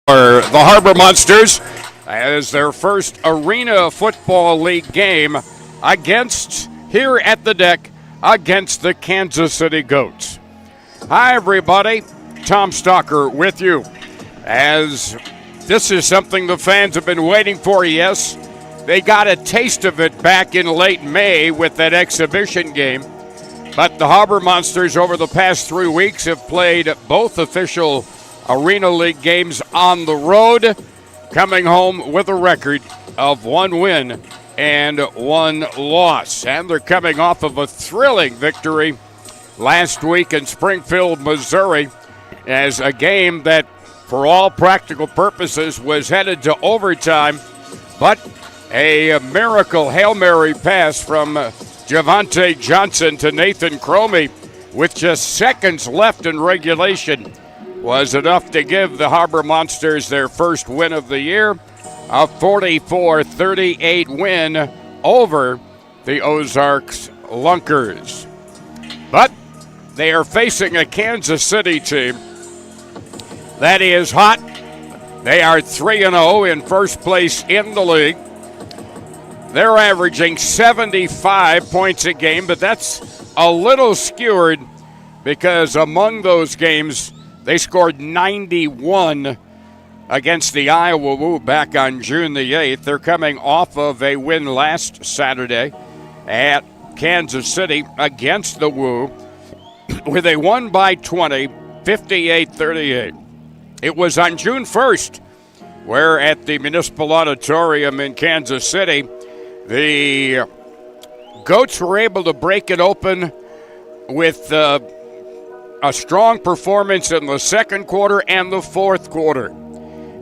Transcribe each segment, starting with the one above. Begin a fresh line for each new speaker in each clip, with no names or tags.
for the Harbor Monsters as their first Arena Football League game here at the deck against the Kansas City Goats. Hi, everybody. Tom Stalker with you as this is something the fans have been waiting for. Yes, they got a taste of it back in late May with that exhibition game. But the Harbor Monsters over the past 3 weeks have played both official Arena League games on the road, coming home with a record of 1 win and 1 loss. And they're coming off of a thrilling victory last week in Springfield, Missouri, as a game that, for all practical purposes, was headed to overtime. But a miracle Hail Mary pass from Javante Johnson to Nathan Cromie with just seconds left in regulation was enough to give the Harbor Monsters their first win of the year, a 44-38 win over the Ozarks Lunkers. But they are facing a Kansas City team that is hot. They are 3-0 in first place in the league. They're averaging 75 points a game, but that's a little skewed because among those games, they scored 91 against the Iowa Woo back on June the 8th. They're coming off of a win last Saturday at Kansas City against the Woo with a 1 by 20, 58-38. It was on June 1st where at the Municipal Auditorium in Kansas City, the Goats were able to break it open with a strong performance in the second quarter and the fourth quarter.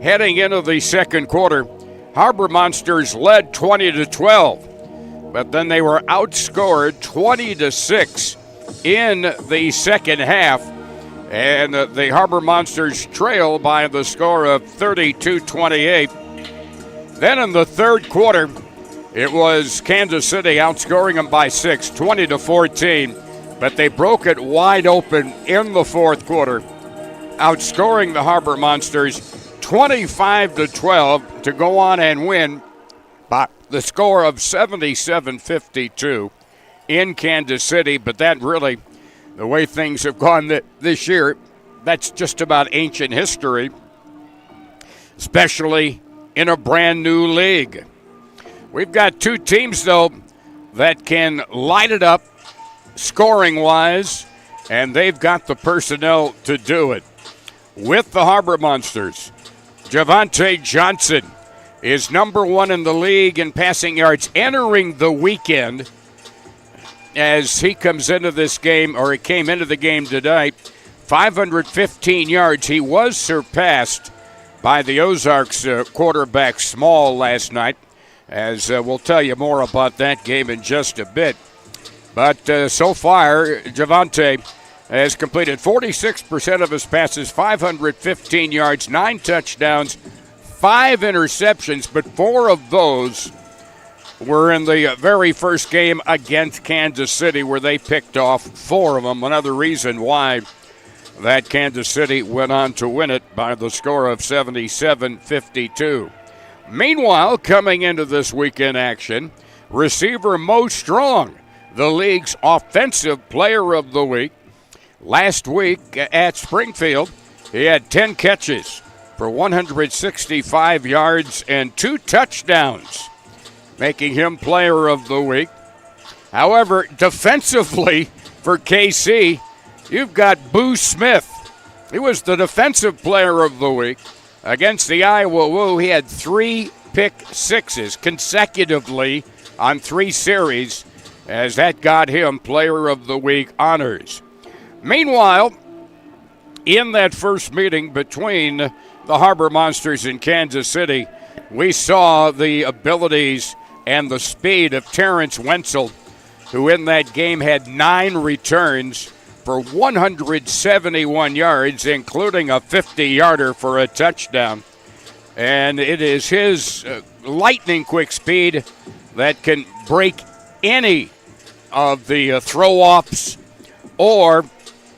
Heading into the second quarter, Harbor Monsters led 20-12, but then they were outscored 20-6 in the second half, and the Harbor Monsters trail by the score of 32-28. Then in the third quarter, it was Kansas City outscoring them by 6, 20-14. But they broke it wide open in the fourth quarter, outscoring the Harbor Monsters 25-12 to go on and win by the score of 77-52 in Kansas City. But that really, the way things have gone this year, that's just about ancient history, especially in a brand new league. We've got two teams, though, that can light it up scoring-wise, and they've got the personnel to do it. With the Harbor Monsters, Javante Johnson is number 1 in the league in passing yards entering the weekend as he comes into this game, or he came into the game tonight, 515 yards. He was surpassed by the Ozarks quarterback Small last night, as we'll tell you more about that game in just a bit. But so far, Javante has completed 46% of his passes, 515 yards, 9 touchdowns, 5 interceptions, but 4 of those were in the very first game against Kansas City where they picked off 4 of them. Another reason why that Kansas City went on to win it by the score of 77-52. Meanwhile, coming into this weekend action, receiver Mo Strong, the league's offensive player of the week. Last week at Springfield, he had 10 catches for 165 yards and 2 touchdowns, making him player of the week. However, defensively for KC, you've got Boo Smith. He was the defensive player of the week. Against the Iowa Woo, he had 3 pick sixes consecutively on 3 series, as that got him Player of the Week honors. Meanwhile, in that first meeting between the Harbor Monsters and Kansas City, we saw the abilities and the speed of Terrence Wenzel, who in that game had 9 returns for 171 yards, including a 50-yarder for a touchdown. And it is his lightning-quick speed that can break any of the throw-offs or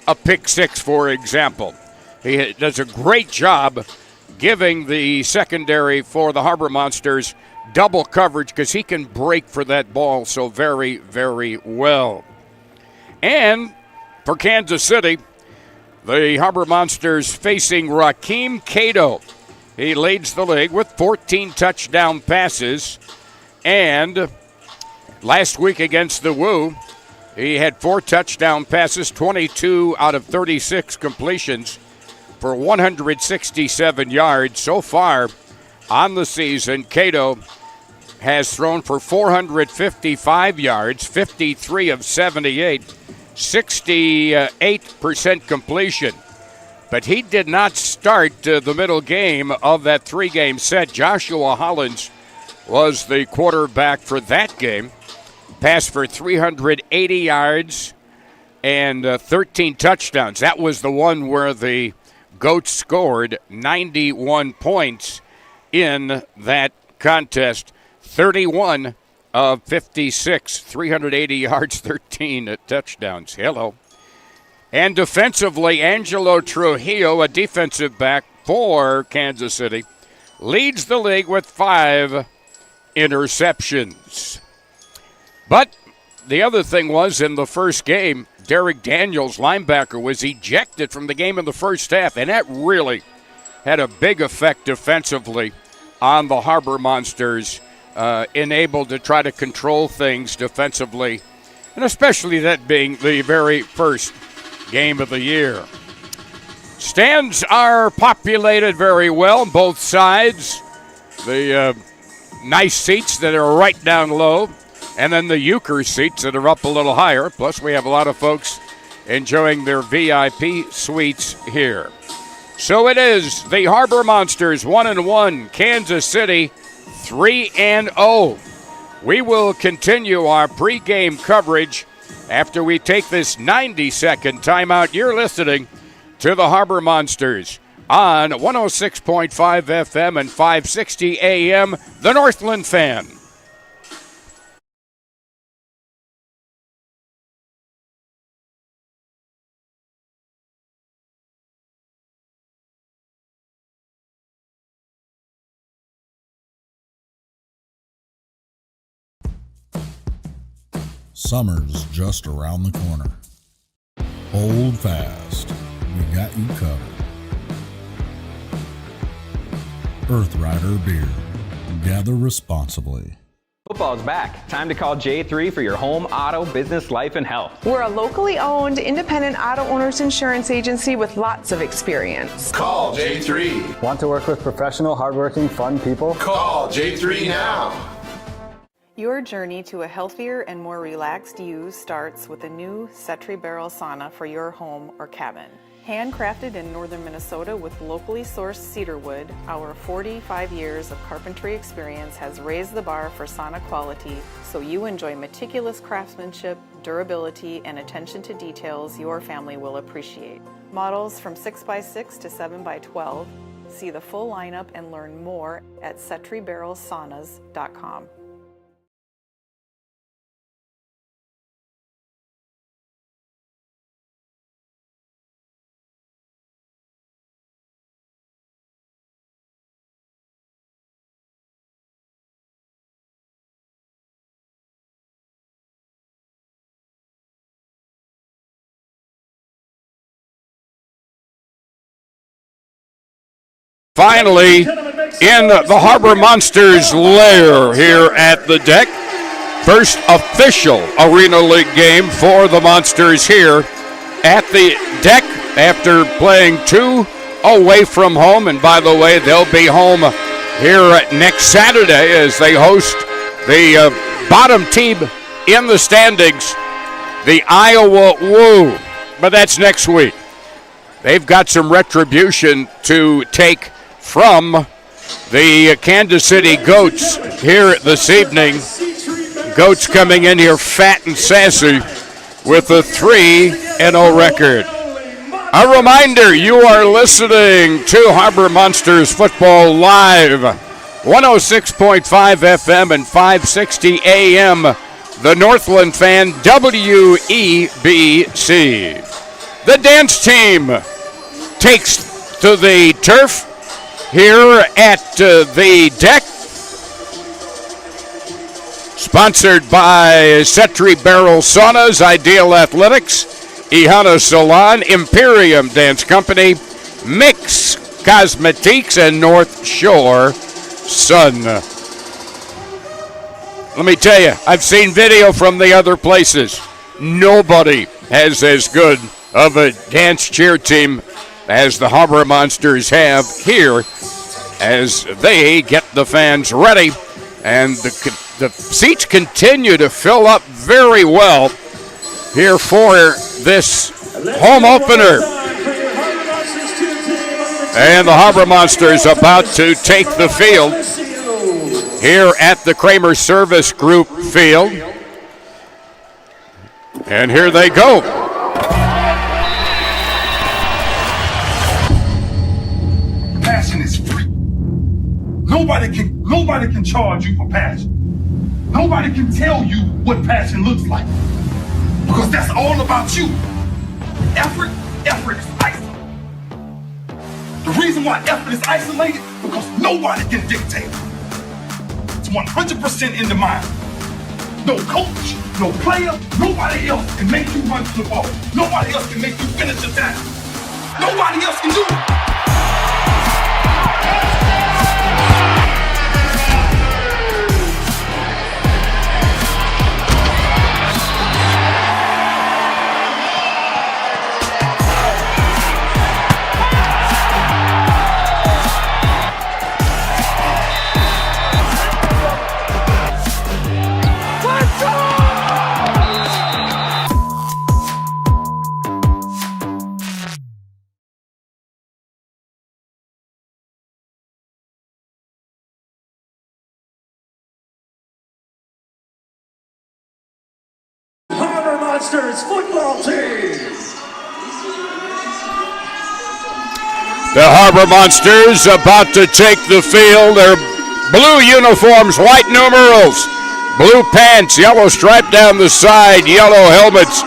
a pick six, for example. He does a great job giving the secondary for the Harbor Monsters double coverage because he can break for that ball so very, very well. And for Kansas City, the Harbor Monsters facing Rakeem Cato. He leads the league with 14 touchdown passes. And last week against the Woo, he had 4 touchdown passes, 22 out of 36 completions for 167 yards. So far on the season, Cato has thrown for 455 yards, 53 of 78, 68% completion. But he did not start the middle game of that 3-game set. Joshua Hollins was the quarterback for that game. Passed for 380 yards and 13 touchdowns. That was the one where the Goats scored 91 points in that contest. 31 of 56, 380 yards, 13 touchdowns. Hello. And defensively, Angelo Trujillo, a defensive back for Kansas City, leads the league with 5 interceptions. But the other thing was, in the first game, Derek Daniels, linebacker, was ejected from the game in the first half, and that really had a big effect defensively on the Harbor Monsters, enabled to try to control things defensively, and especially that being the very first game of the year. Stands are populated very well on both sides. The nice seats that are right down low, and then the euchre seats that are up a little higher. Plus, we have a lot of folks enjoying their VIP suites here. So it is the Harbor Monsters 1-1, Kansas City 3-0. We will continue our pregame coverage after we take this 90-second timeout. You're listening to the Harbor Monsters on 106.5 FM and 560 AM, the Northland Fan.
Summer's just around the corner. Hold fast. We got you covered. Earth Rider Beer. Gather responsibly.
Football's back. Time to call J3 for your home, auto, business, life, and health.
We're a locally owned, independent auto owners insurance agency with lots of experience.
Call J3.
Want to work with professional, hardworking, fun people?
Call J3 now.
Your journey to a healthier and more relaxed you starts with a new Setri Barrel sauna for your home or cabin. Handcrafted in northern Minnesota with locally sourced cedar wood, our 45 years of carpentry experience has raised the bar for sauna quality so you enjoy meticulous craftsmanship, durability, and attention to details your family will appreciate. Models from 6x6 to 7x12. See the full lineup and learn more at setribarrelsaunas.com.
Finally, in the Harbor Monsters lair here at the deck. First official Arena League game for the Monsters here at the deck after playing 2 away from home. And by the way, they'll be home here next Saturday as they host the bottom team in the standings, the Iowa Woo. But that's next week. They've got some retribution to take from the Kansas City Goats here this evening. Goats coming in here fat and sassy with a 3-0 record. A reminder, you are listening to Harbor Monsters Football Live, 106.5 FM and 560 AM, the Northland Fan, WEBC. The dance team takes to the turf here at the deck. Sponsored by Setri Barrel Saunas, Ideal Athletics, Ihana Salon, Imperium Dance Company, Mix Cosmetiques, and North Shore Sun. Let me tell you, I've seen video from the other places. Nobody has as good of a dance cheer team as the Harbor Monsters have here as they get the fans ready. And the seats continue to fill up very well here for this home opener. And the Harbor Monsters about to take the field here at the Kramer Service Group field. And here they go.
Passion is free. Nobody can charge you for passion. Nobody can tell you what passion looks like. Because that's all about you. Effort is isolated. The reason why effort is isolated, because nobody can dictate. It's 100% in the mind. No coach, no player, nobody else can make you run to the ball. Nobody else can make you finish the tackle. Nobody else can do it.
Harbor Monsters football team.
The Harbor Monsters about to take the field. Their blue uniforms, white numerals, blue pants, yellow stripe down the side, yellow helmets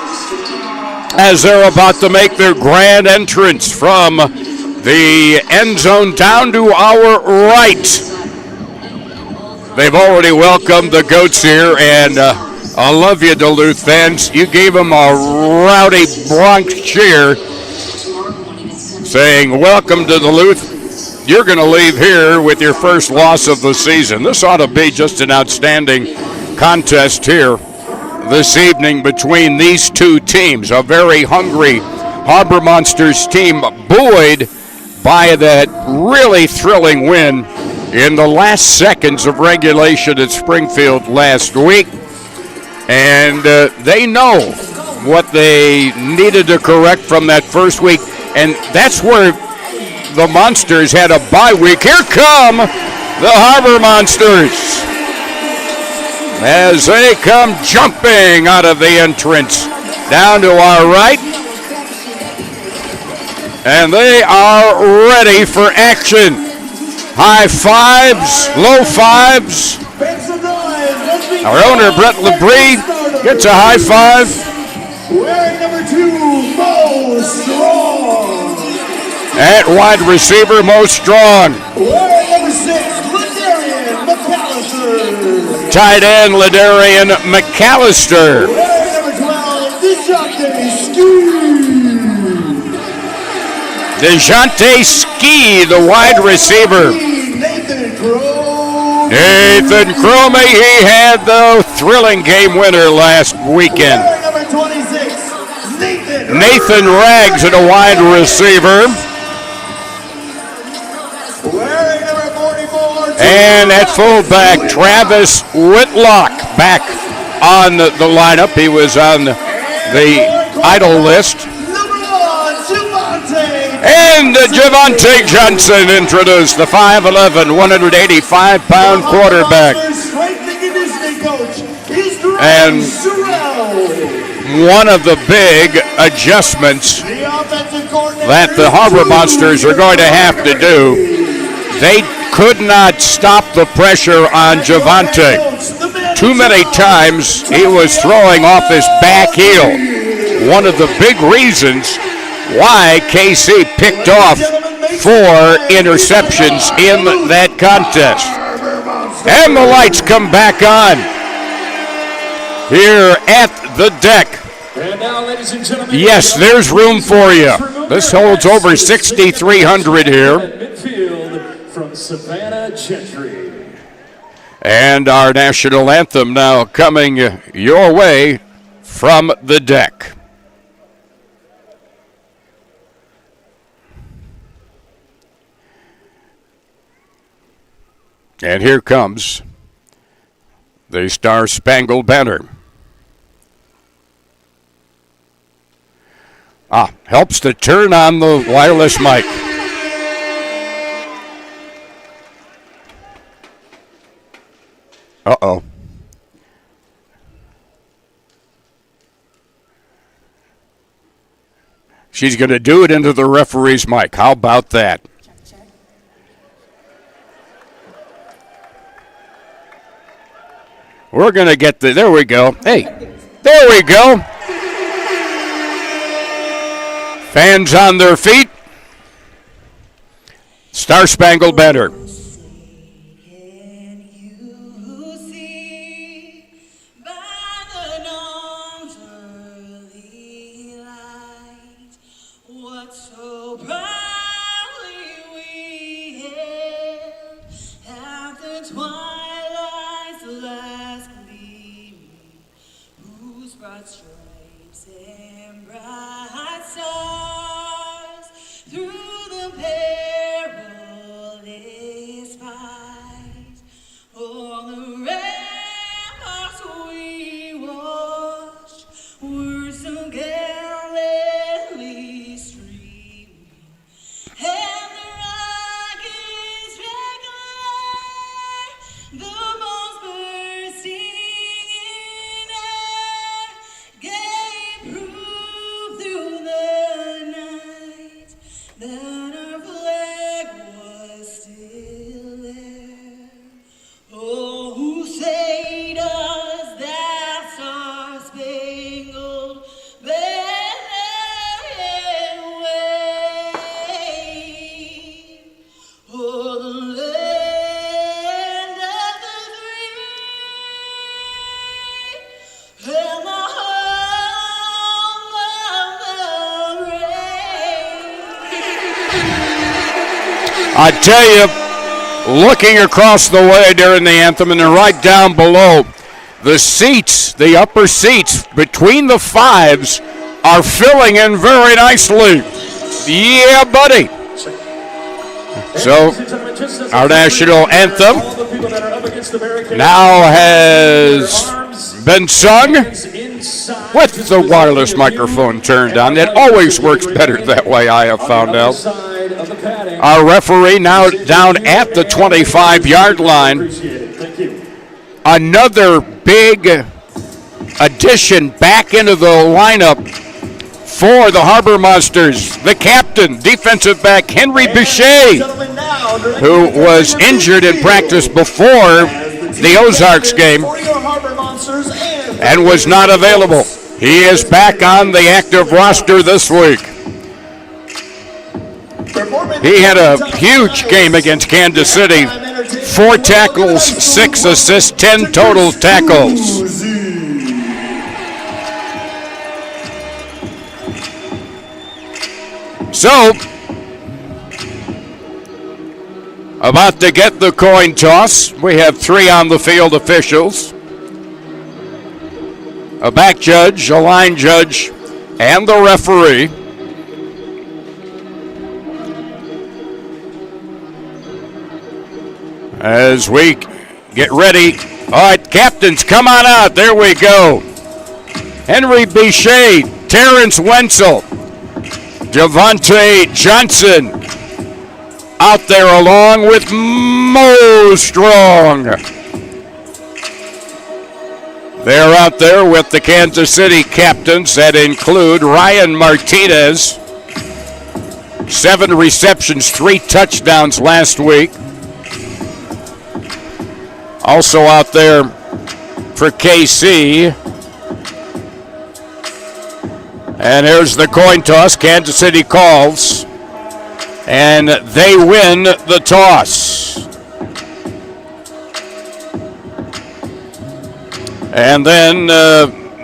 as they're about to make their grand entrance from the end zone down to our right. They've already welcomed the Goats here, and I love you, Duluth fans. You gave them a rowdy Bronx cheer saying, welcome to Duluth. You're going to leave here with your first loss of the season. This ought to be just an outstanding contest here this evening between these two teams. A very hungry Harbor Monsters team buoyed by that really thrilling win in the last seconds of regulation at Springfield last week. And they know what they needed to correct from that first week. And that's where the Monsters had a bye week. Here come the Harbor Monsters as they come jumping out of the entrance down to our right. And they are ready for action. High fives, low fives. Our owner, Brett Labrie, gets a high five.
Wearing number 2, Mo Strong.
At wide receiver, Mo Strong.
Wearing number 6, Ladarian McAllister.
Tight end, Ladarian McAllister.
Wearing number 12, DeJounte Ski.
DeJounte Ski, the wide receiver.
Nathan Crow.
Nathan Cromie, he had the thrilling game winner last weekend.
Wearing number 26,
Nathan Rags at a wide receiver.
Wearing number 44,
And at fullback, Travis Whitlock back on the lineup. He was on the idle list.
number 1, Javante.
And Javante Johnson introduced the 5'11", 185-pound quarterback.
Strength and conditioning coach is
And
Sorrell.
one of the big adjustments
The offensive coordinator
that the Harbor Monsters are going to have to do, they could not stop the pressure on Javante. Too many times he was throwing off his back heel. One of the big reasons why KC picked off interceptions in that contest. And the lights come back on here at the deck.
And now, ladies and gentlemen,
yes, there's room for you. This holds over 6,300 here.
Midfield from Savannah Gentry.
And our national anthem now coming your way from the deck. And here comes the Star-Spangled Banner. Helps to turn on the wireless mic. Uh-oh. She's going to do it into the referee's mic. How about that? We're going to get there we go. Hey, there we go. Fans on their feet. Star-Spangled Banner. I tell you, looking across the way during the anthem and then right down below, the seats, the upper seats between the fives are filling in very nicely. Yeah, buddy. So, our national anthem now has been sung with the wireless microphone turned on. It always works better that way, I have found out. Our referee now down at the 25-yard line. Another big addition back into the lineup for the Harbor Monsters. The captain, defensive back Henry Boucher, who was injured in practice before the Ozarks game and was not available. He is back on the active roster this week. He had a huge game against Kansas City. 4 tackles, 6 assists, 10 total tackles. So, about to get the coin toss. We have 3 on the field officials. A back judge, a line judge, and the referee. As we get ready. All right, captains, come on out. There we go. Henry Boucher, Terrence Wenzel, Javante Johnson out there along with Mo Strong. They're out there with the Kansas City captains that include Ryan Martinez, 7 receptions, 3 touchdowns last week. Also out there for KC. And here's the coin toss. Kansas City calls. and they win the toss. And then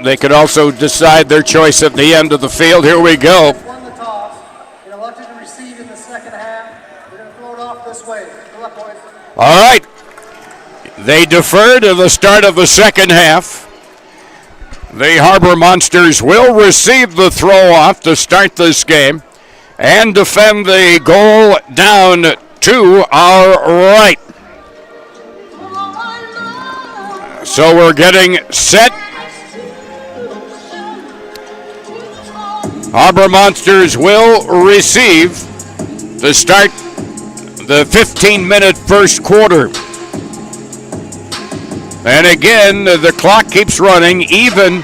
they could also decide their choice at the end of the field. Here we go.
Won the toss. They're elected to receive in the second half. They're going to throw it off this way. Good luck, boys.
All right. They defer to the start of the second half. The Harbor Monsters will receive the throw off to start this game and defend the goal down to our right. So we're getting set. Harbor Monsters will receive to start the 15-minute first quarter. And again, the clock keeps running even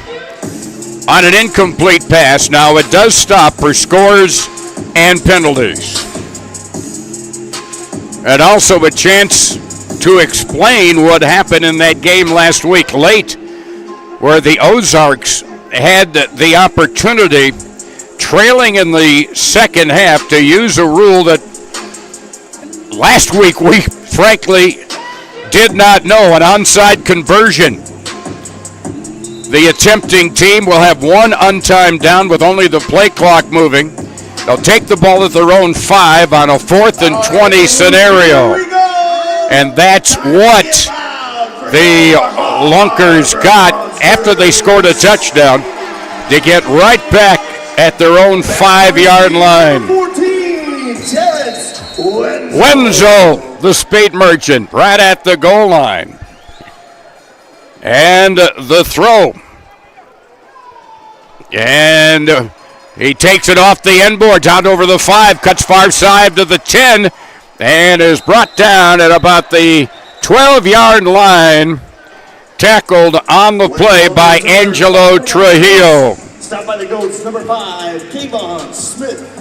on an incomplete pass. Now it does stop for scores and penalties. And also a chance to explain what happened in that game last week late, where the Ozarks had the opportunity, trailing in the second half, to use a rule that last week we frankly did not know, an onside conversion. The attempting team will have one untimed down with only the play clock moving. They'll take the ball at their own 5 on a 4th and 20 scenario. And that's what the Lunkers got after they scored a touchdown, to get right back at their own 5-yard line. Wenzel, the speed merchant, right at the goal line. And the throw. And he takes it off the end boards, out over the 5, cuts far side to the 10, and is brought down at about the 12-yard line, tackled on the play by Angelo Trujillo.
Stopped by the Goats, number 5, Kayvon Smith.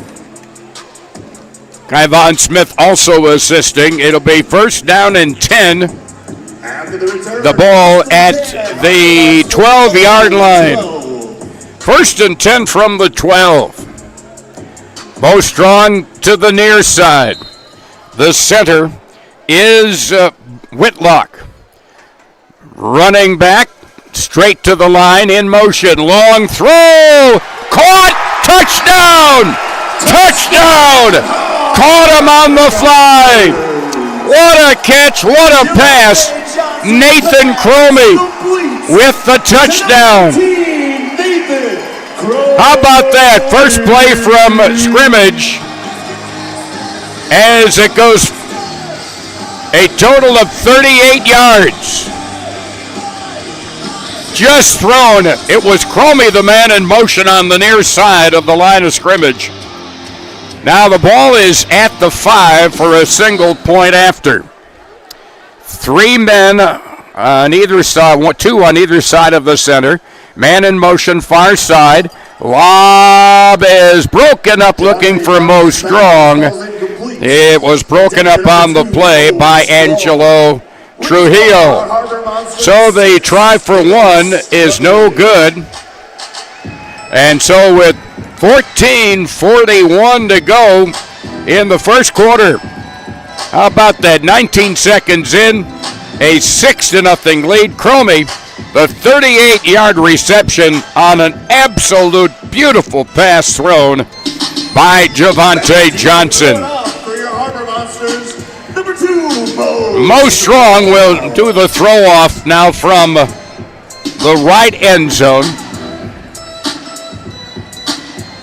Kayvon Smith also assisting. It'll be first down and 10. The ball at the 12-yard line. First and 10 from the 12. Bo Strong to the near side. The center is Whitlock. Running back, straight to the line, in motion. Long throw. Caught. Touchdown. Touchdown. Caught him on the fly. What a catch. What a pass. Nathan Cromie with the touchdown. How about that? First play from scrimmage, as it goes a total of 38 yards. Just thrown. It was Cromie, the man in motion on the near side of the line of scrimmage. Now the ball is at the 5 for a single point after. 3 men on either side, 2 on either side of the center. Man in motion, far side. Lob is broken up, looking for Mo Strong. It was broken up on the play by Angelo Trujillo. So the try for 1 is no good. And so with 14:41 to go in the first quarter. How about that? 19 seconds in, a 6-0 lead. Cromie, the 38-yard reception on an absolute beautiful pass thrown by Javante Johnson. Mo Strong will do the throw-off now from the right end zone.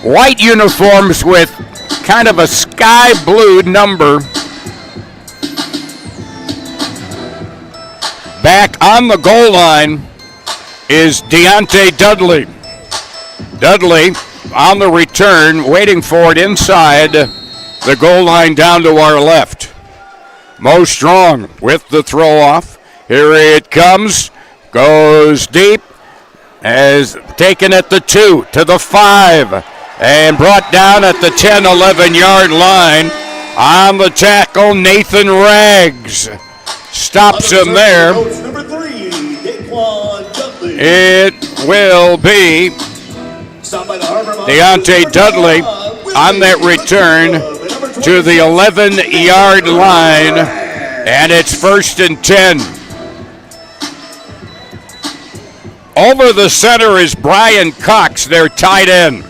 White uniforms with kind of a sky blue number. Back on the goal line is Deontay Dudley. Dudley on the return, waiting for it inside the goal line down to our left. Mo Strong with the throw off. Here it comes. Goes deep. Has taken at the 2 to the 5. And brought down at the 10-11 yard line. On the tackle, Nathan Rags stops him there. It will be Deontay Dudley on that return to the 11-yard line, and it's 1st and 10. Over the center is Brian Cox, their tight end.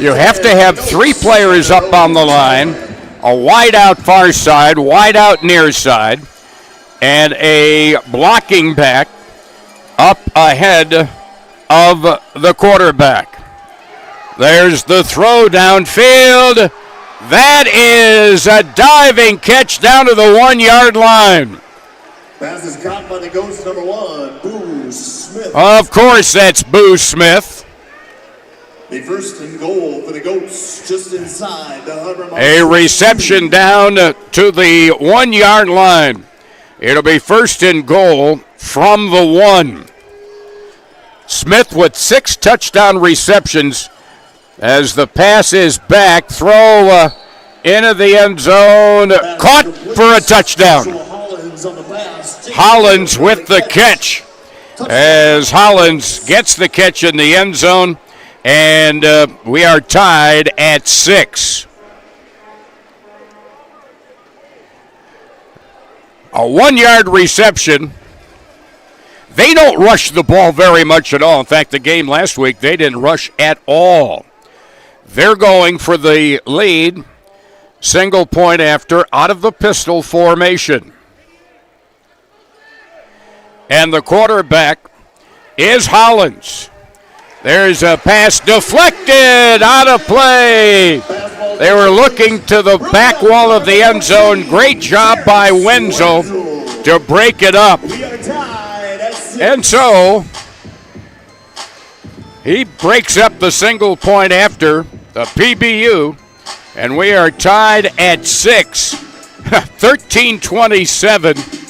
You have to have 3 players up on the line, a wide out far side, wide out near side, and a blocking back up ahead of the quarterback. There's the throw downfield. That is a diving catch down to the 1-yard line.
Pass is caught by the Goats, number 1, Boo Smith.
Of course, that's Boo Smith.
The 1st and goal for the Goats, just inside the Harbor Monsters.
A reception down to the 1-yard line. It'll be 1st and goal from the 1. Smith with 6 touchdown receptions as the pass is back. Throw into the end zone. Caught for a touchdown. Hollins with the catch as Hollins gets the catch in the end zone. And we are tied at 6. A 1-yard reception. They don't rush the ball very much at all. In fact, the game last week, they didn't rush at all. They're going for the lead. Single point after, out of the pistol formation. And the quarterback is Hollins. There's a pass deflected, out of play. They were looking to the back wall of the end zone. Great job by Wenzel to break it up. And so he breaks up the single point after the PBU, and we are tied at 6, 13-27.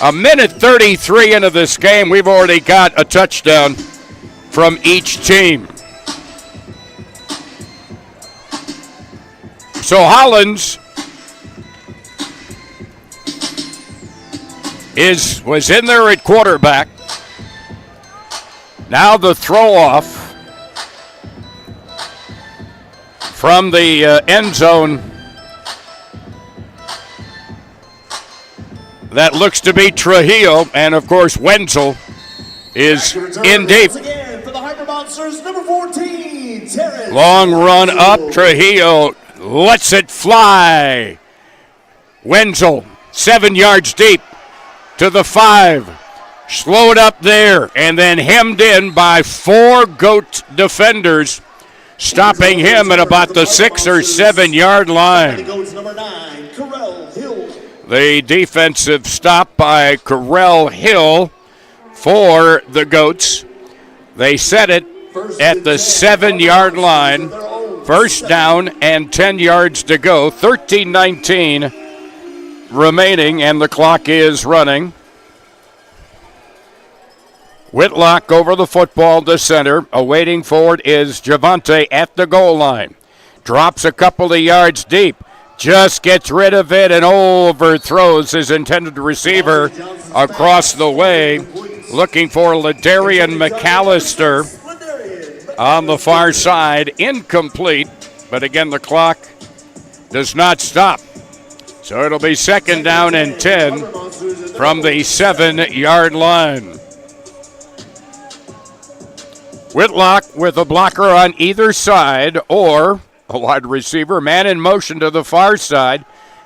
A minute 33 into this game, we've already got a touchdown from each team. So Hollins was in there at quarterback. Now the throw off from the end zone. That looks to be Trujillo, and of course Wenzel is in deep. Long run up, Trujillo lets it fly. Wenzel, 7 yards deep to the 5. Slowed up there and then hemmed in by 4 Goat defenders, stopping him at about the 6 or 7 yard line. The defensive stop by Carell Hill for the Goats. They set it at the 7 yard line. First down and 10 yards to go. 13-19 remaining, and the clock is running. Whitlock over the football to center. Awaiting for it is Javante at the goal line. Drops a couple of yards deep. Just gets rid of it and overthrows his intended receiver across the way. Looking for Ladarian McAllister on the far side. Incomplete, but again, the clock does not stop. So it'll be 2nd down and 10 from the 7 yard line. Whitlock with a blocker on either side, or a wide receiver, man in motion to the far side.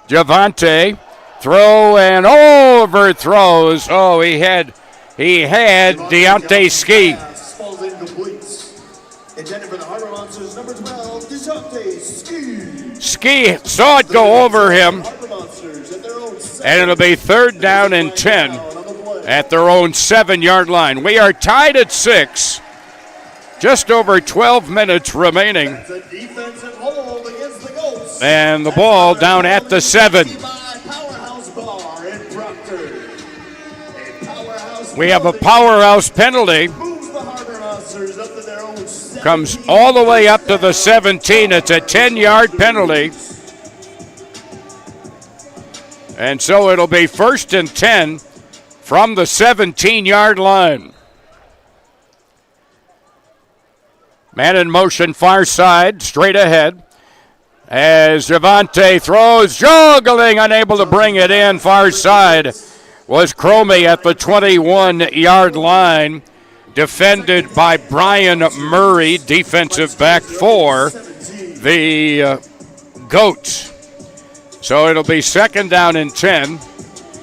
Javante, throw and overthrows. Oh, he had Deontay Ski.
Intended for the Harbor Monsters, number 12, Deontay Ski.
Ski saw it go over him, and it'll be 3rd down and 10 at their own 7 yard line. We are tied at 6. Just over 12 minutes remaining. And the ball down at the 7. We have a powerhouse penalty. Comes all the way up to the 17. It's a 10-yard penalty. And so it'll be 1st and 10 from the 17-yard line. Man in motion, far side, straight ahead. As Javante throws, juggling, unable to bring it in. Far side was Cromie at the 21-yard line. Defended by Brian Murray, defensive back for the Goats. So it'll be 2nd down and 10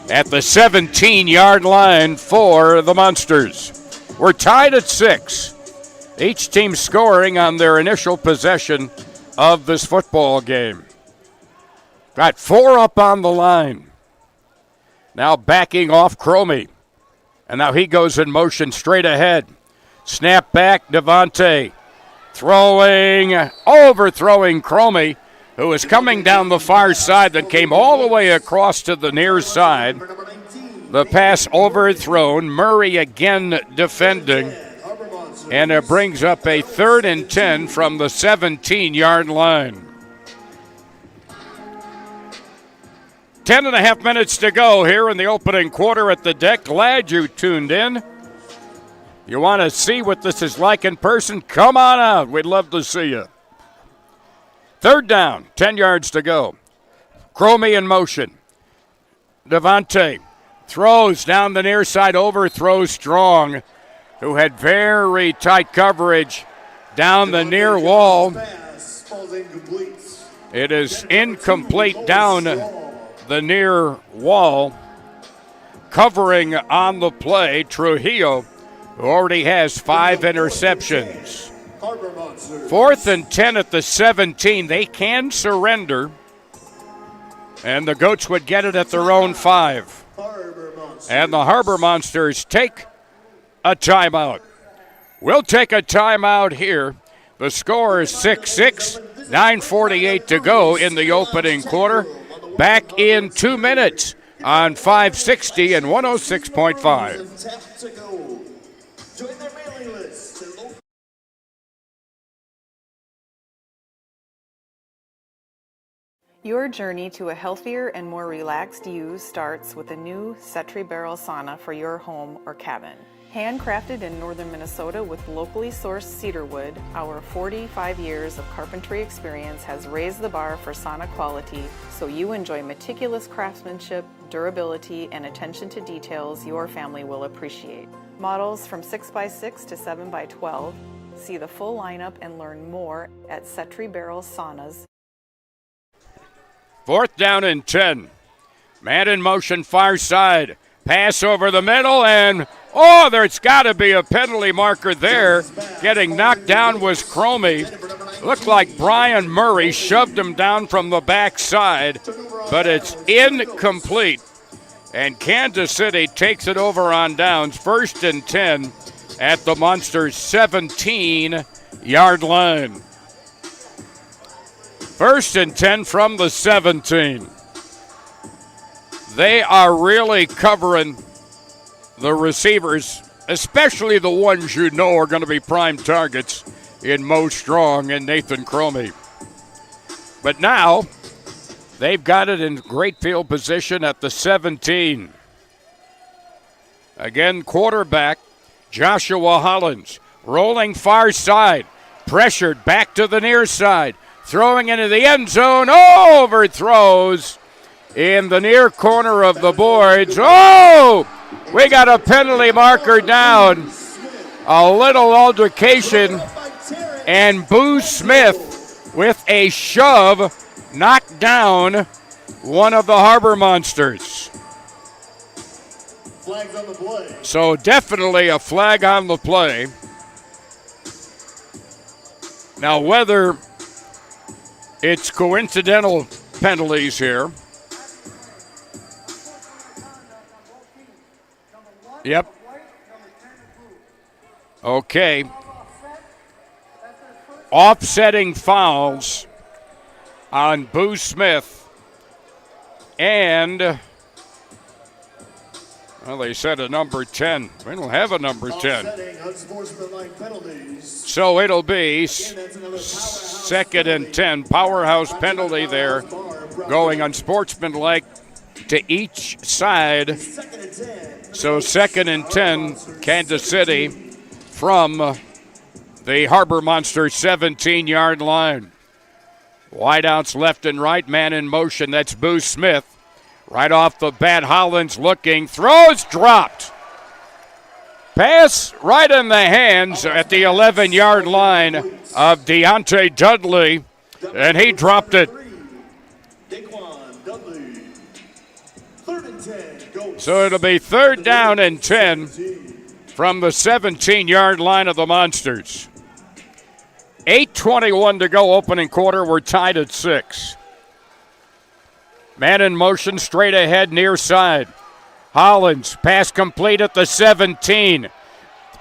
at the 17-yard line for the Monsters. We're tied at 6. Each team scoring on their initial possession of this football game. Got 4 up on the line. Now backing off Cromie. And now he goes in motion straight ahead. Snap back, Devontae. Overthrowing Cromie, who is coming down the far side that came all the way across to the near side. The pass overthrown. Murray again defending. And it brings up a 3rd and 10 from the 17-yard line. 10.5 minutes to go here in the opening quarter at the deck. Glad you tuned in. You want to see what this is like in person? Come on out. We'd love to see you. 3rd down, 10 yards to go. Cromie in motion. Devontae throws down the near side, overthrows Strong, who had very tight coverage down the near wall. It is incomplete down the near wall. Covering on the play, Trujillo, who already has 5 interceptions. 4th and 10 at the 17. They can surrender, and the Goats would get it at their own 5. And the Harbor Monsters take a timeout. We'll take a timeout here. The score is 6-6, 9:48 to go in the opening quarter. Back in 2 minutes on 560 and 106.5.
Your journey to a healthier and more relaxed you starts with a new Setri Barrel sauna for your home or cabin. Handcrafted in northern Minnesota with locally sourced cedar wood, our 45 years of carpentry experience has raised the bar for sauna quality so you enjoy meticulous craftsmanship, durability, and attention to details your family will appreciate. Models from 6x6 to 7x12. See the full lineup and learn more at Setri Barrel Saunas.
4th down and 10. Man in motion, far side. Pass over the middle, and there's got to be a penalty marker there. Getting knocked down was Cromie. Looked like Brian Murray shoved him down from the backside, but it's incomplete. And Kansas City takes it over on downs. 1st and 10 at the Monsters' 17-yard line. 1st and 10 from the 17. They are really covering the receivers, especially the ones you know are going to be prime targets in Mo Strong and Nathan Cromie. But now they've got it in great field position at the 17. Again, quarterback Joshua Hollins rolling far side, pressured back to the near side. Throwing into the end zone, overthrows in the near corner of the boards. We got a penalty marker down. A little altercation, and Boo Smith with a shove knocked down one of the Harbor Monsters.
Flags on the play.
So definitely a flag on the play. Now whether it's coincidental penalties here. Yep. Okay. Offsetting fouls on Boo Smith. And, well, they said a number 10. We don't have a number 10. So it'll be 2nd and 10. Powerhouse penalty there, going unsportsmanlike to each side. So 2nd and 10, Kansas City from the Harbor Monsters 17-yard line. Wideouts left and right, man in motion. That's Boo Smith. Right off the bat, Hollins looking, throws, dropped. Pass right in the hands at the 11-yard line of Deontay Dudley, and he dropped it. So it'll be 3rd down and 10 from the 17-yard line of the Monsters. 8:21 to go, opening quarter. We're tied at 6. Man in motion, straight ahead, near side. Hollins, pass complete at the 17.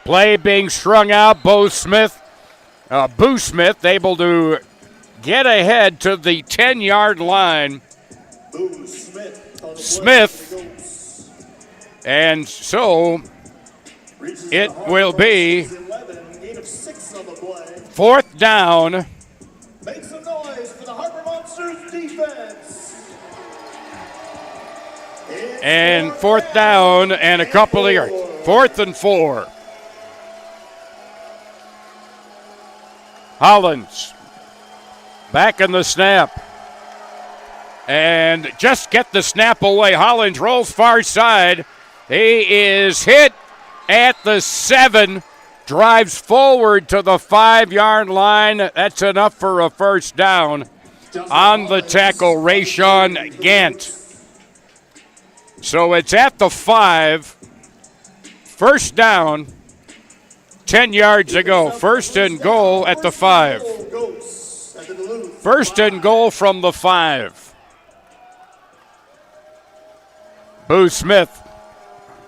Play being strung out. Boo Smith able to get ahead to the 10-yard line. Smith. And so it will be 4th down.
Make some noise for the Harbor Monsters defense.
And 4th down and a couple of yards. 4th and 4. Hollins back in the snap. And just get the snap away. Hollins rolls far side. He is hit at the 7. Drives forward to the 5-yard line. That's enough for a first down. On the tackle, Rayshawn Gant. So it's at the 5. First down. 10 yards to go. 1st and goal at the 5. 1st and goal from the 5. Boo Smith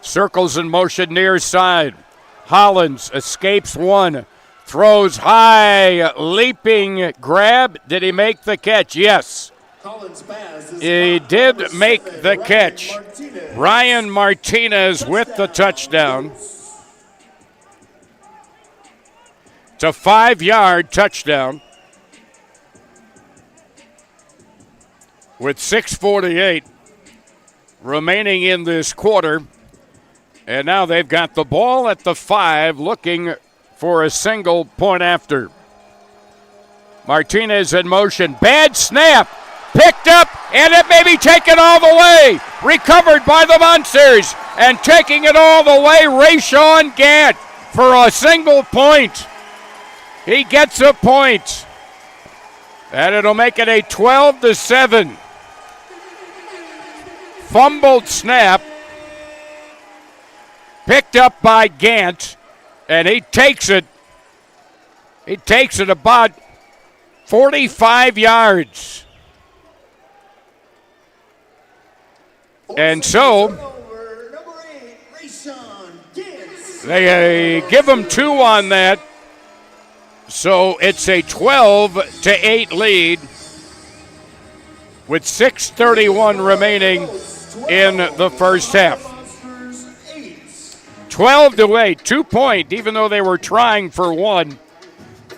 circles in motion near side. Hollins escapes one. Throws high, leaping grab. Did he make the catch? Yes. He did make the catch. Ryan Martinez with the touchdown. It's a 5-yard touchdown. With 6:48 remaining in this quarter. And now they've got the ball at the 5, looking for a single point after. Martinez in motion. Bad snap. Picked up, and it may be taken all the way. Recovered by the Monsters. And taking it all the way, Rayshawn Gant for a single point. He gets a point. And it'll make it a 12-7. Fumbled snap. Picked up by Gant, and he takes it. He takes it about 45 yards. And so they give him 2 on that. So it's a 12-8 lead with 6:31 remaining in the first half. 12-8, 2-point, even though they were trying for 1.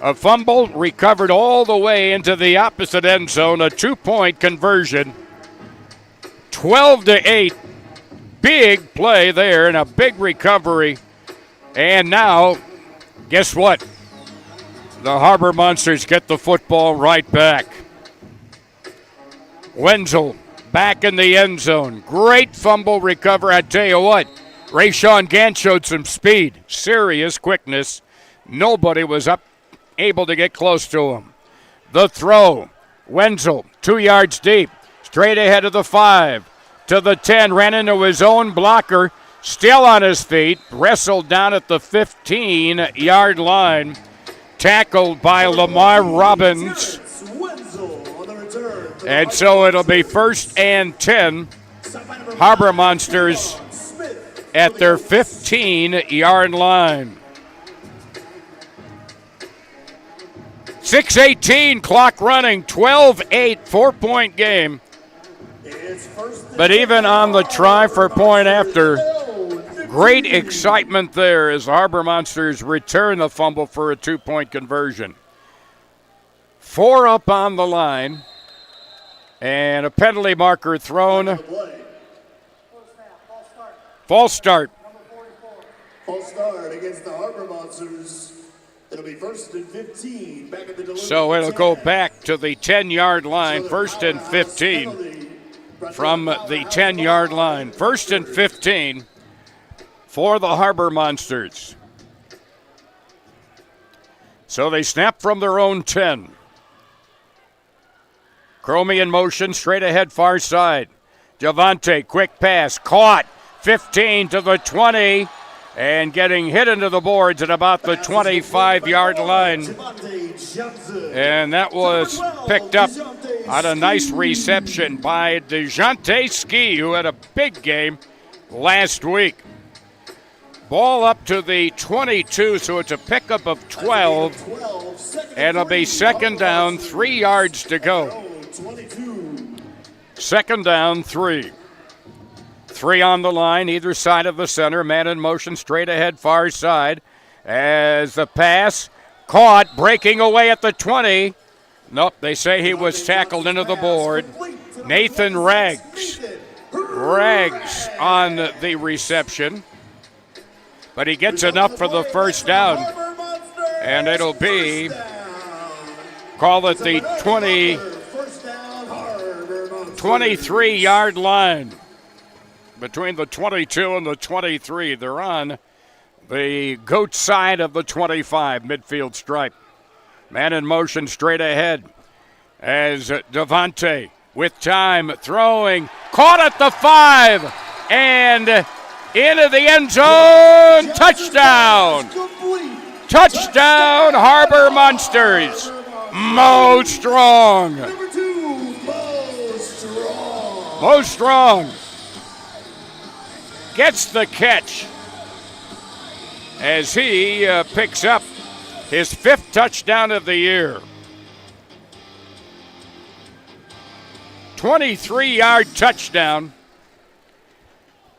A fumble recovered all the way into the opposite end zone, a 2-point conversion. 12-8, big play there and a big recovery. And now, guess what? The Harbor Monsters get the football right back. Wenzel back in the end zone. Great fumble recovery. I tell you what, Rayshawn Gant showed some speed, serious quickness. Nobody was able to get close to him. The throw, Wenzel, 2 yards deep, straight ahead of the 5, to the 10, ran into his own blocker, still on his feet, wrestled down at the 15-yard line, tackled by Lamar Robbins. And so it'll be 1st and 10, Harbor Monsters at their 15-yard line. 6:18, clock running, 12-8, 4-point game. But even on the try for point after, great excitement there as the Harbor Monsters return the fumble for a 2-point conversion. 4 up on the line, and a penalty marker thrown. False start.
False start against the Harbor Monsters. It'll be 1st and 15 back at the Duluth.
So it'll go back to the 10-yard line, 1st and 15 from the 10-yard line. 1st and 15 for the Harbor Monsters. So they snap from their own 10. Cromie in motion, straight ahead, far side. Javante, quick pass, caught, 15 to the 20, and getting hit into the boards at about the 25-yard line. And that was picked up on a nice reception by DeJounte Ski, who had a big game last week. Ball up to the 22, so it's a pickup of 12, and it'll be 2nd down, 3 yards to go. 2nd down, 3. 3 on the line, either side of the center. Man in motion, straight ahead, far side. As the pass caught, breaking away at the 20. Nope, they say he was tackled into the board. Nathan Rags on the reception. But he gets enough for the 1st down. And it'll be, call it the 23-yard line. Between the 22 and the 23, they're on the goat side of the 25, midfield stripe. Man in motion straight ahead as Devontae with time throwing, caught at the 5, and into the end zone, touchdown! Touchdown, Harbor Monsters! Mo Strong! Mo Strong gets the catch as he picks up his 5th touchdown of the year. 23-yard touchdown.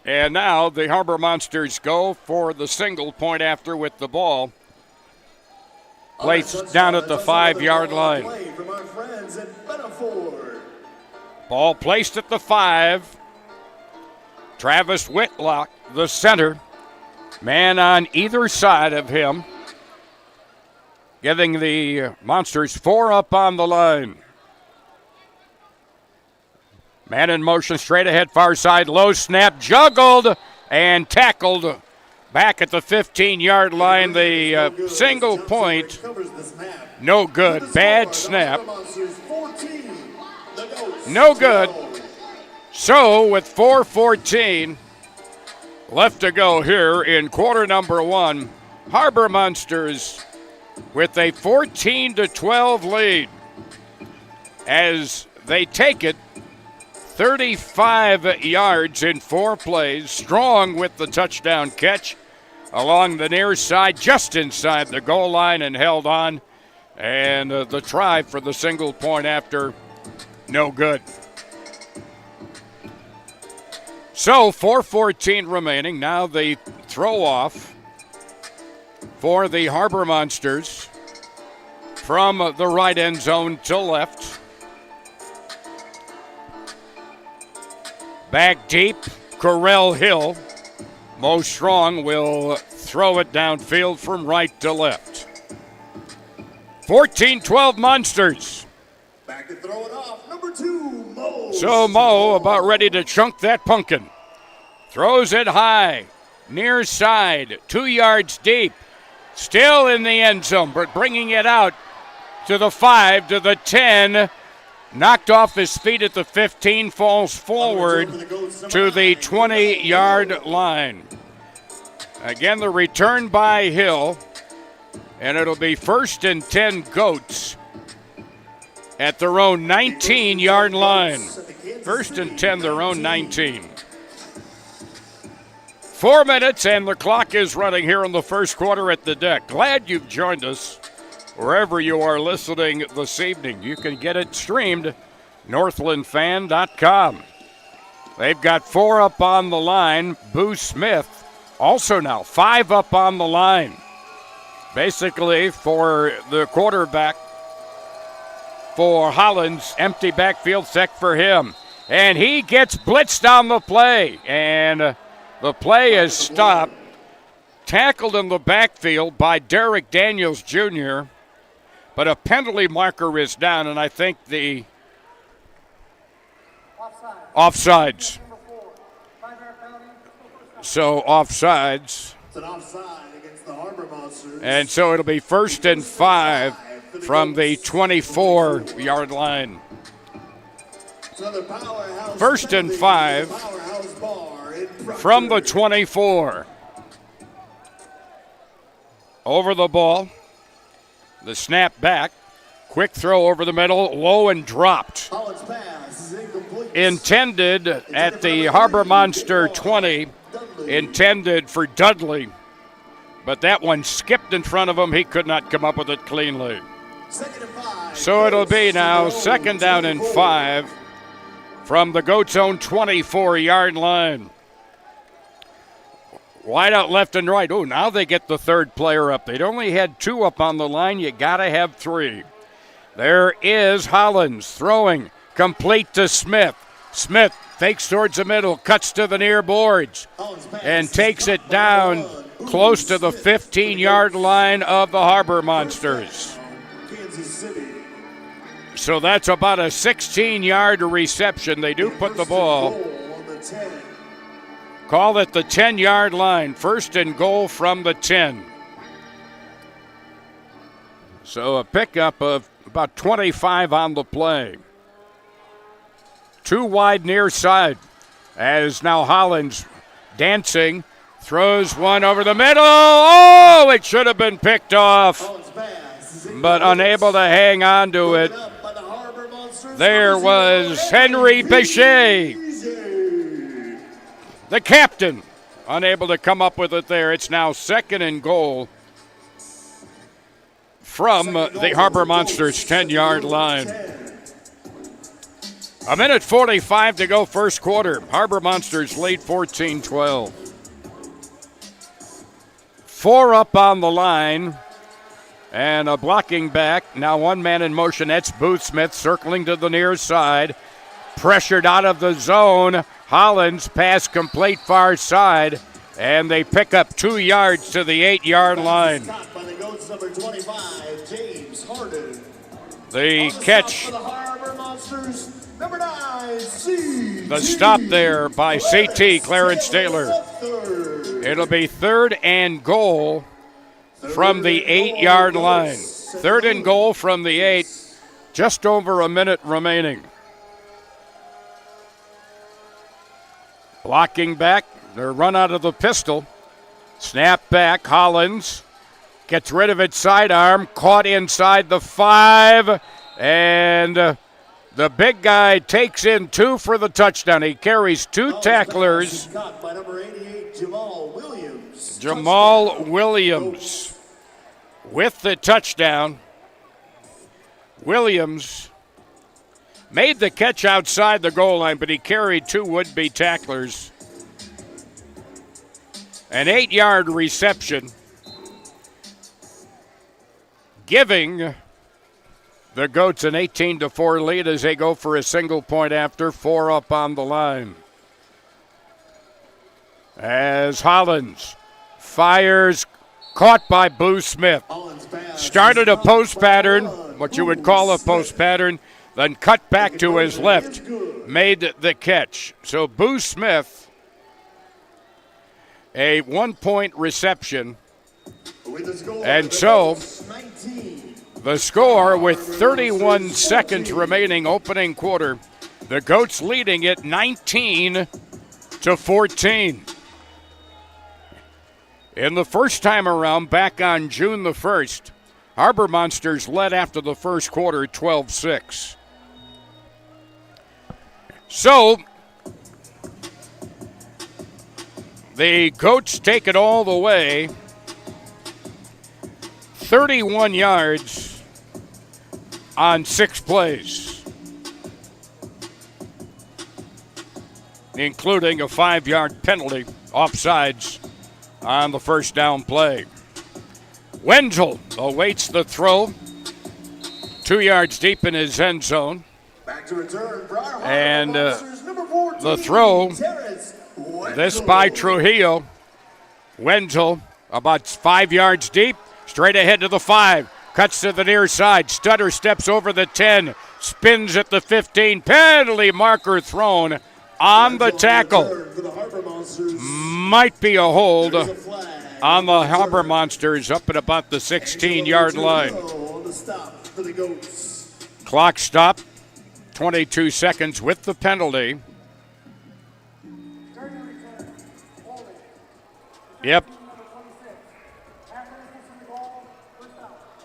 And now the Harbor Monsters go for the single point after with the ball placed down at the 5-yard line. Ball placed at the 5. Travis Whitlock, the center. Man on either side of him, giving the Monsters 4 up on the line. Man in motion, straight ahead, far side, low snap, juggled and tackled back at the 15-yard line. The single point, no good. Bad snap, no good. So with 4:14 left to go here in quarter number 1, Harbor Monsters with a 14-12 lead as they take it 35 yards in 4 plays. Strong with the touchdown catch along the near side, just inside the goal line, and held on. And the try for the single point after, no good. So 4:14 remaining. Now the throw off for the Harbor Monsters from the right end zone to left. Back deep, Correll Hill. Mo Strong will throw it downfield from right to left. 14-12 Monsters.
Back to throw it off, number 2, Mo.
So Mo about ready to chunk that pumpkin. Throws it high, near side, 2 yards deep. Still in the end zone, but bringing it out to the 5, to the 10. Knocked off his feet at the 15, falls forward to the 20-yard line. Again, the return by Hill, and it'll be 1st and 10 Goats at their own 19-yard line. 1st and 10, their own 19. 4 minutes, and the clock is running here in the first quarter at the deck. Glad you've joined us. Wherever you are listening this evening, you can get it streamed, northlandfan.com. They've got 4 up on the line. Boo Smith also now 5 up on the line. Basically, for the quarterback for Hollins, empty backfield set for him. And he gets blitzed on the play, and the play is stopped tackled in the backfield by Derek Daniels Jr., but a penalty marker is down, and I think the offsides. So offsides.
It's an offside against the Harbor Monsters.
And so it'll be 1st and 5 from the 24-yard line. 1st and 5 from the 24. Over the ball. The snap back. Quick throw over the middle. Low and dropped. Intended at the Harbor Monster 20. Intended for Dudley. But that one skipped in front of him. He could not come up with it cleanly. So it'll be now 2nd down and 5 from the Goats' own 24-yard line. Wide out left and right. Oh, now they get the third player up. They'd only had 2 up on the line. You got to have 3. There is Hollins throwing. Complete to Smith. Smith fakes towards the middle, cuts to the near boards, and takes it down close to the 15-yard line of the Harbor Monsters. So that's about a 16-yard reception. They do put the ball. Call it the 10-yard line. 1st and goal from the 10. So a pickup of about 25 on the play. 2 wide near side as now Hollins dancing, throws one over the middle. Oh, it should have been picked off, but unable to hang on to it. There was Henry Bechet, the captain, unable to come up with it there. It's now 2nd and goal from the Harbor Monsters 10-yard line. 1:45 to go, first quarter. Harbor Monsters lead 14-12. 4 up on the line. And a blocking back. Now 1 man in motion. That's Booth Smith circling to the near side. Pressured out of the zone. Hollins pass complete far side. And they pick up 2 yards to the 8-yard line. The catch. The stop there by CT Clarence Taylor. It'll be 3rd and goal from the 8-yard line. 3rd and goal from the 8. Just over a minute remaining. Blocking back. They're run out of the pistol. Snap back. Hollins gets rid of it sidearm. Caught inside the 5. And the big guy takes in 2 for the touchdown. He carries 2 tacklers. Jamal Williams with the touchdown. Williams made the catch outside the goal line, but he carried 2 would-be tacklers. An 8-yard reception, giving the Goats an 18-4 lead as they go for a single point after. 4 up on the line. As Hollins fires, caught by Boo Smith. Started a post pattern, what you would call a post pattern, then cut back to his left, made the catch. So Boo Smith, a 1-point reception. And so the score with 31 seconds remaining opening quarter, the Goats leading it 19-14. In the first time around, back on June the 1st, Harbor Monsters led after the first quarter 12-6. So the Goats take it all the way. 31 yards on 6 plays, including a 5-yard penalty, offsides on the first down play. Wenzel awaits the throw, 2 yards deep in his end zone.
Back to return for our
and
number 14,
the throw,
Terrence
this by Trujillo. Wenzel about 5 yards deep, straight ahead to the 5. Cuts to the near side. Stutter steps over the 10. Spins at the 15. Penalty marker thrown on the tackle. Might be a hold on the Harbor Monsters up at about the 16-yard line. Clock stop. 22 seconds with the penalty. Yep.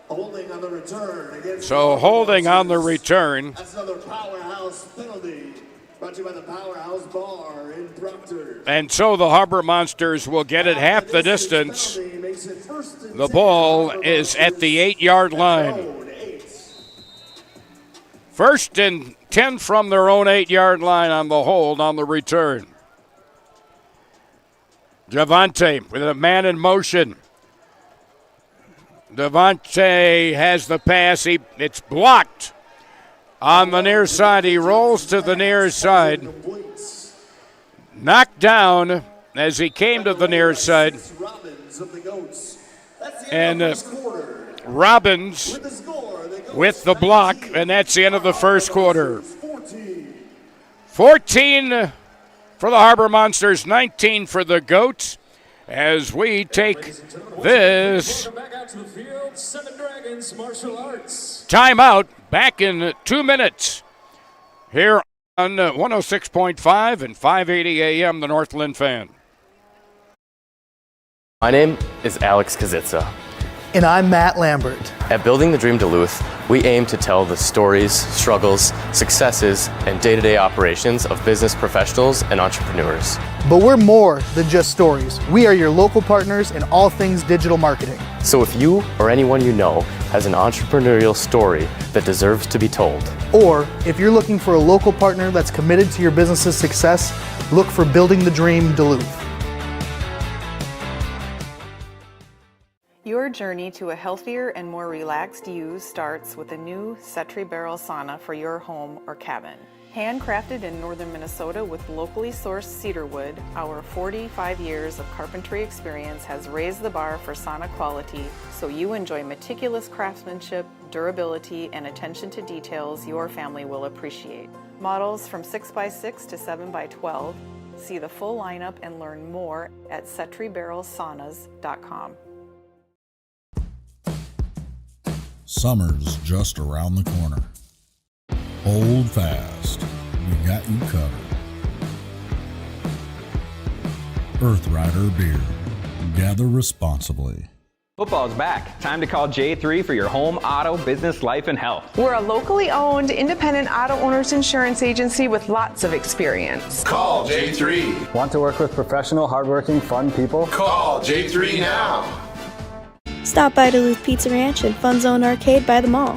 Holding on the return against
holding on the return.
That's another powerhouse penalty. Brought to you by the Powerhouse Bar in Proctor.
And so the Harbor Monsters will get it half the distance. The ball is at the 8-yard line. 1st and 10 from their own 8-yard line on the hold on the return. Javante with a man in motion. Devontae has the pass. It's blocked on the near side. He rolls to the near side. Knocked down as he came to the near side. And Robbins with the block, and that's the end of the first quarter. 14 for the Harbor Monsters, 19 for the Goats. As we take this timeout, back in 2 minutes here on 106.5 and 580 AM, the Northland Fan.
My name is Alex Kazitsa.
And I'm Matt Lambert.
At Building the Dream Duluth, we aim to tell the stories, struggles, successes, and day-to-day operations of business professionals and entrepreneurs.
But we're more than just stories. We are your local partners in all things digital marketing.
So if you or anyone you know has an entrepreneurial story that deserves to be told,
or if you're looking for a local partner that's committed to your business's success, look for Building the Dream Duluth.
Your journey to a healthier and more relaxed you starts with a new Setri Barrel sauna for your home or cabin. Handcrafted in northern Minnesota with locally sourced cedar wood, our 45 years of carpentry experience has raised the bar for sauna quality, so you enjoy meticulous craftsmanship, durability, and attention to details your family will appreciate. Models from 6x6 to 7x12. See the full lineup and learn more at setribarrelsaunas.com.
Summer's just around the corner. Hold fast. We got you covered. Earth Rider Beer. Gather responsibly.
Football's back. Time to call J3 for your home, auto, business, life, and health.
We're a locally owned, independent auto owners insurance agency with lots of experience.
Call J3.
Want to work with professional, hardworking, fun people?
Call J3 now.
Stop by Duluth Pizza Ranch and Fun Zone Arcade by the mall.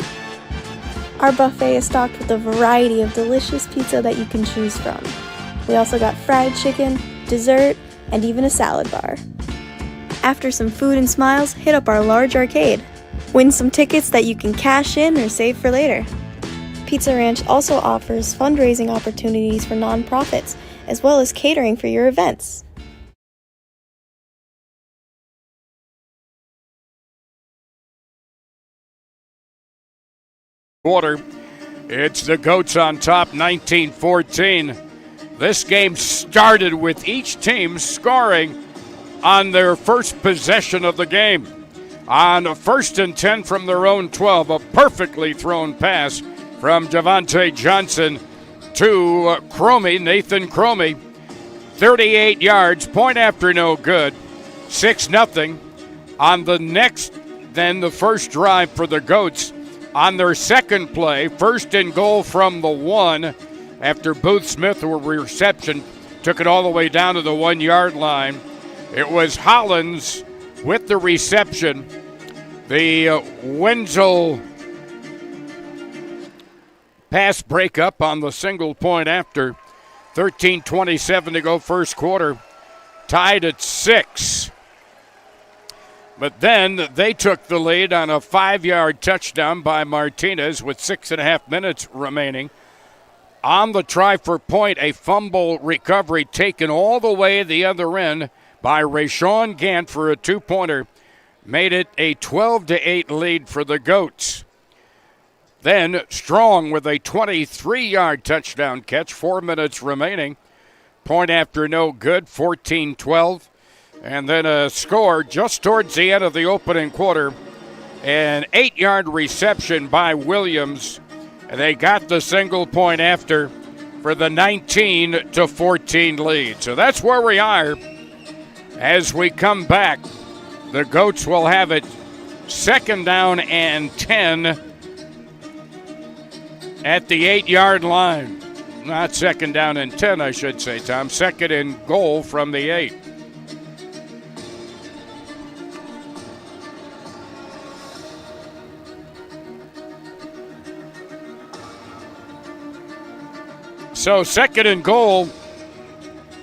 Our buffet is stocked with a variety of delicious pizza that you can choose from. We also got fried chicken, dessert, and even a salad bar. After some food and smiles, hit up our large arcade. Win some tickets that you can cash in or save for later. Pizza Ranch also offers fundraising opportunities for nonprofits, as well as catering for your events.
Quarter. It's the Goats on top, 19-14. This game started with each team scoring on their first possession of the game. On 1st and 10 from their own 12, a perfectly thrown pass from Javante Johnson to Nathan Cromie. 38 yards, point after no good, 6-0. On the next, then the first drive for the Goats. On their second play, 1st and goal from the 1 after Booth Smith, who reception, took it all the way down to the 1-yard line. It was Hollins with the reception. The Wenzel pass breakup on the single point after. 13:27 to go first quarter. Tied at 6. But then they took the lead on a 5-yard touchdown by Martinez with 6.5 minutes remaining. On the try for point, a fumble recovery taken all the way the other end by Rashawn Gant for a two-pointer. Made it a 12-8 lead for the Goats. Then Strong with a 23-yard touchdown catch, 4 minutes remaining. Point after no good, 14-12. And then a score just towards the end of the opening quarter. An 8-yard reception by Williams. And they got the single point after for the 19-14 lead. So that's where we are. As we come back, the Goats will have it 2nd down and 10 at the 8-yard line. Not 2nd down and 10, I should say, Tom. 2nd and goal from the 8. So 2nd and goal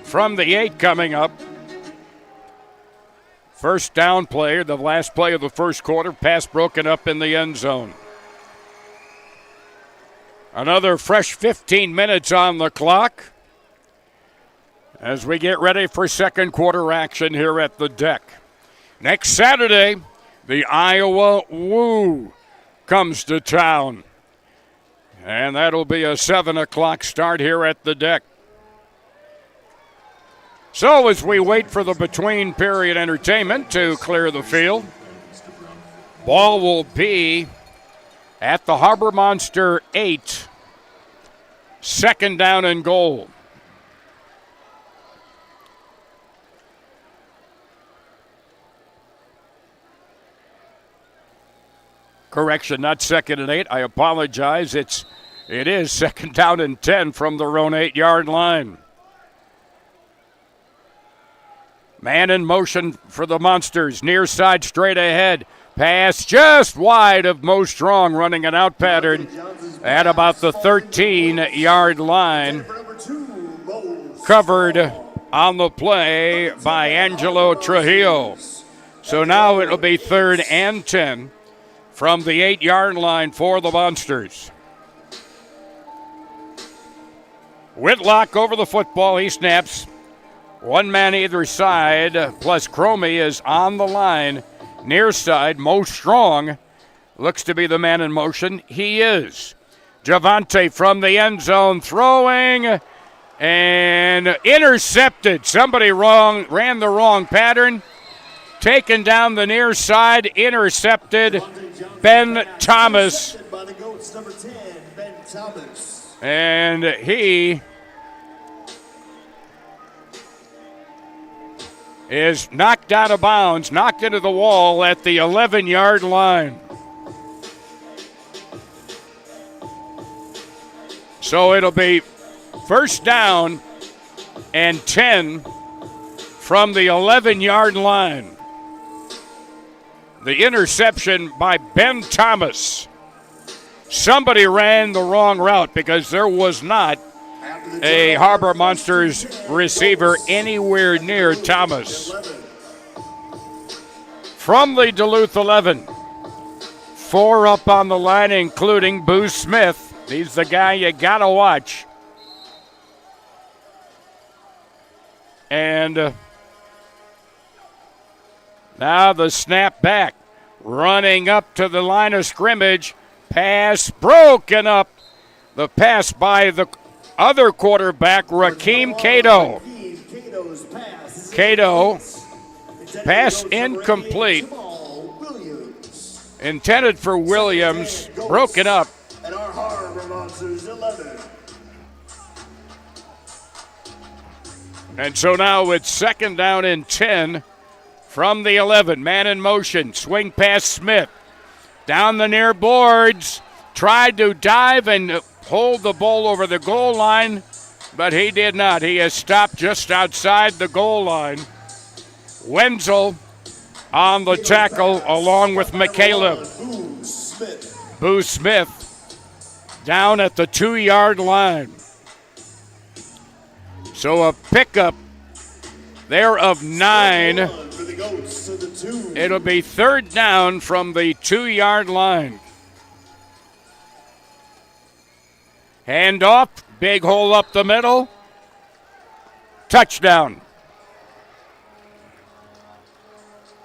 from the 8 coming up. First down play, the last play of the first quarter, pass broken up in the end zone. Another fresh 15 minutes on the clock as we get ready for second quarter action here at the deck. Next Saturday, the Iowa Woo comes to town. And that'll be a 7 o'clock start here at the deck. So as we wait for the between period entertainment to clear the field, ball will be at the Harbor Monster 8, 2nd down and goal. Correction, not 2nd and 8. I apologize. It is 2nd down and 10 from their own 8-yard line. Man in motion for the Monsters. Near side straight ahead. Pass just wide of Mo Strong, running an out pattern at about the 13-yard line. Covered on the play by Angelo Trujillo. So now it'll be 3rd and 10 from the 8-yard line for the Monsters. Whitlock over the football. He snaps. One man either side, plus Cromie is on the line. Near side, Mo Strong looks to be the man in motion. He is. Javante from the end zone throwing and intercepted. Somebody ran the wrong pattern. Taken down the near side, intercepted. Ben Thomas. And he is knocked out of bounds, knocked into the wall at the 11-yard line. So it'll be 1st down and 10 from the 11-yard line. The interception by Ben Thomas. Somebody ran the wrong route because there was not a Harbor Monsters receiver anywhere near Thomas. From the Duluth 11, 4 up on the line, including Boo Smith. He's the guy you gotta watch. And now the snap back, running up to the line of scrimmage. Pass broken up. The pass by the other quarterback, Rakeem Cato. Cato, pass incomplete. Intended for Williams, broken up. And so now it's 2nd down and 10 from the 11. Man in motion, swing past Smith. Down the near boards, tried to dive and hold the ball over the goal line, but he did not. He is stopped just outside the goal line. Wenzel on the tackle along with McCaleb. Boo Smith down at the 2-yard line. So a pickup there of 9. It'll be 3rd down from the 2-yard line. Handoff, big hole up the middle. Touchdown.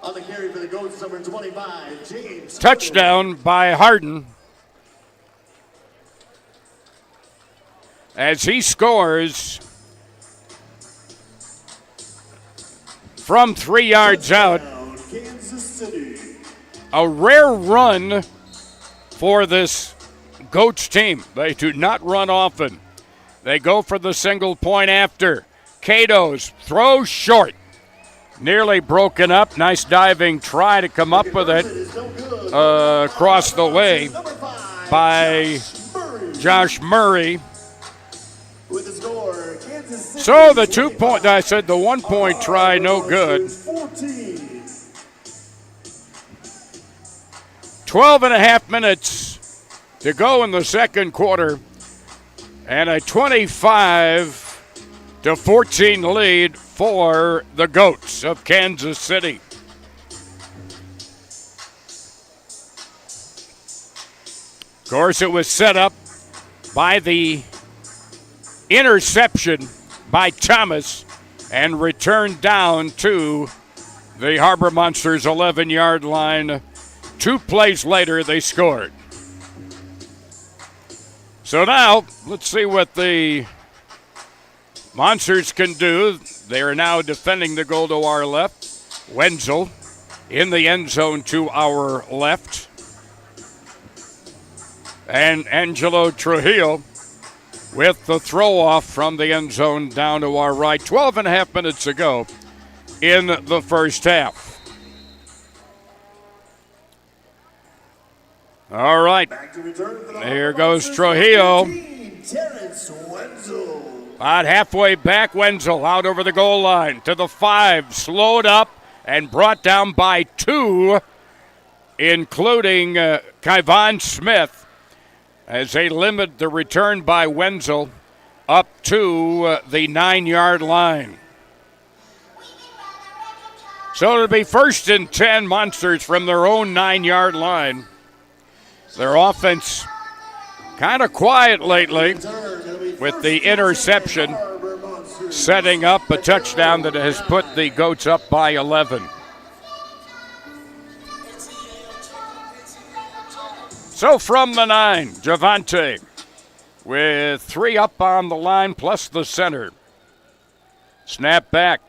On the carry for the Goats, number 25, James.
Touchdown by Harden. As he scores from 3 yards out.
Kansas City.
A rare run for this Goats team. They do not run often. They go for the single point after. Cato's throw short. Nearly broken up. Nice diving try to come up with it across the way by Josh Murray. So the 2 point, I said the 1 point try, no good. 12 and a half minutes to go in the second quarter, and a 25-14 lead for the Goats of Kansas City. Of course, it was set up by the interception by Thomas and returned down to the Harbor Monsters 11-yard line. 2 plays later, they scored. So now, let's see what the Monsters can do. They are now defending the goal to our left. Wenzel in the end zone to our left. And Angelo Trujillo with the throw-off from the end zone down to our right. 12 and a half minutes to go in the first half. All right, here goes Trujillo. About halfway back, Wenzel out over the goal line to the 5, slowed up and brought down by 2, including Kyvon Smith, as they limit the return by Wenzel up to the 9-yard line. So it'll be 1st and 10, Monsters from their own 9-yard line. Their offense kind of quiet lately with the interception, setting up a touchdown that has put the Goats up by 11. So from the 9, Javante with 3 up on the line plus the center. Snap back.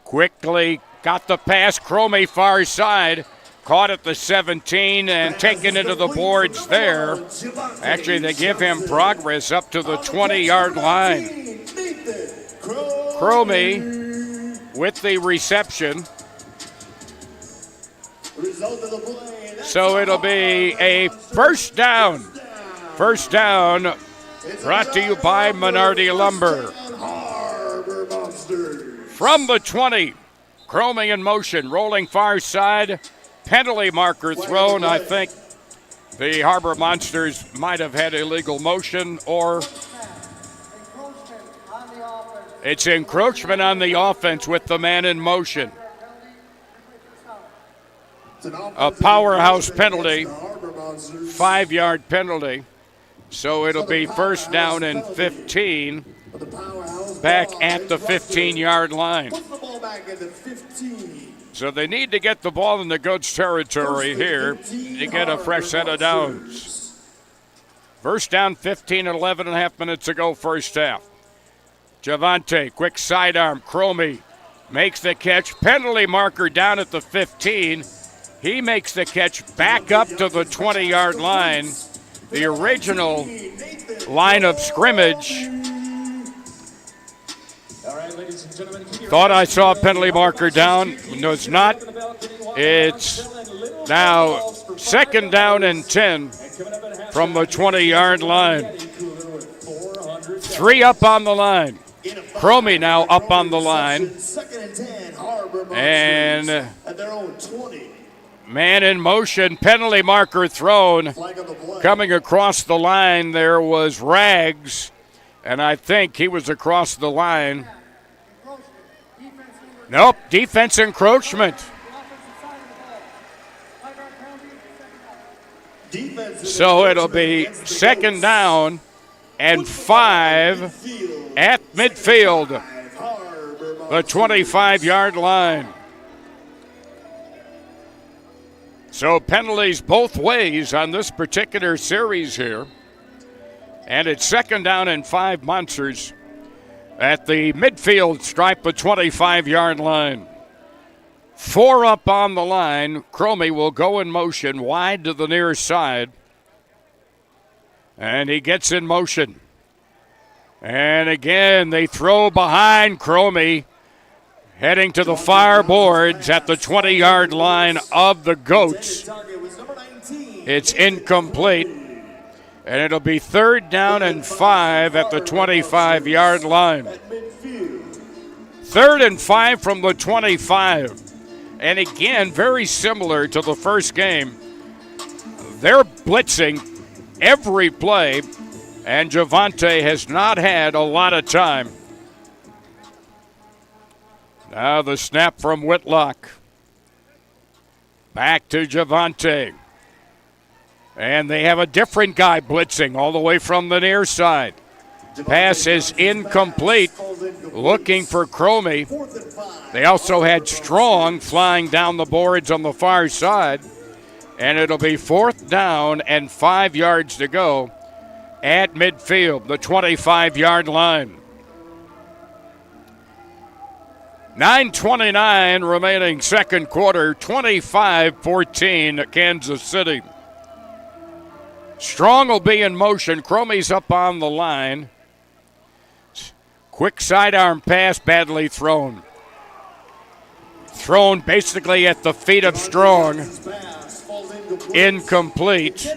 Quickly got the pass. Cromie far side. Caught at the 17 and taken into the boards there. Actually, they give him progress up to the 20-yard line. Cromie with the reception. So it'll be a first down. First down brought to you by Menardi Lumber. From the 20, Cromie in motion, rolling far side. Penalty marker thrown. I think the Harbor Monsters might have had illegal motion, or it's encroachment on the offense with the man in motion. A powerhouse penalty, 5-yard penalty. So it'll be first down and 15 back at the 15-yard line. So they need to get the ball in the Goats' territory here to get a fresh set of downs. First down, 15 and 11 and a half minutes to go first half. Javante, quick sidearm. Cromie makes the catch. Penalty marker down at the 15. He makes the catch back up to the 20-yard line. The original line of scrimmage. Thought I saw a penalty marker down. No, it's not. It's now second down and 10 from the 20-yard line. 3 up on the line. Cromie now up on the line. And man in motion, penalty marker thrown. Coming across the line there was Rags, and I think he was across the line. Nope, defense encroachment. So it'll be second down and 5 at midfield, the 25-yard line. So penalties both ways on this particular series here. And it's 2nd down and 5 Monsters at the midfield stripe, the 25-yard line. 4 up on the line. Cromie will go in motion wide to the near side. And he gets in motion. And again, they throw behind Cromie, heading to the far boards at the 20-yard line of the Goats. It's incomplete. And it'll be 3rd down and 5 at the 25-yard line. 3rd and 5 from the 25. And again, very similar to the first game. They're blitzing every play, and Javante has not had a lot of time. Now the snap from Whitlock. Back to Javante. And they have a different guy blitzing all the way from the near side. Pass is incomplete, looking for Cromie. They also had Strong flying down the boards on the far side. And it'll be 4th down and 5 yards to go at midfield, the 25-yard line. 9:29 remaining second quarter, 25-14 Kansas City. Strong will be in motion. Cromie's up on the line. Quick sidearm pass, badly thrown. Thrown basically at the feet of Strong. Incomplete.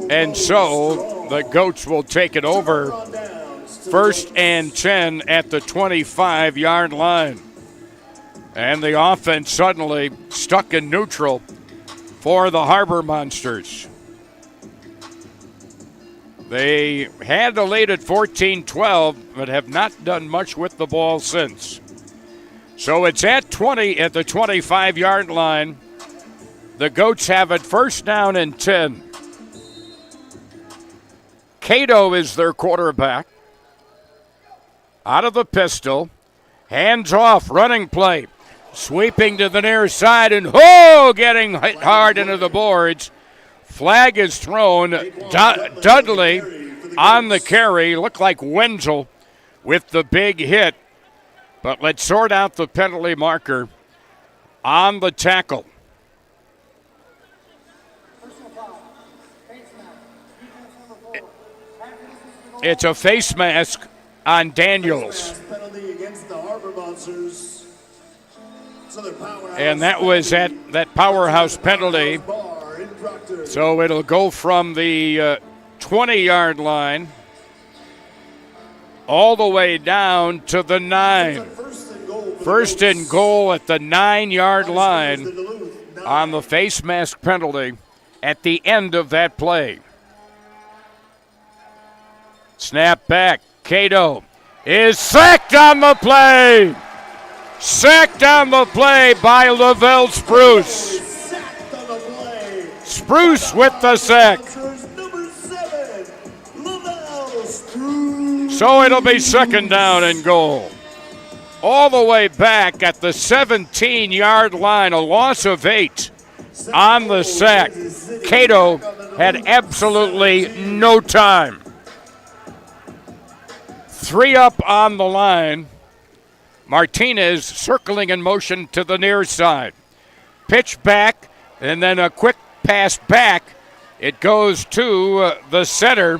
And so the Goats will take it over. 1st and 10 at the 25-yard line. And the offense suddenly stuck in neutral for the Harbor Monsters. They had the lead at 14-12, but have not done much with the ball since. So it's at 20 at the 25-yard line. The Goats have it 1st down and 10. Cato is their quarterback. Out of the pistol. Hands off, running play. Sweeping to the near side, and getting hit hard into the boards. Flag is thrown. Dudley on the carry. Looked like Wenzel with the big hit. But let's sort out the penalty marker on the tackle. It's a face mask on Daniels. And that was at that powerhouse penalty. So it'll go from the 20-yard line all the way down to the 9. 1st and goal at the 9-yard line on the face mask penalty at the end of that play. Snap back. Cato is sacked on the play. Sacked on the play by Lavelle Spruce. Spruce with the sack. So it'll be 2nd down and goal. All the way back at the 17-yard line, a loss of 8 on the sack. Cato had absolutely no time. 3 up on the line. Martinez circling in motion to the near side. Pitch back, and then a quick pass back. It goes to the center,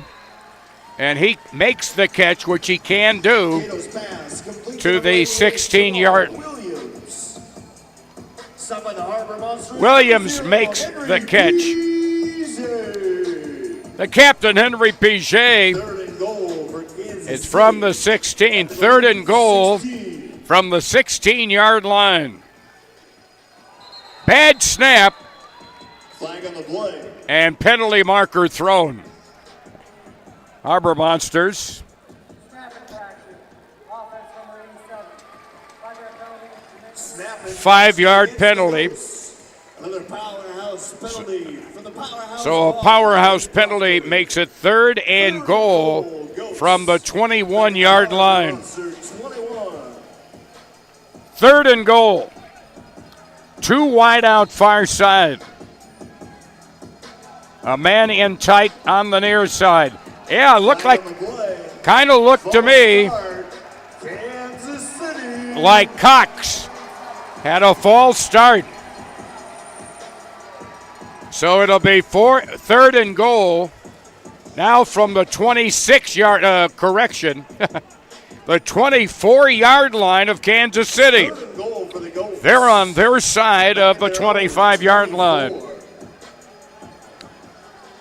and he makes the catch, which he can do, to the 16-yard. Williams makes the catch. The captain, Henry Piget, is from the 16. 3rd and goal from the 16-yard line. Bad snap.
Flag on the play.
And penalty marker thrown. Harbor Monsters. 5-yard penalty.
Another powerhouse penalty from the powerhouse.
So a powerhouse penalty makes it 3rd and goal from the 21-yard line. 3rd and goal. 2 wide out far side. A man in tight on the near side. Yeah, kind of looked to me like Cox had a false start. So it'll be third and goal. Now from the 26-yard, the 24-yard line of Kansas City. They're on their side of the 25-yard line.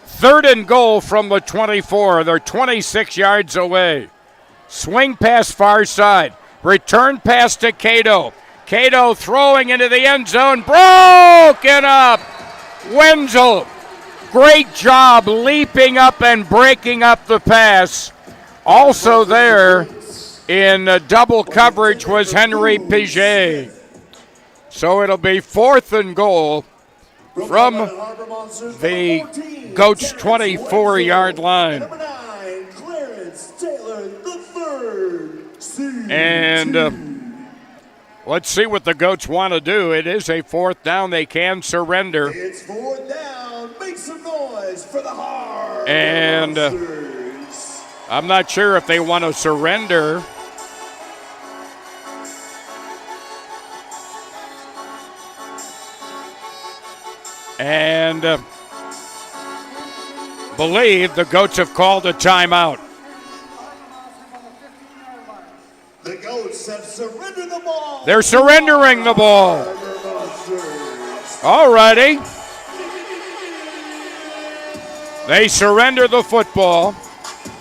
Third and goal from the 24. They're 26 yards away. Swing pass far side. Return pass to Cato. Cato throwing into the end zone. Broken up. Wenzel. Great job leaping up and breaking up the pass. Also there in double coverage was Henry Piget. So it'll be fourth and goal from the Goats' 24-yard line. And let's see what the Goats want to do. It is a fourth down. They can surrender.
It's fourth down. Make some noise for the Harbor
And I'm not sure if they want to surrender. And believe the Goats have called a timeout.
The Goats have surrendered the ball.
They're surrendering the ball. All righty. They surrender the football,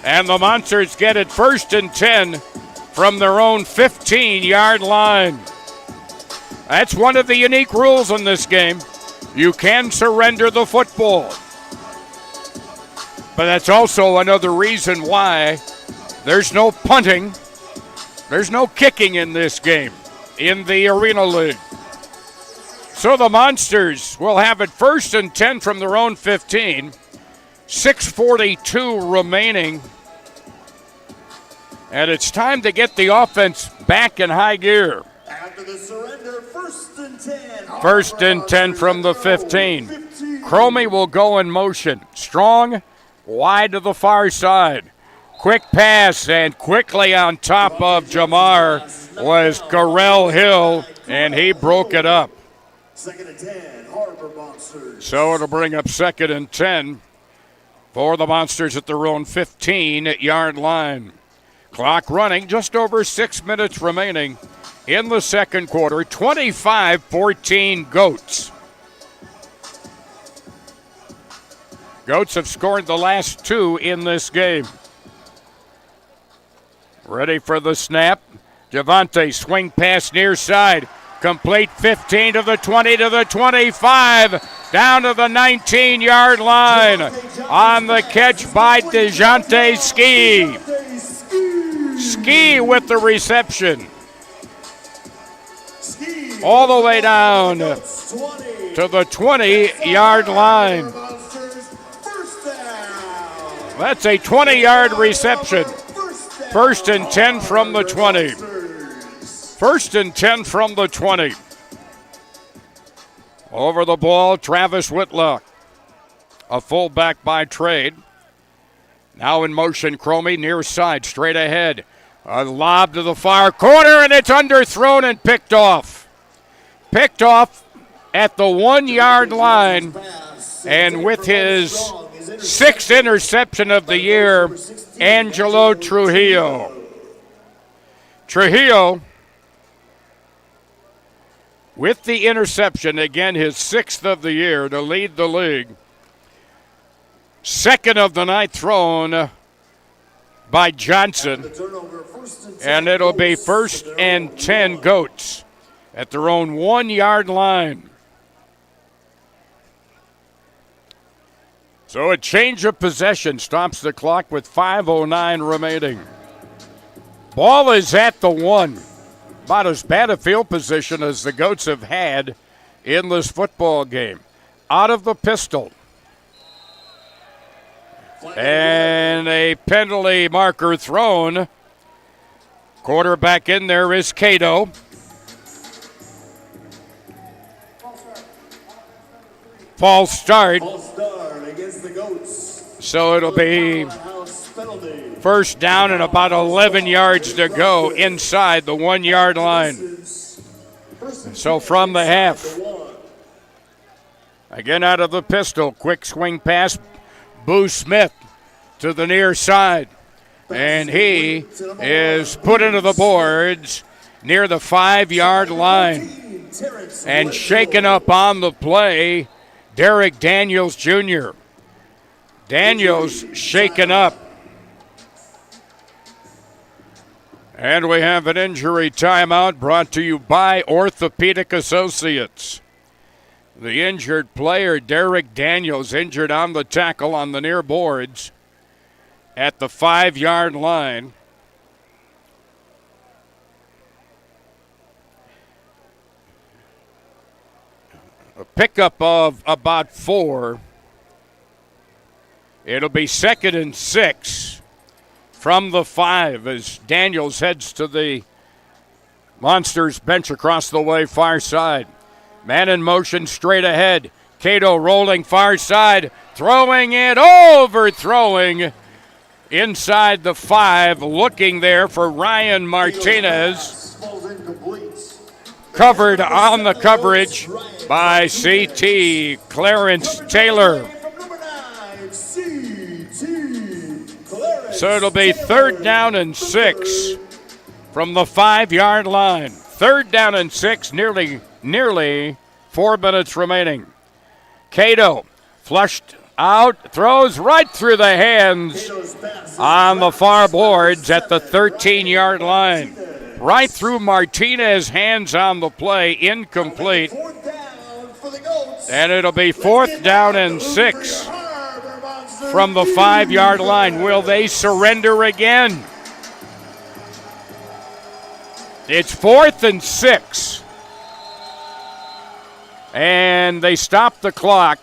and the Monsters get it 1st and 10 from their own 15-yard line. That's one of the unique rules in this game. You can surrender the football. But that's also another reason why there's no punting, there's no kicking in this game, in the Arena League. So the Monsters will have it 1st and 10 from their own 15. 6:42 remaining. And it's time to get the offense back in high gear.
After the surrender, 1st and 10.
1st and 10 from the 15. Cromie will go in motion. Strong, wide to the far side. Quick pass, and quickly on top of Jamar was Garrell Hill, and he broke it up.
2nd and 10, Harbor Monsters.
So it'll bring up 2nd and 10 for the Monsters at their own 15-yard line. Clock running, just over 6 minutes remaining in the second quarter. 25-14 Goats. Goats have scored the last 2 in this game. Ready for the snap. Javante swing pass near side. Complete 15 to the 20 to the 25. Down to the 19-yard line. On the catch by DeJounte Ski. Ski with the reception. All the way down to the 20-yard line. That's a 20-yard reception. 1st and 10 from the 20. 1st and 10 from the 20. Over the ball, Travis Whitlock, a fullback by trade. Now in motion, Cromie near side, straight ahead. A lob to the far corner, and it's underthrown and picked off. Picked off at the 1-yard line, and with his 6th interception of the year, Angelo Trujillo. Trujillo, with the interception, again his 6th of the year to lead the league. 2nd of the night thrown by Johnson. And it'll be 1st and 10 Goats at their own 1-yard line. So a change of possession stops the clock with 5:09 remaining. Ball is at the 1. About as bad a field position as the Goats have had in this football game. Out of the pistol. And a penalty marker thrown. Quarterback in there is Cato. False start.
against the Goats.
So it'll be
Powerhouse penalty.
first down and about 11 yards to go inside the 1 yard line. So from the half. Again out of the pistol. Quick swing pass. Boo Smith to the near side. And he is put into the boards near the 5 yard line. And shaken up on the play, Derek Daniels Jr. Daniels shaken up. And we have an injury timeout brought to you by Orthopedic Associates. The injured player, Derek Daniels, injured on the tackle on the near boards at the 5 yard line. A pickup of about 4. It'll be 2nd and 6 from the 5 as Daniels heads to the Monsters bench across the way, far side. Man in motion straight ahead. Cato rolling far side, throwing it, overthrowing inside the 5, looking there for Ryan Martinez. Covered on the coverage by CT Clarence Taylor. So it'll be 3rd down and 6 from the 5 yard line. 3rd down and 6, nearly 4 minutes remaining. Cato flushed out, throws right through the hands on the far boards at the 13 yard line. Right through Martinez's hands on the play, incomplete. And it'll be 4th down and 6 from the 5 yard line. Will they surrender again? It's 4th and 6. And they stop the clock.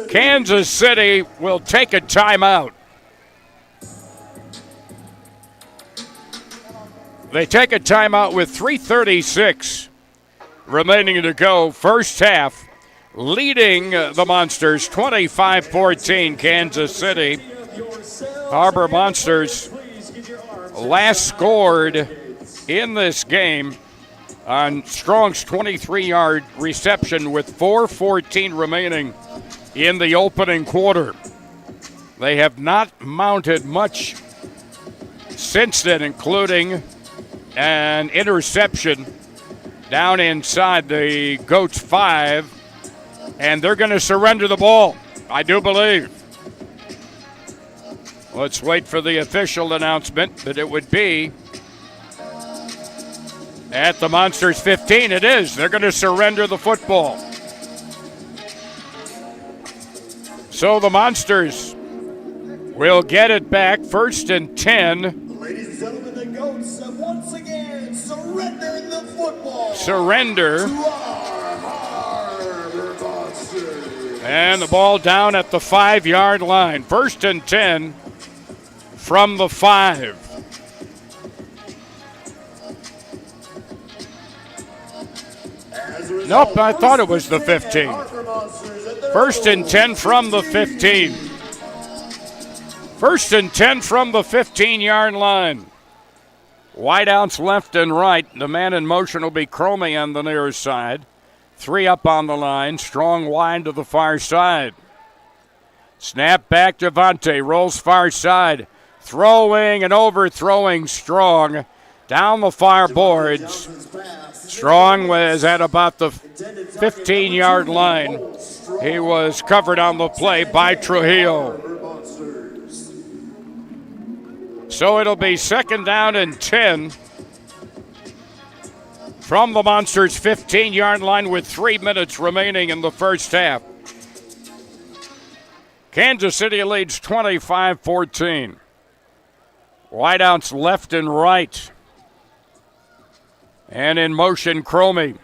Kansas City will take a timeout. They take a timeout with 3:36 remaining to go. First half, leading the Monsters 25-14, Kansas City. Harbor Monsters last scored in this game on Strong's 23-yard reception with 4:14 remaining in the opening quarter. They have not mounted much since then, including an interception down inside the Goats 5, and they're going to surrender the ball, I do believe. Let's wait for the official announcement, but it would be at the Monsters 15. It is. They're going to surrender the football. So the Monsters will get it back, 1st and 10.
Ladies and gentlemen, the Goats have once again surrendered the football.
Surrender.
To our Harbor Monsters.
And the ball down at the 5 yard line. 1st and 10 from the 5. Nope, I thought it was the 15. 1st and 10 from the 15. 1st and 10 from the 15-yard line. Wideouts left and right. The man in motion will be Cromie on the near side. 3 up on the line. Strong wide to the far side. Snap back, Javante rolls far side. Throwing and overthrowing Strong down the far boards. Strong was at about the 15-yard line. He was covered on the play by Trujillo. So it'll be 2nd down and 10 from the Monsters' 15-yard line with 3 minutes remaining in the first half. Kansas City leads 25-14. Wideouts left and right. And in motion, Cromie.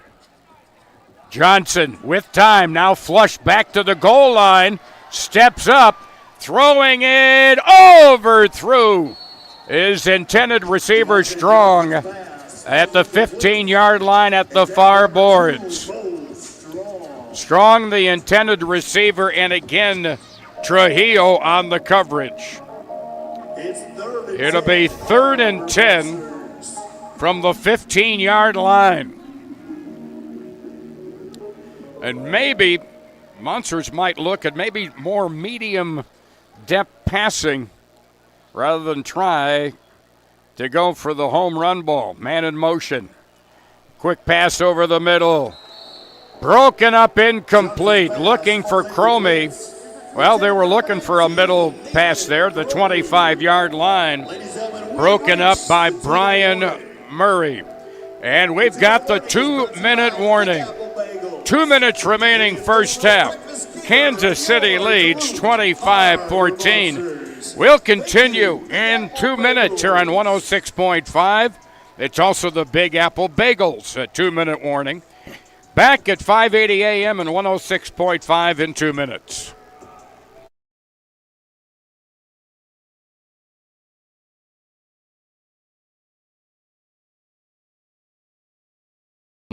Johnson with time, now flush back to the goal line. Steps up, throwing it overthrew his intended receiver Strong at the 15-yard line at the far boards. Strong, the intended receiver, and again, Trujillo on the coverage. It'll be 3rd and 10 from the 15-yard line. And maybe Monsters might look at maybe more medium depth passing rather than try to go for the home run ball. Man in motion. Quick pass over the middle. Broken up, incomplete. Looking for Cromie. Well, they were looking for a middle pass there, the 25-yard line. Broken up by Brian Murray. And we've got the 2-minute warning. 2 minutes remaining first half. Kansas City leads 25-14. We'll continue in 2 minutes here on 106.5. It's also the Big Apple Bagels, a 2-minute warning. Back at 5:80 a.m. and 106.5 in 2 minutes.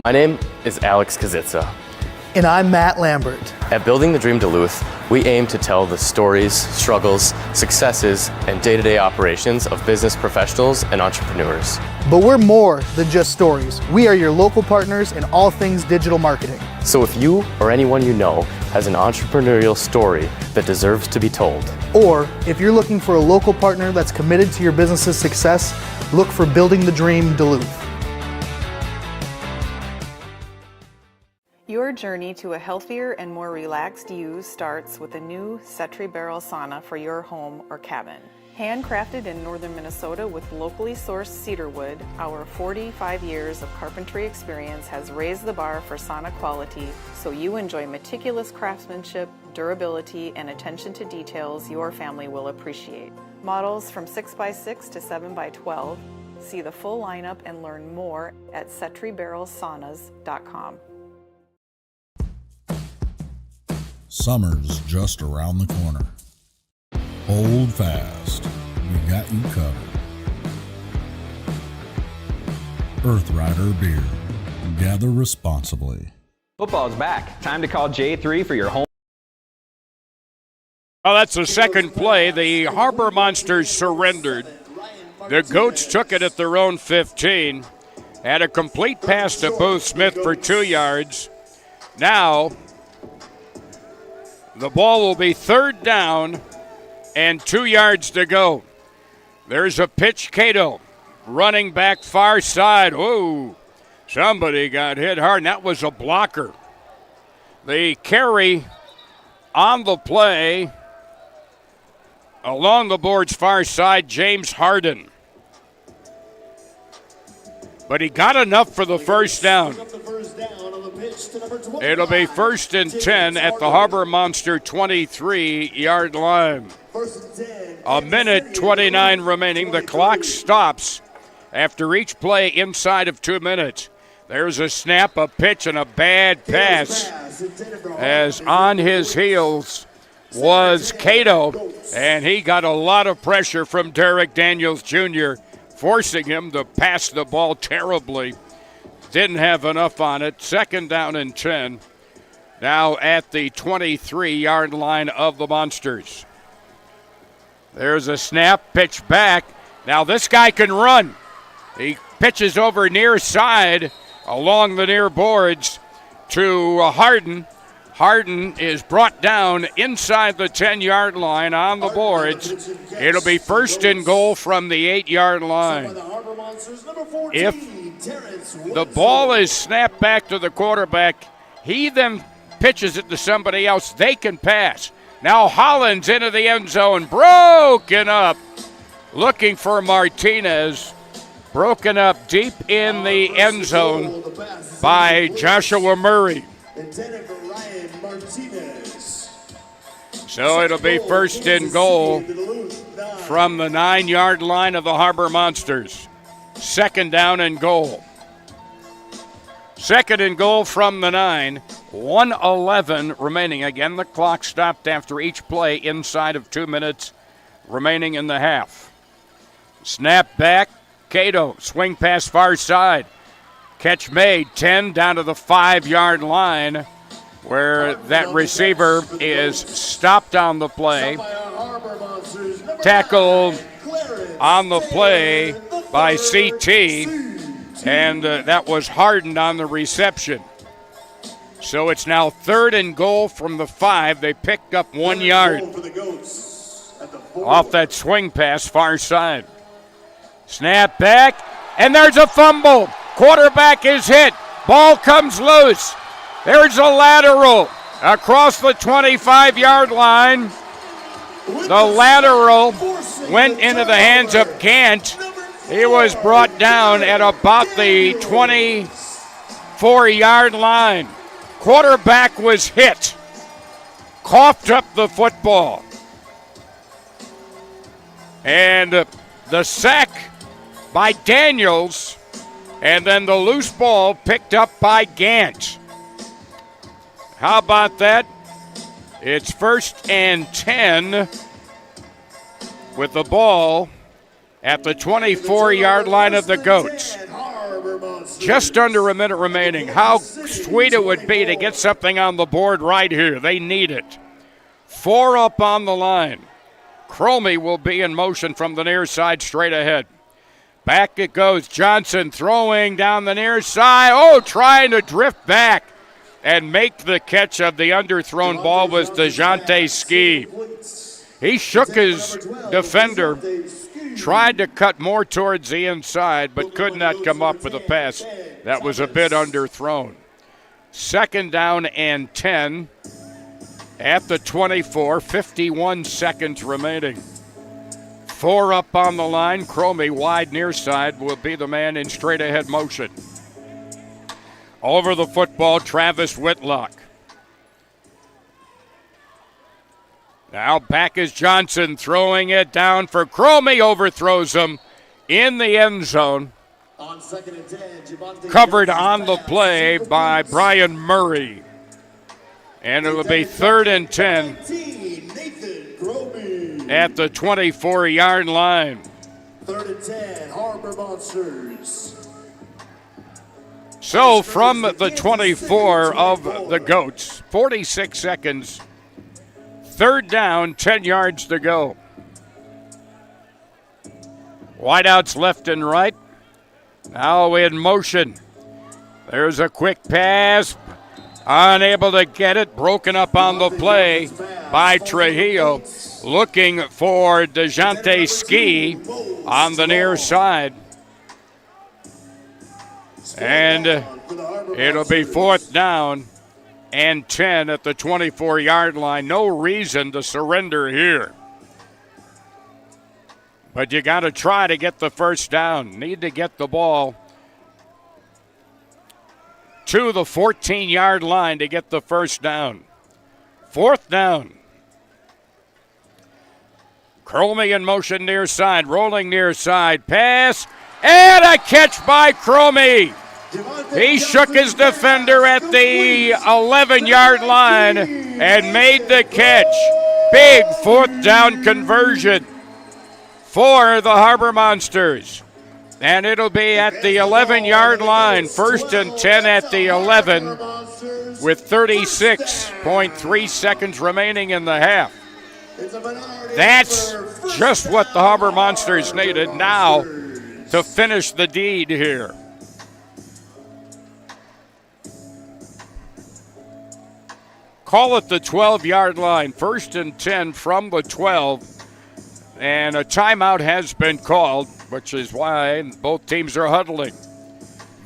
My name is Alex Kazitsa.
And I'm Matt Lambert.
At Building the Dream Duluth, we aim to tell the stories, struggles, successes, and day-to-day operations of business professionals and entrepreneurs.
But we're more than just stories. We are your local partners in all things digital marketing.
So if you or anyone you know has an entrepreneurial story that deserves to be told,
or if you're looking for a local partner that's committed to your business's success, look for Building the Dream Duluth.
Your journey to a healthier and more relaxed you starts with a new Setri Barrel sauna for your home or cabin. Handcrafted in northern Minnesota with locally sourced cedar wood, our 45 years of carpentry experience has raised the bar for sauna quality so you enjoy meticulous craftsmanship, durability, and attention to details your family will appreciate. Models from 6x6 to 7x12. See the full lineup and learn more at setribarrelsaunas.com.
Summer's just around the corner. Hold fast. We got you covered. Earth Rider Beer. Gather responsibly.
Football's back. Time to call J3 for your home.
Well, that's the second play. The Harbor Monsters surrendered. The Goats took it at their own 15. Had a complete pass to Booth Smith for 2 yards. Now, the ball will be 3rd down and 2 yards to go. There's a pitch, Cato, running back far side. Whoa, somebody got hit hard, and that was a blocker. The carry on the play along the board's far side, James Harden. But he got enough for the first down. It'll be 1st and 10 at the Harbor Monster 23-yard line. A minute 29 remaining. The clock stops after each play inside of 2 minutes. There's a snap, a pitch, and a bad pass. As on his heels was Cato, and he got a lot of pressure from Derek Daniels Jr., forcing him to pass the ball terribly. Didn't have enough on it. 2nd down and 10. Now at the 23-yard line of the Monsters. There's a snap, pitch back. Now this guy can run. He pitches over near side along the near boards to Harden. Harden is brought down inside the 10-yard line on the boards. It'll be 1st and goal from the 8-yard line. If the ball is snapped back to the quarterback, he then pitches it to somebody else. They can pass. Now Hollins into the end zone, broken up. Looking for Martinez. Broken up deep in the end zone by Joshua Murray. So it'll be 1st and goal from the 9-yard line of the Harbor Monsters. 2nd down and goal. 2nd and goal from the 9. 1:11 remaining. Again, the clock stopped after each play inside of 2 minutes remaining in the half. Snap back. Cato, swing pass far side. Catch made. 10 down to the 5-yard line where that receiver is stopped on the play. Tackle on the play by CT, and that was Harden on the reception. So it's now 3rd and goal from the 5. They picked up 1 yard off that swing pass far side. Snap back, and there's a fumble. Quarterback is hit. Ball comes loose. There's a lateral across the 25-yard line. The lateral went into the hands of Gant. He was brought down at about the 24-yard line. Quarterback was hit, coughed up the football. And the sack by Daniels, and then the loose ball picked up by Gant. How about that? It's 1st and 10 with the ball at the 24-yard line of the Goats. Just under a minute remaining. How sweet it would be to get something on the board right here. They need it. 4 up on the line. Cromie will be in motion from the near side straight ahead. Back it goes. Johnson throwing down the near side. Oh, trying to drift back and make the catch of the underthrown ball was DeJounte Ski. He shook his defender, tried to cut more towards the inside, but could not come up with a pass. That was a bit underthrown. 2nd down and 10 at the 24, 51 seconds remaining. 4 up on the line. Cromie wide near side will be the man in straight ahead motion. Over the football, Travis Whitlock. Now back is Johnson throwing it down for Cromie, overthrows him in the end zone.
On 2nd and 10,
covered on the play by Brian Murray. And it will be 3rd and 10 at the 24-yard line.
3rd and 10, Harbor Monsters.
So from the 24 of the Goats, 46 seconds, 3rd down, 10 yards to go. Wideouts left and right. Now in motion. There's a quick pass. Unable to get it. Broken up on the play by Trujillo. Looking for DeJounte Ski on the near side. And it'll be 4th down and 10 at the 24-yard line. No reason to surrender here. But you got to try to get the first down. Need to get the ball to the 14-yard line to get the first down. 4th down. Cromie in motion near side, rolling near side, pass, and a catch by Cromie. He shook his defender at the 11-yard line and made the catch. Big 4th down conversion for the Harbor Monsters. And it'll be at the 11-yard line, 1st and 10 at the 11 with 36.3 seconds remaining in the half. That's just what the Harbor Monsters needed now to finish the deed here. Call it the 12-yard line, 1st and 10 from the 12. And a timeout has been called, which is why both teams are huddling.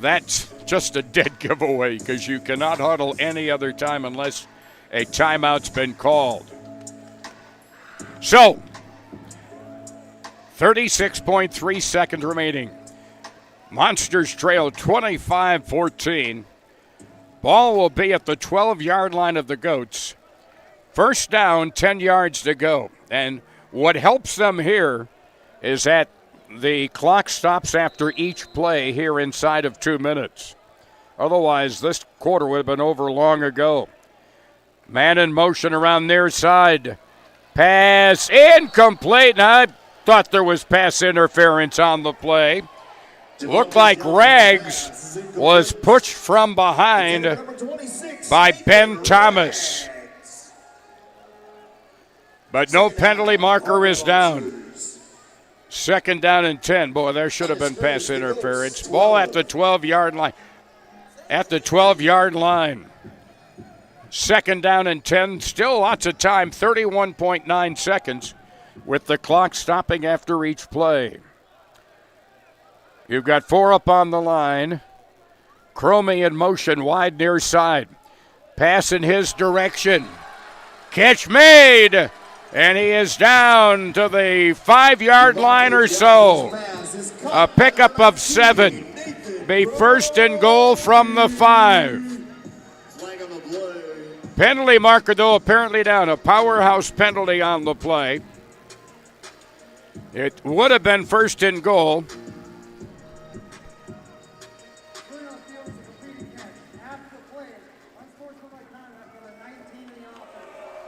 That's just a dead giveaway because you cannot huddle any other time unless a timeout's been called. So, 36.3 seconds remaining. Monsters trail 25-14. Ball will be at the 12-yard line of the Goats. 1st down, 10 yards to go. And what helps them here is that the clock stops after each play here inside of 2 minutes. Otherwise, this quarter would have been over long ago. Man in motion around near side. Pass incomplete. And I thought there was pass interference on the play. Looked like Rags was pushed from behind by Ben Thomas. But no penalty marker is down. 2nd down and 10. Boy, there should have been pass interference. Ball at the 12-yard line. At the 12-yard line. 2nd down and 10. Still lots of time. 31.9 seconds with the clock stopping after each play. You've got 4 up on the line. Cromie in motion wide near side. Pass in his direction. Catch made. And he is down to the 5-yard line or so. A pickup of 7. Be 1st and goal from the 5. Penalty marker, though, apparently down. A powerhouse penalty on the play. It would have been 1st and goal.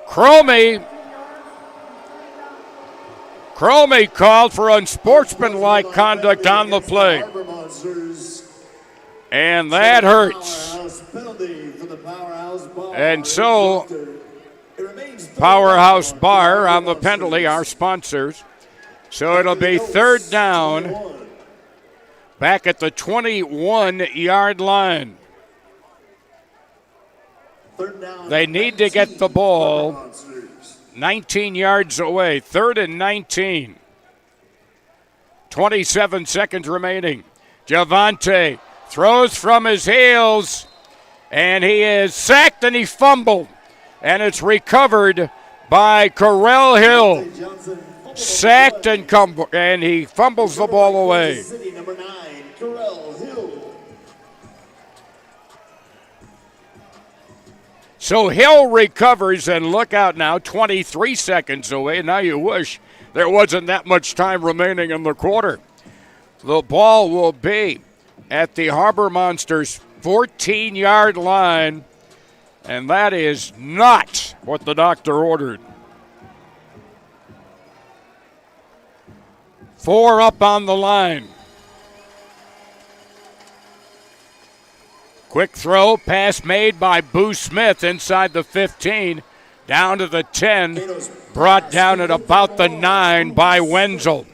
Cromie called for unsportsmanlike conduct on the play. And that hurts. And so, Powerhouse Bar on the penalty, our sponsors. So it'll be 3rd down, back at the 21-yard line. They need to get the ball 19 yards away. 3rd and 19. 27 seconds remaining. Javante throws from his heels, and he is sacked and he fumbled. And it's recovered by Correll Hill. Sacked and he fumbles the ball away. So Hill recovers, and look out now, 23 seconds away. Now you wish there wasn't that much time remaining in the quarter. The ball will be at the Harbor Monsters 14-yard line, and that is not what the doctor ordered. 4 up on the line. Quick throw, pass made by Boo Smith inside the 15, down to the 10, brought down at about the 9 by Wenzel.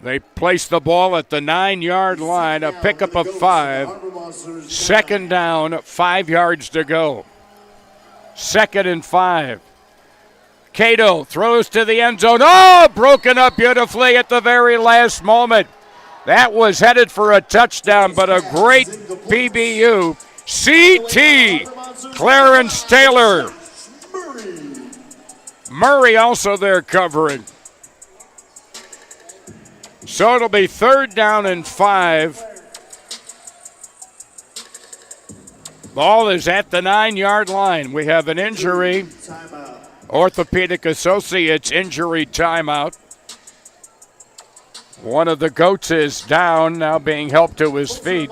They place the ball at the 9-yard line, a pickup of 5. 2nd down, 5 yards to go. 2nd and 5. Cato throws to the end zone. Oh, broken up beautifully at the very last moment. That was headed for a touchdown, but a great PBU. CT, Clarence Taylor. Murray also there covering. So it'll be 3rd down and 5. Ball is at the 9-yard line. We have an injury. Orthopedic Associates injury timeout. One of the goats is down, now being helped to his feet.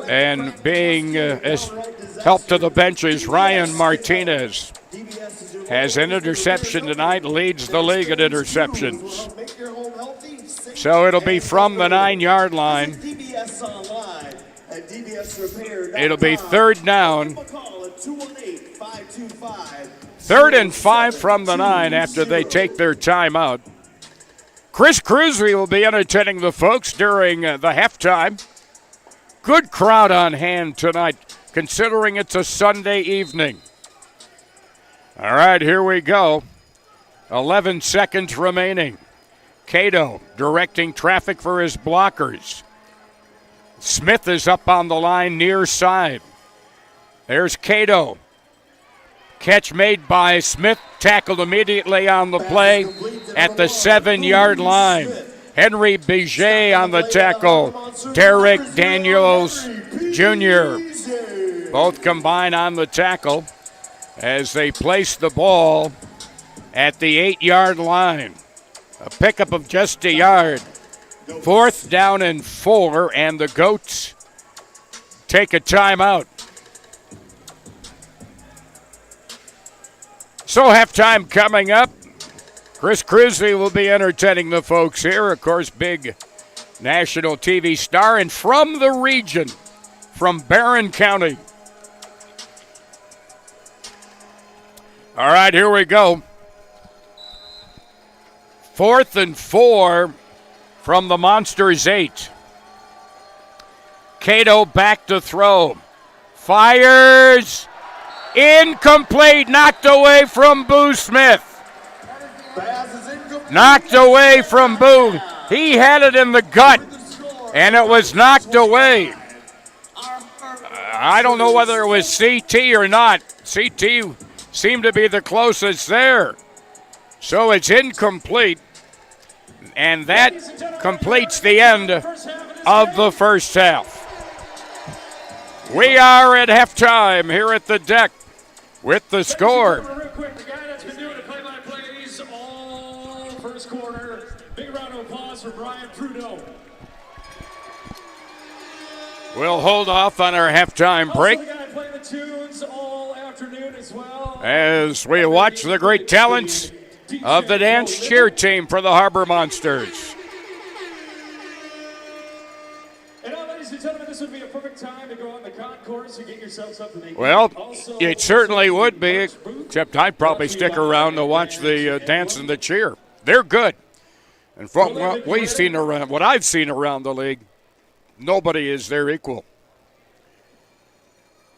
And being helped to the bench is Ryan Martinez. Has an interception tonight, leads the league in interceptions. So it'll be from the 9-yard line. It'll be 3rd down. 3rd and 5 from the 9 after they take their timeout. Chris Crusby will be entertaining the folks during the halftime. Good crowd on hand tonight, considering it's a Sunday evening. All right, here we go. 11 seconds remaining. Cato directing traffic for his blockers. Smith is up on the line near side. There's Cato. Catch made by Smith, tackled immediately on the play at the 7-yard line. Henry Biget on the tackle. Derek Daniels Jr. Both combine on the tackle as they place the ball at the 8-yard line. A pickup of just a yard. 4th down and 4, and the Goats take a timeout. So halftime coming up. Chris Cruzy will be entertaining the folks here. Of course, big national TV star and from the region, from Barron County. All right, here we go. 4th and 4 from the Monsters 8. Cato back to throw. Fires. Incomplete. Knocked away from Boo Smith. Knocked away from Boo. He had it in the gut, and it was knocked away. I don't know whether it was CT or not. CT seemed to be the closest there. So it's incomplete, and that completes the end of the first half. We are at halftime here at the deck with the score.
Real quick, the guy that's been doing the play-by-plays all first quarter. Big round of applause for Brian Trudeau.
We'll hold off on our halftime break
Also, the guy playing the tunes all afternoon as well.
as we watch the great talents of the dance cheer team for the Harbor Monsters.
And now, ladies and gentlemen, this would be a perfect time to go on the concourse and get yourselves up to the
Well, it certainly would be, except I'd probably stick around to watch the dance and the cheer. They're good. And from what we've seen around, what I've seen around the league, nobody is their equal.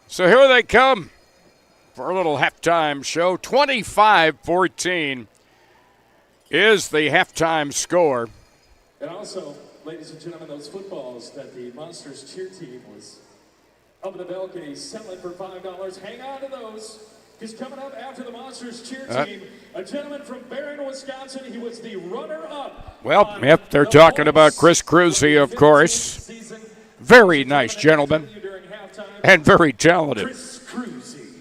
So here they come for a little halftime show. 25-14 is the halftime score.
And also, ladies and gentlemen, those footballs that the Monsters cheer team was up in the balcony selling for $5. Hang on to those, because coming up after the Monsters cheer team, a gentleman from Barron, Wisconsin. He was the runner-up.
Well, yep, they're talking about Chris Cruzy, of course. Very nice gentleman and very talented.
Chris Cruzy.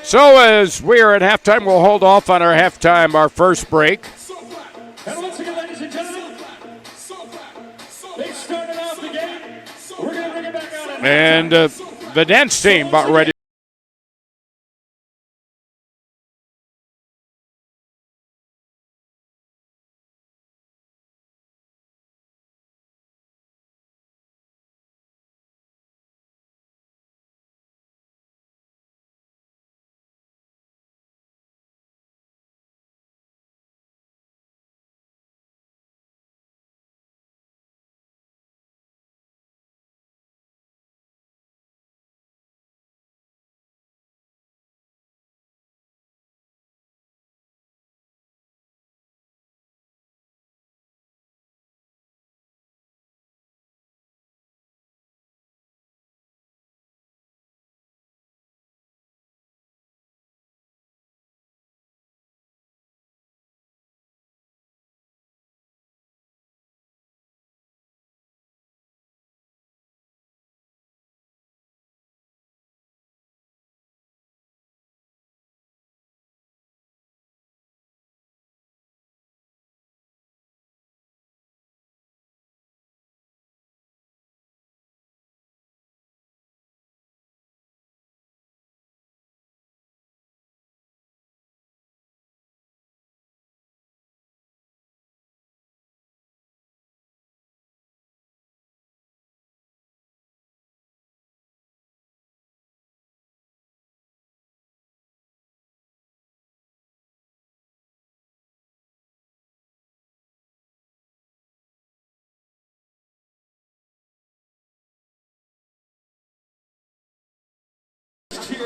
So as we are at halftime, we'll hold off on our first break.
And once again, ladies and gentlemen, they started off the game. We're going to bring it back out.
And the dance team about ready.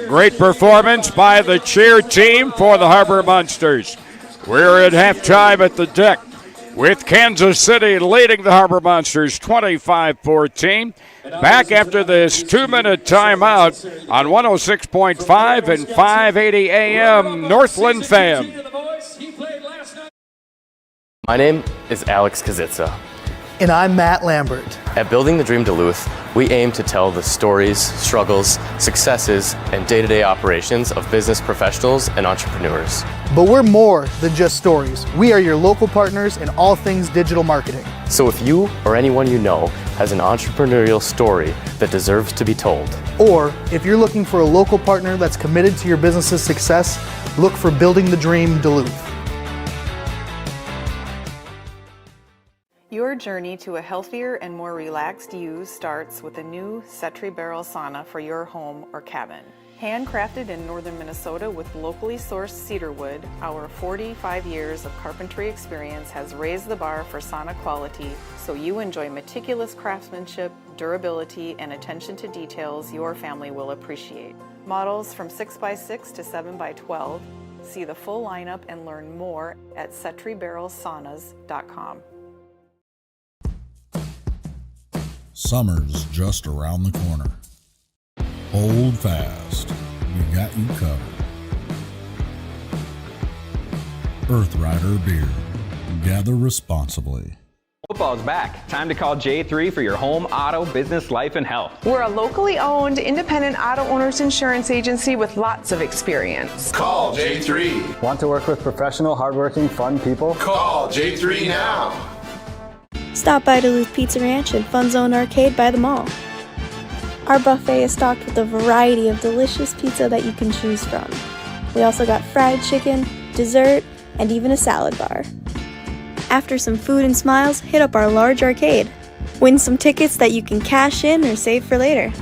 Great performance by the cheer team for the Harbor Monsters. We're at halftime at the deck with Kansas City leading the Harbor Monsters 25-14. Back after this 2-minute timeout on 106.5 and 580 AM Northland Fan.
My name is Alex Kazitsa.
And I'm Matt Lambert.
At Building the Dream Duluth, we aim to tell the stories, struggles, successes, and day-to-day operations of business professionals and entrepreneurs.
But we're more than just stories. We are your local partners in all things digital marketing.
So if you or anyone you know has an entrepreneurial story that deserves to be told,
or if you're looking for a local partner that's committed to your business's success, look for Building the Dream Duluth.
Your journey to a healthier and more relaxed you starts with a new Setri barrel sauna for your home or cabin. Handcrafted in northern Minnesota with locally sourced cedar wood, our 45 years of carpentry experience has raised the bar for sauna quality so you enjoy meticulous craftsmanship, durability, and attention to details your family will appreciate. Models from 6x6 to 7x12. See the full lineup and learn more at setribarrelsaunas.com.
Summer's just around the corner. Hold fast. We got you covered. Earth Rider Beer. Gather responsibly.
Football's back. Time to call J3 for your home, auto, business, life, and health.
We're a locally owned, independent auto owners insurance agency with lots of experience.
Call J3.
Want to work with professional, hardworking, fun people?
Call J3 now.
Stop by Duluth Pizza Ranch and Fun Zone Arcade by the mall. Our buffet is stocked with a variety of delicious pizza that you can choose from. We also got fried chicken, dessert, and even a salad bar. After some food and smiles, hit up our large arcade. Win some tickets that you can cash in or save for later.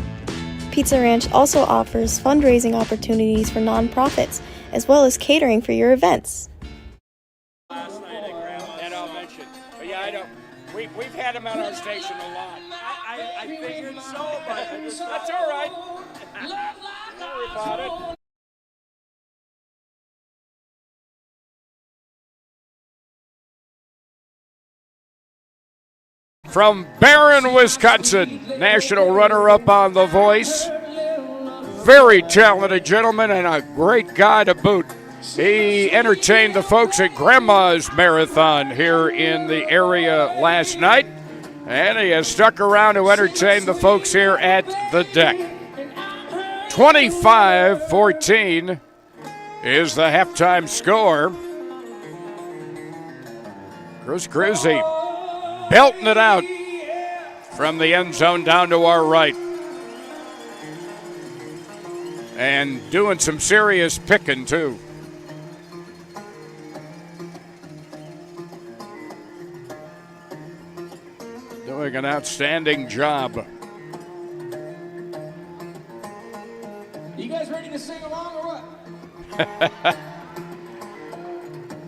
Pizza Ranch also offers fundraising opportunities for nonprofits, as well as catering for your events.
Last night and I'll mention. But yeah, I don't. We've had him on our station a lot. I figured so, but that's all right. Don't worry about it. From Barron, Wisconsin, national runner-up on The Voice. Very talented gentleman and a great guy to boot. He entertained the folks at Grandma's Marathon here in the area last night, and he has stuck around to entertain the folks here at the deck. 25-14 is the halftime score. Chris Cruzy belting it out from the end zone down to our right. And doing some serious picking, too. Doing an outstanding job.
You guys ready to sing along or what?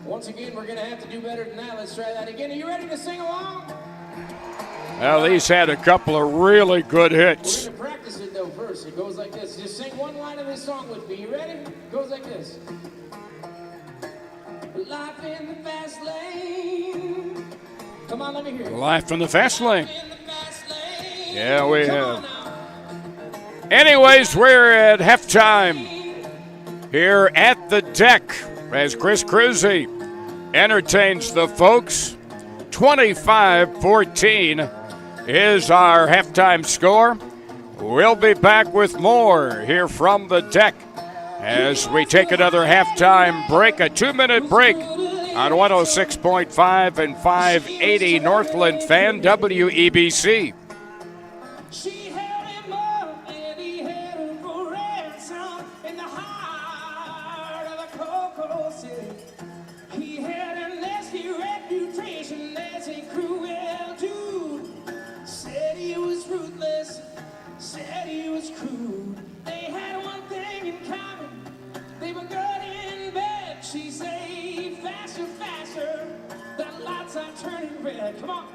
Once again, we're going to have to do better than that. Let's try that again. Are you ready to sing along?
Well, he's had a couple of really good hits.
We're going to practice it, though, first. It goes like this. Just sing one line of this song with me. You ready? It goes like this. Life in the fast lane. Come on, let me hear it.
Life in the fast lane. Yeah, we have. Anyways, we're at halftime here at the deck as Chris Cruzy entertains the folks. 25-14 is our halftime score. We'll be back with more here from the deck as we take another halftime break, a 2-minute break on 106.5 and 580 Northland Fan WEBC.
She held him up and he held her for ransom in the heart of the Cocoa City. He had a nasty reputation as a cruel dude. Said he was ruthless, said he was crude. They had one thing in common, they were good in bed. She said, faster, faster, the lights are turning red. Come on.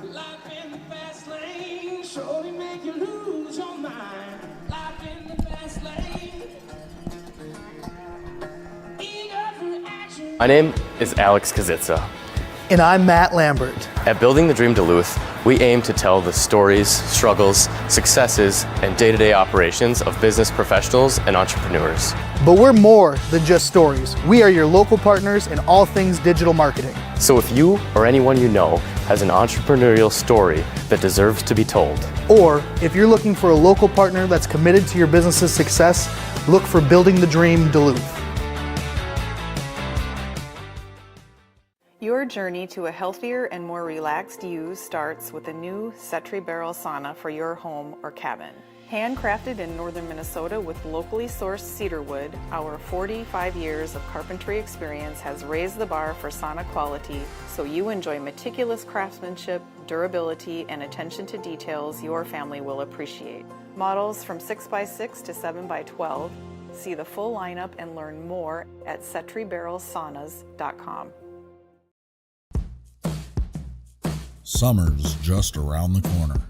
Life in the fast lane, surely make you lose your mind. Life in the fast lane. Eager for action.
My name is Alex Kazitsa.
And I'm Matt Lambert.
At Building the Dream Duluth, we aim to tell the stories, struggles, successes, and day-to-day operations of business professionals and entrepreneurs.
But we're more than just stories. We are your local partners in all things digital marketing.
So if you or anyone you know has an entrepreneurial story that deserves to be told,
or if you're looking for a local partner that's committed to your business's success, look for Building the Dream Duluth.
Your Your journey to a healthier and more relaxed you starts with a new Setri Barrel sauna for your home or cabin. Handcrafted in northern Minnesota with locally sourced cedar wood, our 45 years of carpentry experience has raised the bar for sauna quality so you enjoy meticulous craftsmanship, durability, and attention to details your family will appreciate. Models from 6x6 to 7x12. See the full lineup and learn more at setribarrelsaunas.com.
Summer's just around the corner.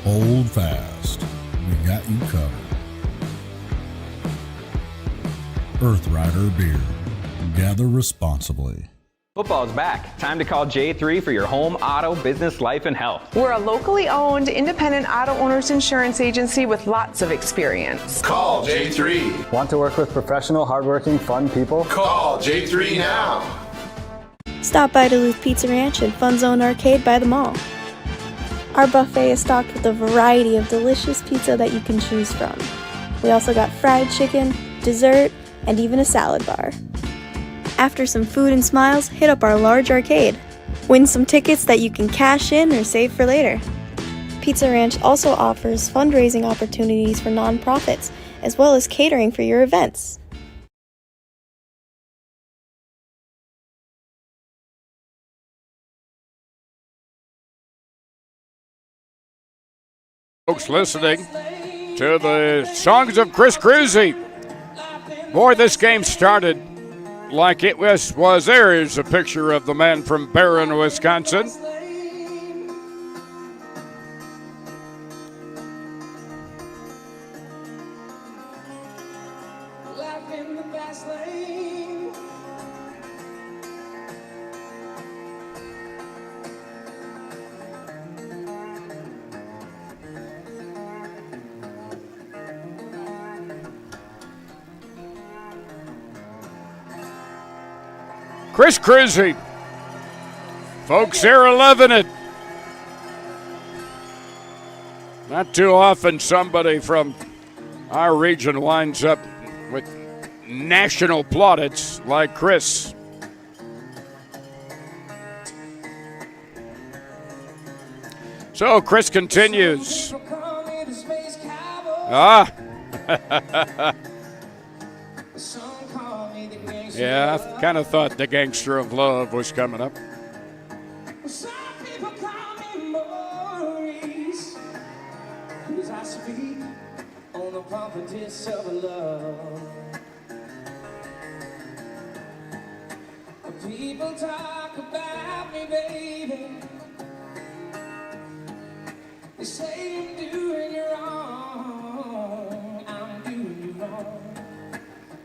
Hold fast. We got you covered. Earth Rider Beer. Gather responsibly.
Football's back. Time to call J3 for your home, auto, business, life, and health.
We're a locally owned, independent auto owners insurance agency with lots of experience.
Call J3.
Want to work with professional, hardworking, fun people?
Call J3 now.
Stop by Duluth Pizza Ranch and Fun Zone Arcade by the mall. Our buffet is stocked with a variety of delicious pizza that you can choose from. We also got fried chicken, dessert, and even a salad bar. After some food and smiles, hit up our large arcade. Win some tickets that you can cash in or save for later. Pizza Ranch also offers fundraising opportunities for nonprofits, as well as catering for your events.
Folks listening to the songs of Chris Cruzy. Boy, this game started like it was. There is a picture of the man from Barron, Wisconsin. Chris Cruzy. Folks, they're 11 it. Not too often somebody from our region winds up with national plaudits like Chris. So Chris continues. Yeah, I kind of thought the Gangster of Love was coming up.
Some people call me Maurice, 'cause I speak on the prophetess of love. People talk about me, baby. They say I'm doing you wrong, I'm doing you wrong.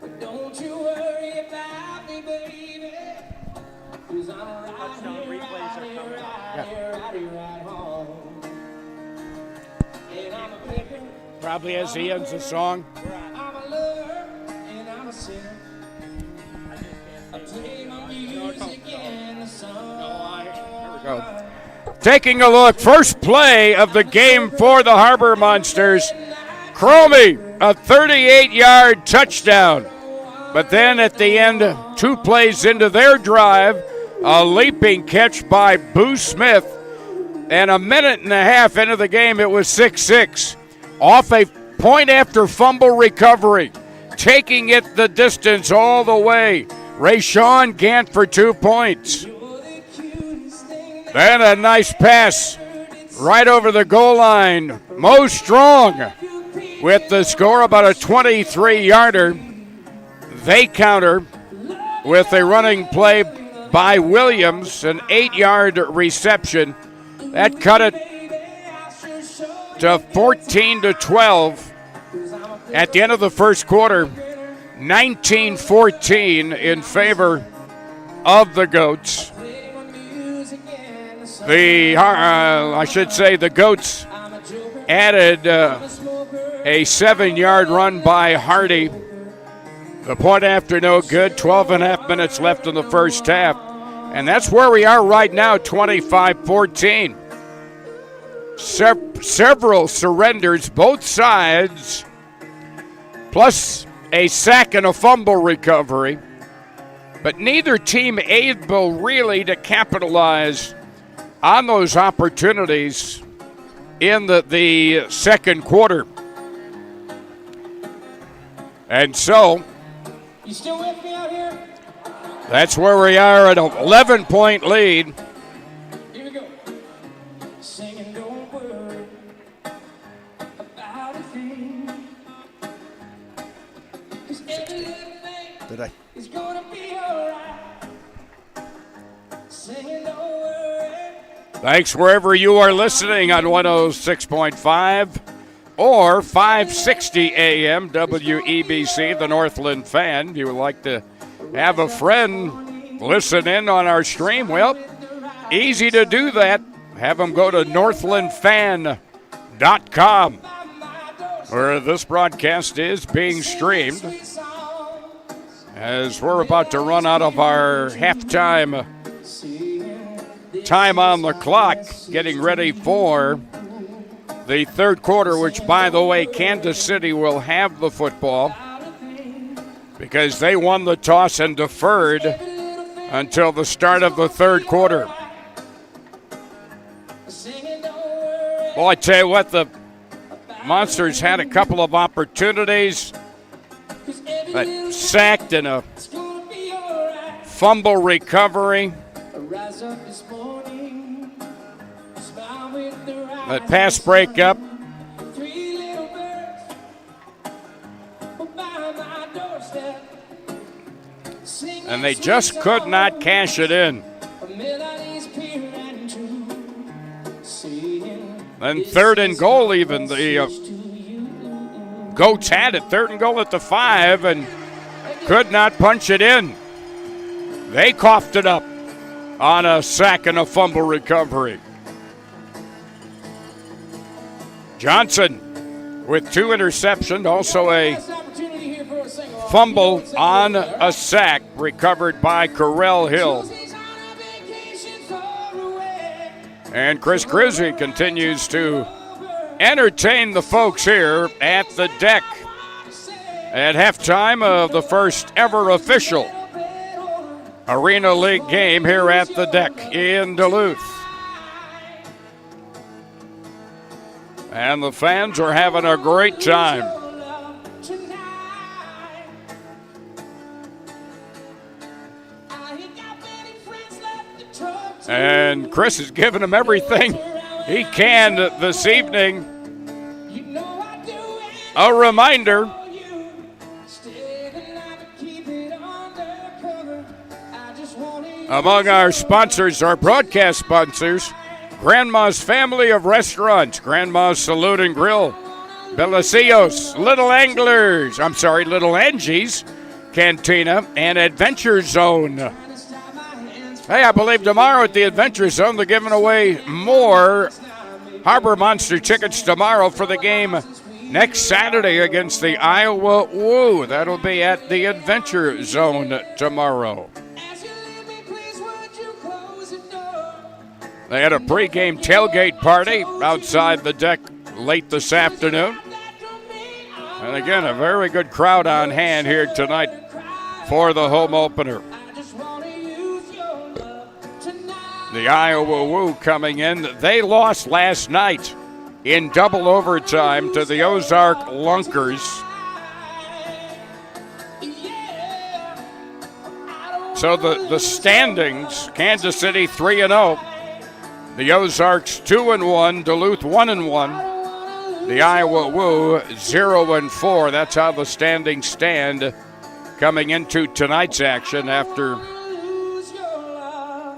But don't you worry about me, baby, 'cause I'm right home. And I'm a picker.
Probably as he ends the song.
I'm a lover and I'm a sinner. I play my music in the sun.
Here we go. Taking a look, first play of the game for the Harbor Monsters. Cromie, a 38-yard touchdown. But then at the end, 2 plays into their drive, a leaping catch by Boo Smith. And a minute and a half into the game, it was 6-6. Off a point after fumble recovery. Taking it the distance all the way. Rayshawn Gant for 2 points. Then a nice pass right over the goal line. Mo Strong with the score, about a 23-yarder. They counter with a running play by Williams, an 8-yard reception. That cut it to 14-12 at the end of the first quarter. 19-14 in favor of the Goats. The Goats added a 7-yard run by Hardy. The point after no good, 12 and a half minutes left in the first half. And that's where we are right now, 25-14. Several surrenders, both sides, plus a sack and a fumble recovery. but neither team able really to capitalize on those opportunities in the second quarter. And so,
You still with me out here?
that's where we are at an 11-point lead.
Here we go. Singing, don't worry about a thing. 'Cause every little thing is gonna be alright. Singing, don't worry.
Thanks wherever you are listening on 106.5 or 560 AM WEBC, the Northland Fan. If you would like to have a friend listen in on our stream, well, easy to do that. Have them go to northlandfan.com, where this broadcast is being streamed, as we're about to run out of our halftime time on the clock, getting ready for the third quarter, which, by the way, Kansas City will have the football because they won the toss and deferred until the start of the third quarter. Well, I tell you what, the Monsters had a couple of opportunities, but sacked in a fumble recovery. That pass breakup. And they just could not cash it in. Then third and goal even. The Goats had it. Third and goal at the 5 and could not punch it in. They coughed it up on a sack and a fumble recovery. Johnson with 2 interceptions, also a fumble on a sack recovered by Correll Hill. And Chris Cruzy continues to entertain the folks here at the deck at halftime of the first ever official Arena League game here at the deck in Duluth. And the fans are having a great time. And Chris is giving them everything he can this evening. A reminder, among our sponsors, our broadcast sponsors, Grandma's Family of Restaurants, Grandma's Salute and Grill, Belicios, Little Angie's Cantina, and Adventure Zone. Hey, I believe tomorrow at the Adventure Zone, they're giving away more Harbor Monster tickets tomorrow for the game next Saturday against the Iowa Woo. That'll be at the Adventure Zone tomorrow. They had a pregame tailgate party outside the deck late this afternoon. And again, a very good crowd on hand here tonight for the home opener. The Iowa Woo coming in. They lost last night in double overtime to the Ozark Lunkers. So the standings, Kansas City 3-0. The Ozarks 2-1, Duluth 1-1. The Iowa Woo 0-4. That's how the standings stand coming into tonight's action after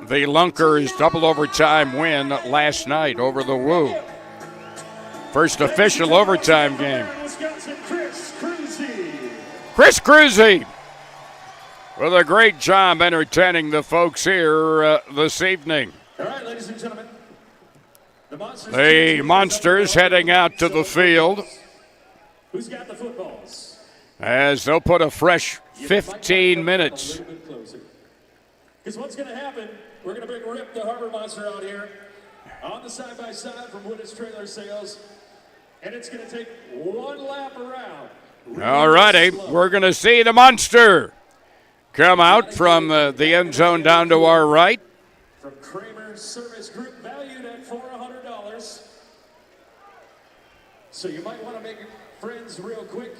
the Lunkers' double overtime win last night over the Woo. First official overtime game. Chris Cruzy with a great job entertaining the folks here this evening.
All right, ladies and gentlemen.
The Monsters heading out to the field.
Who's got the footballs?
As they'll put a fresh 15 minutes.
Because what's going to happen, we're going to bring Rip the Harbor Monster out here on the side-by-side from Wood's Trailer Sales, and it's going to take one lap around.
All righty, we're going to see the Monster come out from the end zone down to our right.
From Kramer Service Group, valued at $400. So you might want to make friends real quick.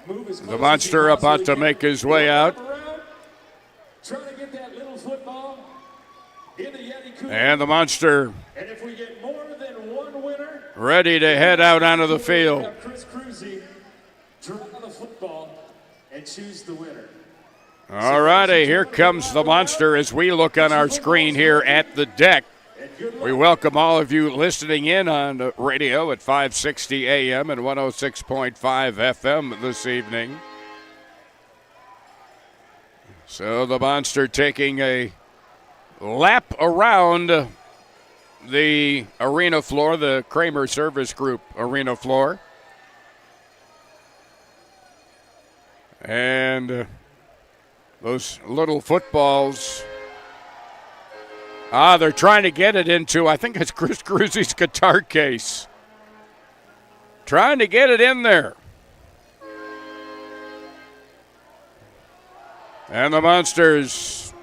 Move as close
The monster
as you
about to
possibly
make
can.
his way out.
Trying to get that little football in the Yeti cooler.
And the monster
And if we get more than one winner,
ready to head out onto the field.
Chris Cruzy draw the football and choose the winner.
All righty, here comes the monster as we look on our screen here at the deck. We welcome all of you listening in on the radio at 560 AM and 106.5 FM this evening. So the monster taking a lap around the arena floor, the Kramer Service Group arena floor. And those little footballs, they're trying to get it into, I think it's Chris Cruzy's guitar case. Trying to get it in there. And the monsters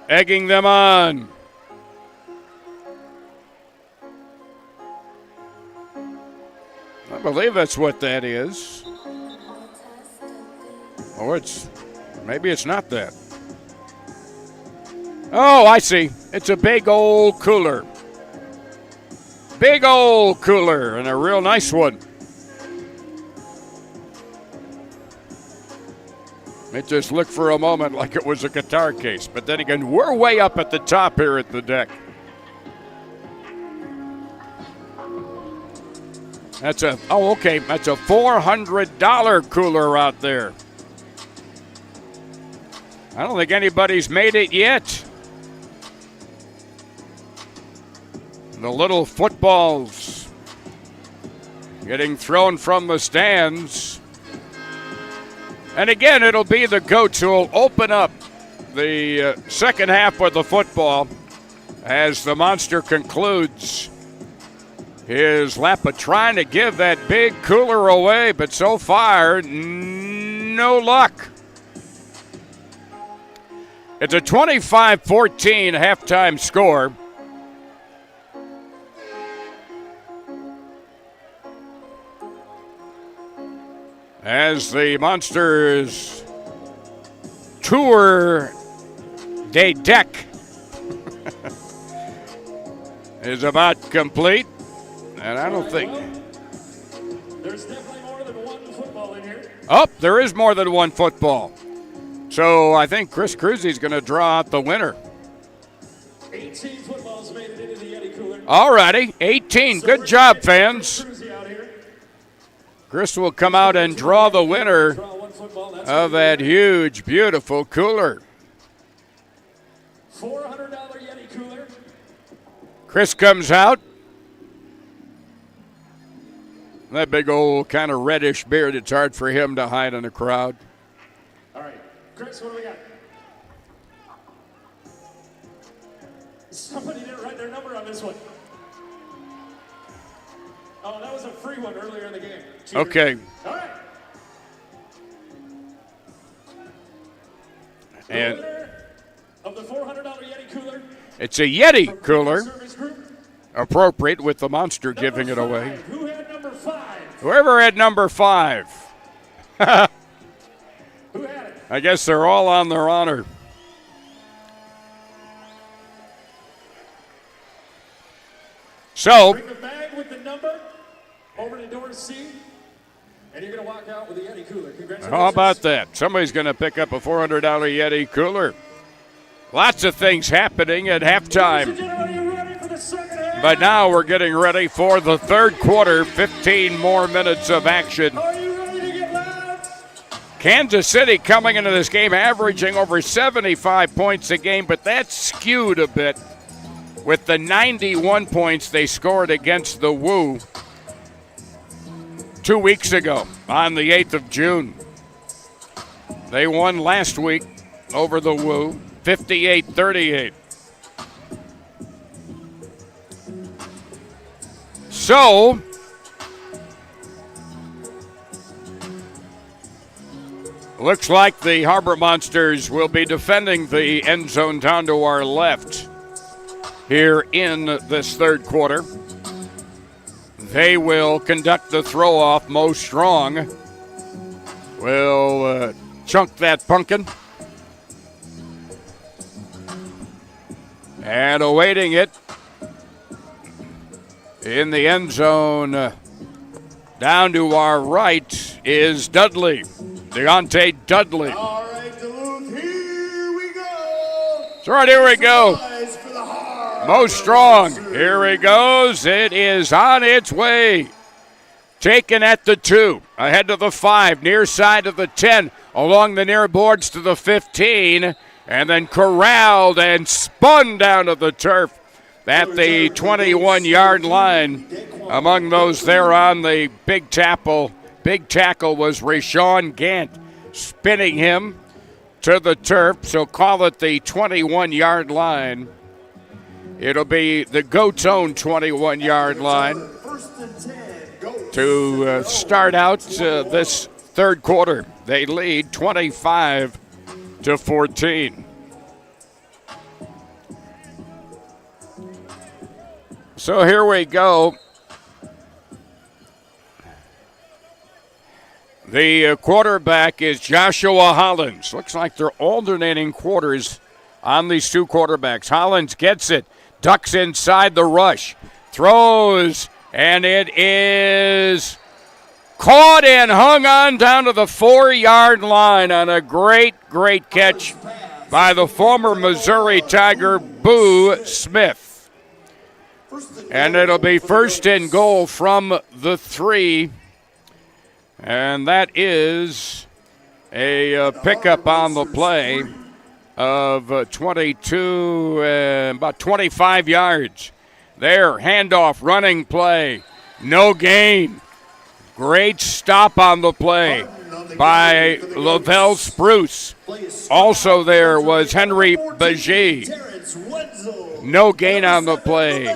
egging them on. I believe that's what that is. Or maybe it's not that. Oh, I see. It's a big old cooler. Big old cooler, and a real nice one. It just looked for a moment like it was a guitar case. But then again, we're way up at the top here at the deck. That's a $400 cooler out there. I don't think anybody's made it yet. The little footballs getting thrown from the stands. And again, it'll be the Goats who will open up the second half with the football as the monster concludes his lap of trying to give that big cooler away, but so far, no luck. It's a 25-14 halftime score. As the Monsters tour day deck is about complete. And I don't think.
There's definitely more than one football in here.
Oh, there is more than one football. So I think Chris Cruzy's going to draw out the winner.
18 footballs made it into the Yeti cooler.
All righty, 18. Good job, fans. Chris will come out and draw the winner of that huge, beautiful cooler.
$400 Yeti cooler.
Chris comes out. That big old kind of reddish beard, it's hard for him to hide in the crowd.
All right, Chris, what do we got? Somebody didn't write their number on this one. Oh, that was a free one earlier in the game. Cheater.
Okay.
All right.
And
the winner of the $400 Yeti cooler.
It's a Yeti cooler. Appropriate with the monster giving it away.
Who had number 5?
Whoever had number 5.
Who had it?
I guess they're all on their honor. So,
bring the bag with the number over to door C, and you're going to walk out with a Yeti cooler. Congratulations.
how about that? Somebody's going to pick up a $400 Yeti cooler. Lots of things happening at halftime. But now we're getting ready for the third quarter. 15 more minutes of action. Kansas City coming into this game averaging over 75 points a game, but that's skewed a bit with the 91 points they scored against the Woo 2 weeks ago on the 8th of June. They won last week over the Woo, 58-38. So, Looks like the Harbor Monsters will be defending the end zone down to our left here in this third quarter. They will conduct the throw-off. Mo Strong will chunk that pumpkin. And awaiting it in the end zone down to our right is Dudley, Deontay Dudley.
All right, Duluth, here we go.
That's right, here we go. Mo Strong, here he goes. It is on its way. Taken at the 2, ahead to the 5, near side of the 10, along the near boards to the 15, and then corralled and spun down to the turf at the 21-yard line. Among those there on the big tackle was Rashawn Gant, spinning him to the turf, so call it the 21-yard line. It'll be the Goats' own 21-yard line to start out this third quarter. They lead 25-14. So here we go. The quarterback is Joshua Hollins. Looks like they're alternating quarters on these two quarterbacks. Hollins gets it, ducks inside the rush, throws, and it is caught and hung on down to the 4-yard line on a great catch by the former Missouri Tiger, Boo Smith. And it'll be first and goal from the 3. And that is a pickup on the play of 22, about 25 yards. There, handoff, running play, no gain. Great stop on the play by Lavelle Spruce. Also there was Henry Bagie. No gain on the play.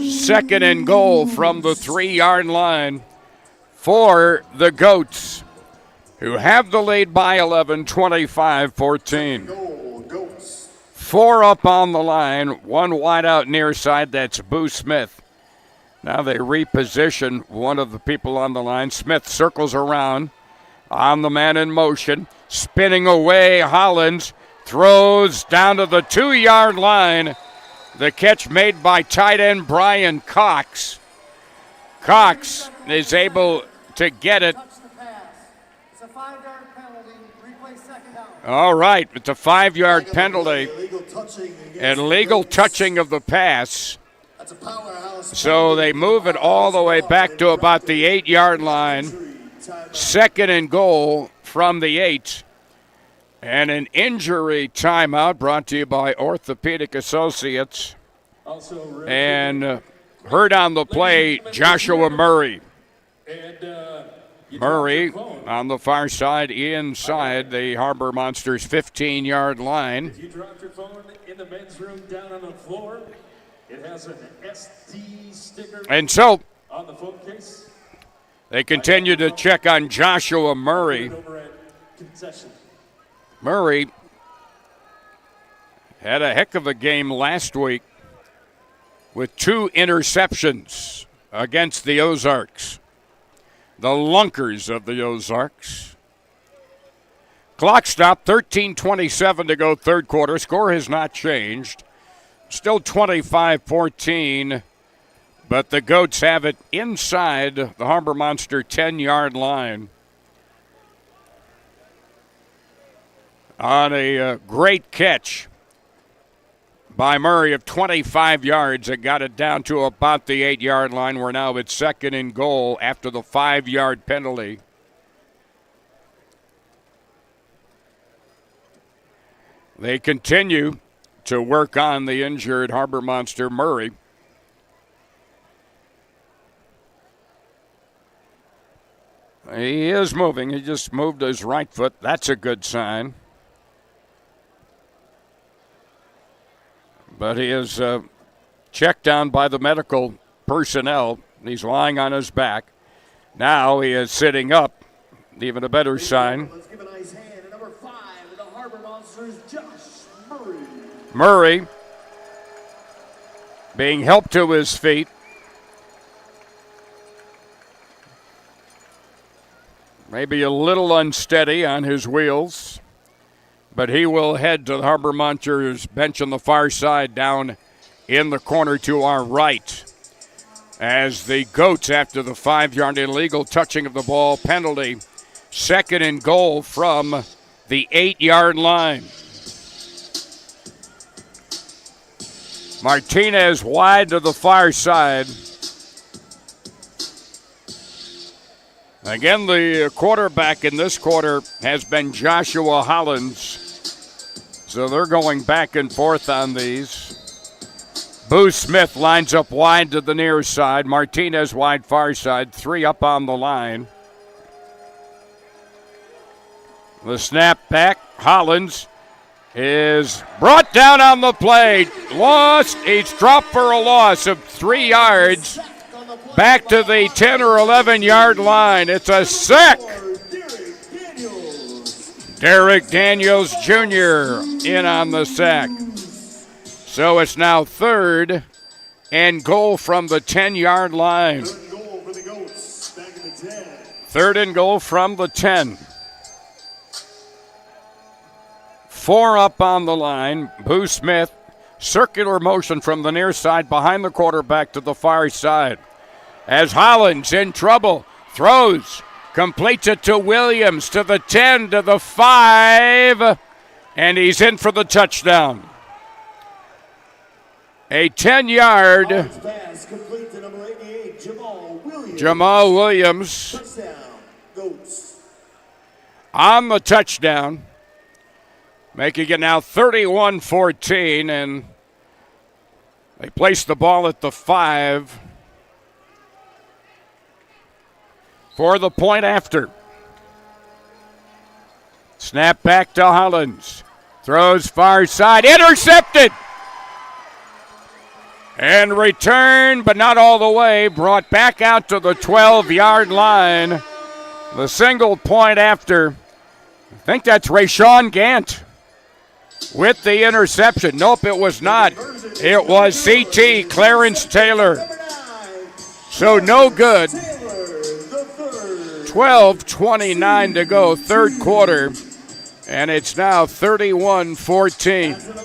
Second and goal from the 3-yard line for the Goats, who have the lead by 11, 25-14. 4 up on the line, 1 wide out near side, that's Boo Smith. Now they reposition one of the people on the line. Smith circles around on the man in motion, spinning away. Hollins throws down to the 2-yard line. The catch made by tight end Brian Cox. Cox is able to get it. All right, it's a 5-yard penalty. Illegal touching of the pass. So they move it all the way back to about the 8-yard line. Second and goal from the 8. And an injury timeout brought to you by Orthopedic Associates. And heard on the play, Joshua Murray. Murray on the far side, inside the Harbor Monsters 15-yard line.
If you dropped your phone in the men's room down on the floor, it has an SD sticker
and so
on the phone case.
They continue to check on Joshua Murray. Murray had a heck of a game last week with 2 interceptions against the Ozarks, the Lunkers of the Ozarks. Clock stop, 13:27 to go third quarter. Score has not changed. Still 25-14, but the Goats have it inside the Harbor Monster 10-yard line. On a great catch by Murray of 25 yards. It got it down to about the 8-yard line. We're now at second and goal after the 5-yard penalty. They continue to work on the injured Harbor Monster Murray. He is moving. He just moved his right foot. That's a good sign. But he is checked down by the medical personnel. He's lying on his back. Now he is sitting up. Even a better sign.
Let's give a nice hand Monsters, Josh Murray.
Murray being helped to his feet. Maybe a little unsteady on his wheels, but he will head to the Harbor Monsters bench on the far side down in the corner to our right. As the Goats, after the 5-yard illegal touching of the ball penalty, 2nd and goal from the 8-yard line. Martinez wide to the far side. Again, the quarterback in this quarter has been Joshua Hollins. So they're going back and forth on these. Boo Smith lines up wide to the near side. Martinez wide far side. 3 up on the line. The snap back. Hollins is brought down on the play. Lost. He's dropped for a loss of 3 yards. Back to the 10 or 11-yard line. It's a sack. Derek Daniels Jr. in on the sack. So it's now 3rd and goal from the 10-yard line. 3rd and goal from the 10. 4 up on the line. Boo Smith, circular motion from the near side behind the quarterback to the far side. As Hollins in trouble, throws, completes it to Williams, to the 10, to the 5, and he's in for the touchdown. A 10-yard
Pass complete to number 88,
Jamal Williams
Touchdown, Goats.
on the touchdown, making it now 31-14, and they place the ball at the 5 for the point after. Snap back to Hollins. Throws far side. Intercepted! And returned, but not all the way. Brought back out to the 12-yard line. The single point after. I think that's Rashawn Gant with the interception. Nope, it was not. It was CT, Clarence Taylor. So no good. 12:29 to go, 3rd quarter, and it's now 31-14.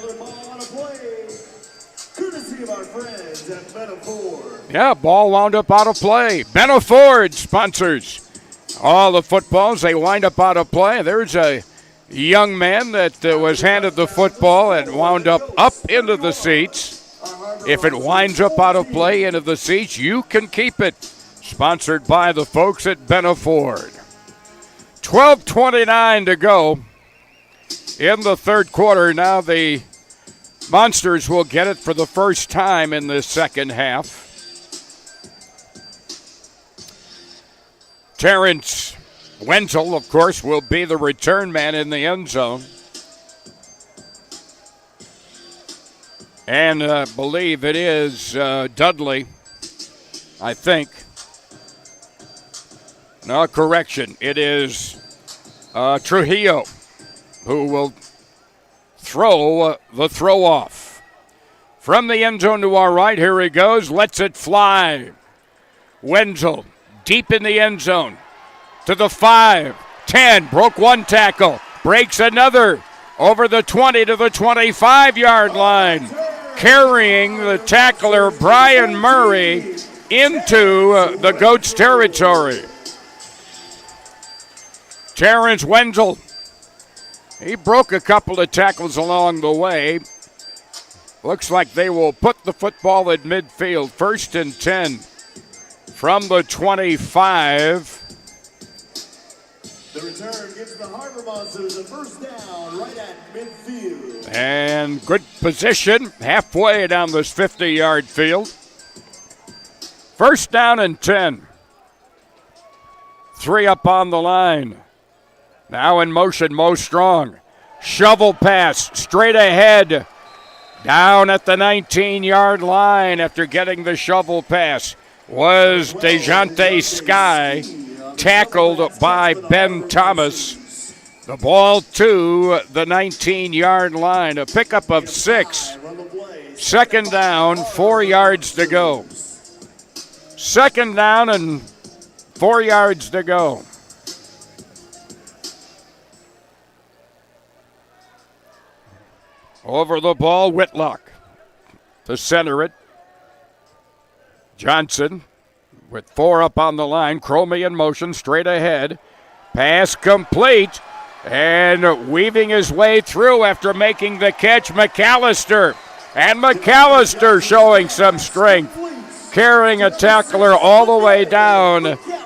Yeah, ball wound up out of play. Benaford sponsors all the footballs. They wind up out of play. There's a young man that was handed the football and wound up into the seats. If it winds up out of play into the seats, you can keep it. Sponsored by the folks at Benaford. 12:29 to go in the 3rd quarter. Now the Monsters will get it for the first time in the second half. Terrence Wenzel, of course, will be the return man in the end zone. And I believe it is Dudley, I think. No, correction. It is Trujillo who will throw the throw off. From the end zone to our right, here he goes. Lets it fly. Wenzel deep in the end zone to the 5, 10. Broke one tackle. Breaks another. Over the 20 to the 25-yard line. Carrying the tackler, Brian Murray, into the Goats territory. Terrence Wenzel, he broke a couple of tackles along the way. Looks like they will put the football at midfield. 1st and 10 from the 25.
The return gives the Harbor Monsters a first down right at midfield.
And good position halfway down this 50-yard field. 1st down and 10. 3 up on the line. Now in motion, Mo Strong. Shovel pass straight ahead. Down at the 19-yard line after getting the shovel pass was DeJounte Sky, tackled by Ben Thomas. The ball to the 19-yard line. A pickup of 6. Second down, 4 yards to go. Second down and 4 yards to go. Over the ball, Whitlock to center it. Johnson with 4 up on the line. Cromie in motion, straight ahead. Pass complete. And weaving his way through after making the catch, McAllister. And McAllister showing some strength, carrying a tackler all the way down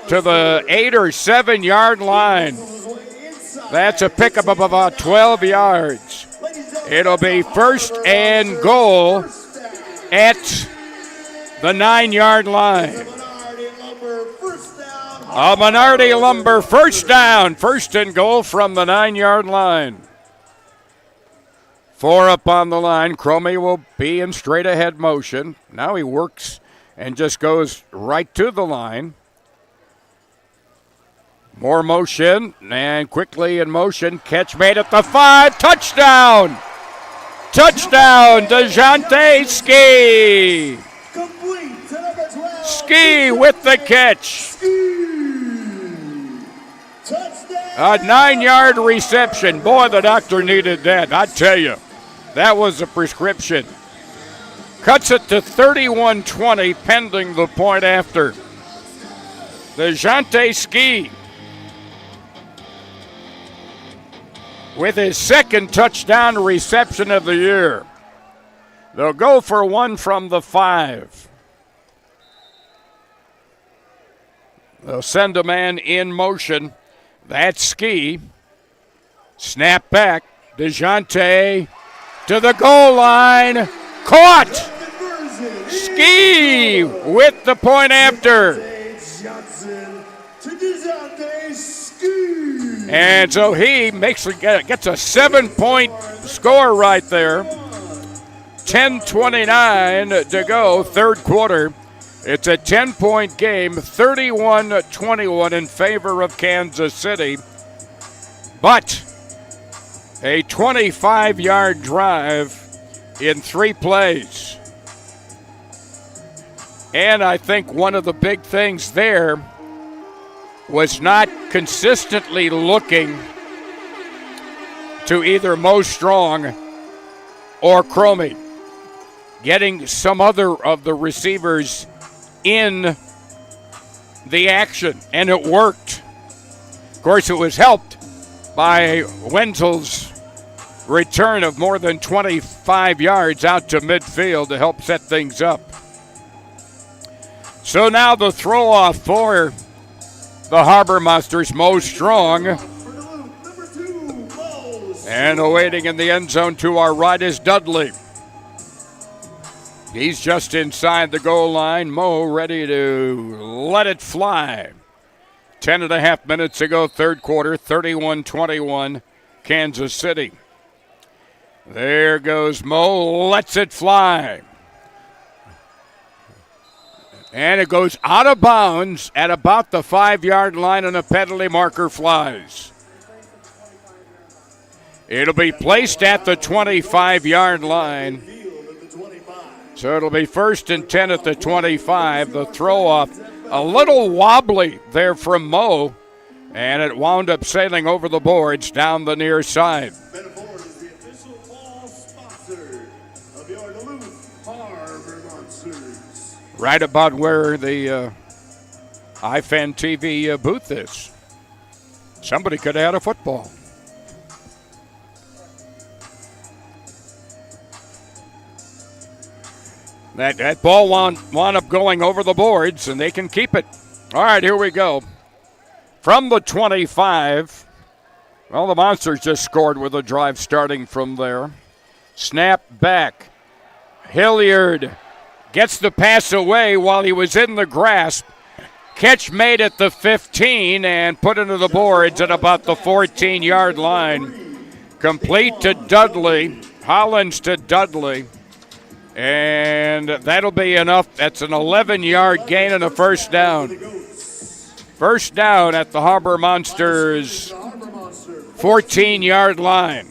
to the 8 or 7 yard line. That's a pickup of about 12 yards. It'll be first and goal at the 9 yard line. A Menardi Lumber first down, first and goal from the 9 yard line. 4 up on the line. Cromie will be in straight ahead motion. Now he works and just goes right to the line. More motion and quickly in motion. Catch made at the 5. Touchdown! Touchdown, DeJounte Ski! Ski with the catch. A 9 yard reception. Boy, the doctor needed that. I tell you, that was a prescription. Cuts it to 31-20, pending the point after. DeJounte Ski with his second touchdown reception of the year. They'll go for one from the 5. They'll send a man in motion. That's Ski. Snap back. DeJounte to the goal line. Caught! Ski with the point after. And so he gets a 7-point score right there. 10:29 to go, third quarter. It's a 10-point game, 31-21 in favor of Kansas City. But a 25-yard drive in 3 plays. And I think one of the big things there was not consistently looking to either Mo Strong or Cromie. Getting some other of the receivers in the action, and it worked. Of course, it was helped by Wenzel's return of more than 25 yards out to midfield to help set things up. So now the throw-off for the Harbor Monsters, Mo Strong. And awaiting in the end zone to our right is Dudley. He's just inside the goal line. Mo ready to let it fly. 10.5 minutes ago, third quarter, 31-21, Kansas City. There goes Mo, lets it fly. And it goes out of bounds at about the 5-yard line, and a penalty marker flies. It'll be placed at the 25-yard line. So it'll be first and 10 at the 25. The throw-off a little wobbly there from Mo, and it wound up sailing over the boards down the near side.
Benaford is the official ball sponsor of your Duluth Harbor Monsters.
Right about where the iFan TV booth is. Somebody could have had a football. That ball wound up going over the boards, and they can keep it. All right, here we go. From the 25. Well, the Monsters just scored with a drive starting from there. Snap back. Hilliard gets the pass away while he was in the grasp. Catch made at the 15 and put into the boards at about the 14-yard line. Complete to Dudley. Hollins to Dudley. And that'll be enough. That's an 11-yard gain and a first down. First down at the Harbor Monsters 14-yard line.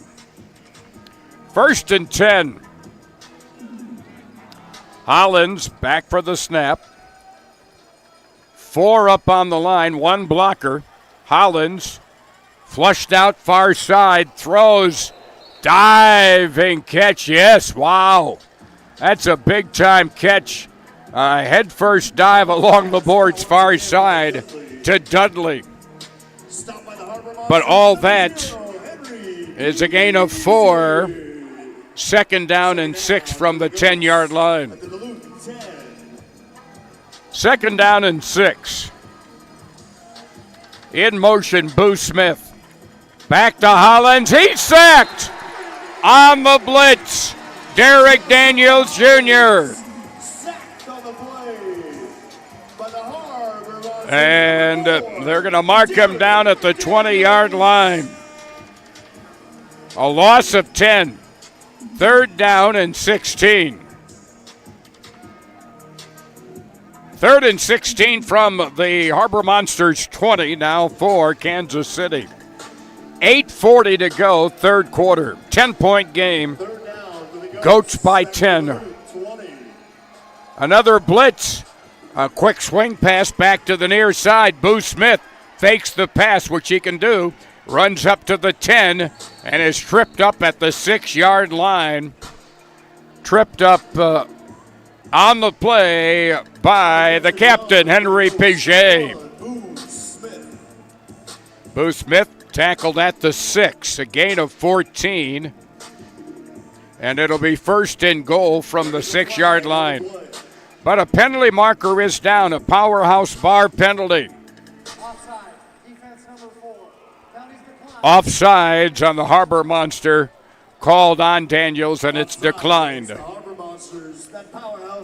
1st and 10. Hollins back for the snap. 4 up on the line, 1 blocker. Hollins flushed out far side, throws, diving catch. Yes, wow. That's a big-time catch. Head first dive along the board's far side to Dudley. But all that is a gain of 4. 2nd down and 6 from the 10-yard line. 2nd down and 6. In motion, Boo Smith. Back to Hollins. He's sacked on the blitz. Derek Daniels Jr. And they're going to mark him down at the 20-yard line. A loss of 10. 3rd down and 16. 3rd and 16 from the Harbor Monsters 20, now for Kansas City. 8:40 to go, 3rd quarter. 10-point game. Goats by 10. Another blitz. A quick swing pass back to the near side. Boo Smith fakes the pass, which he can do. Runs up to the 10 and is tripped up at the 6-yard line. Tripped up on the play by the captain, Henry Piget. Boo Smith tackled at the 6, a gain of 14. And it'll be 1st and goal from the 6-yard line. But a penalty marker is down, a powerhouse bar penalty. Offsides on the Harbor Monster, called on Daniels, and it's declined.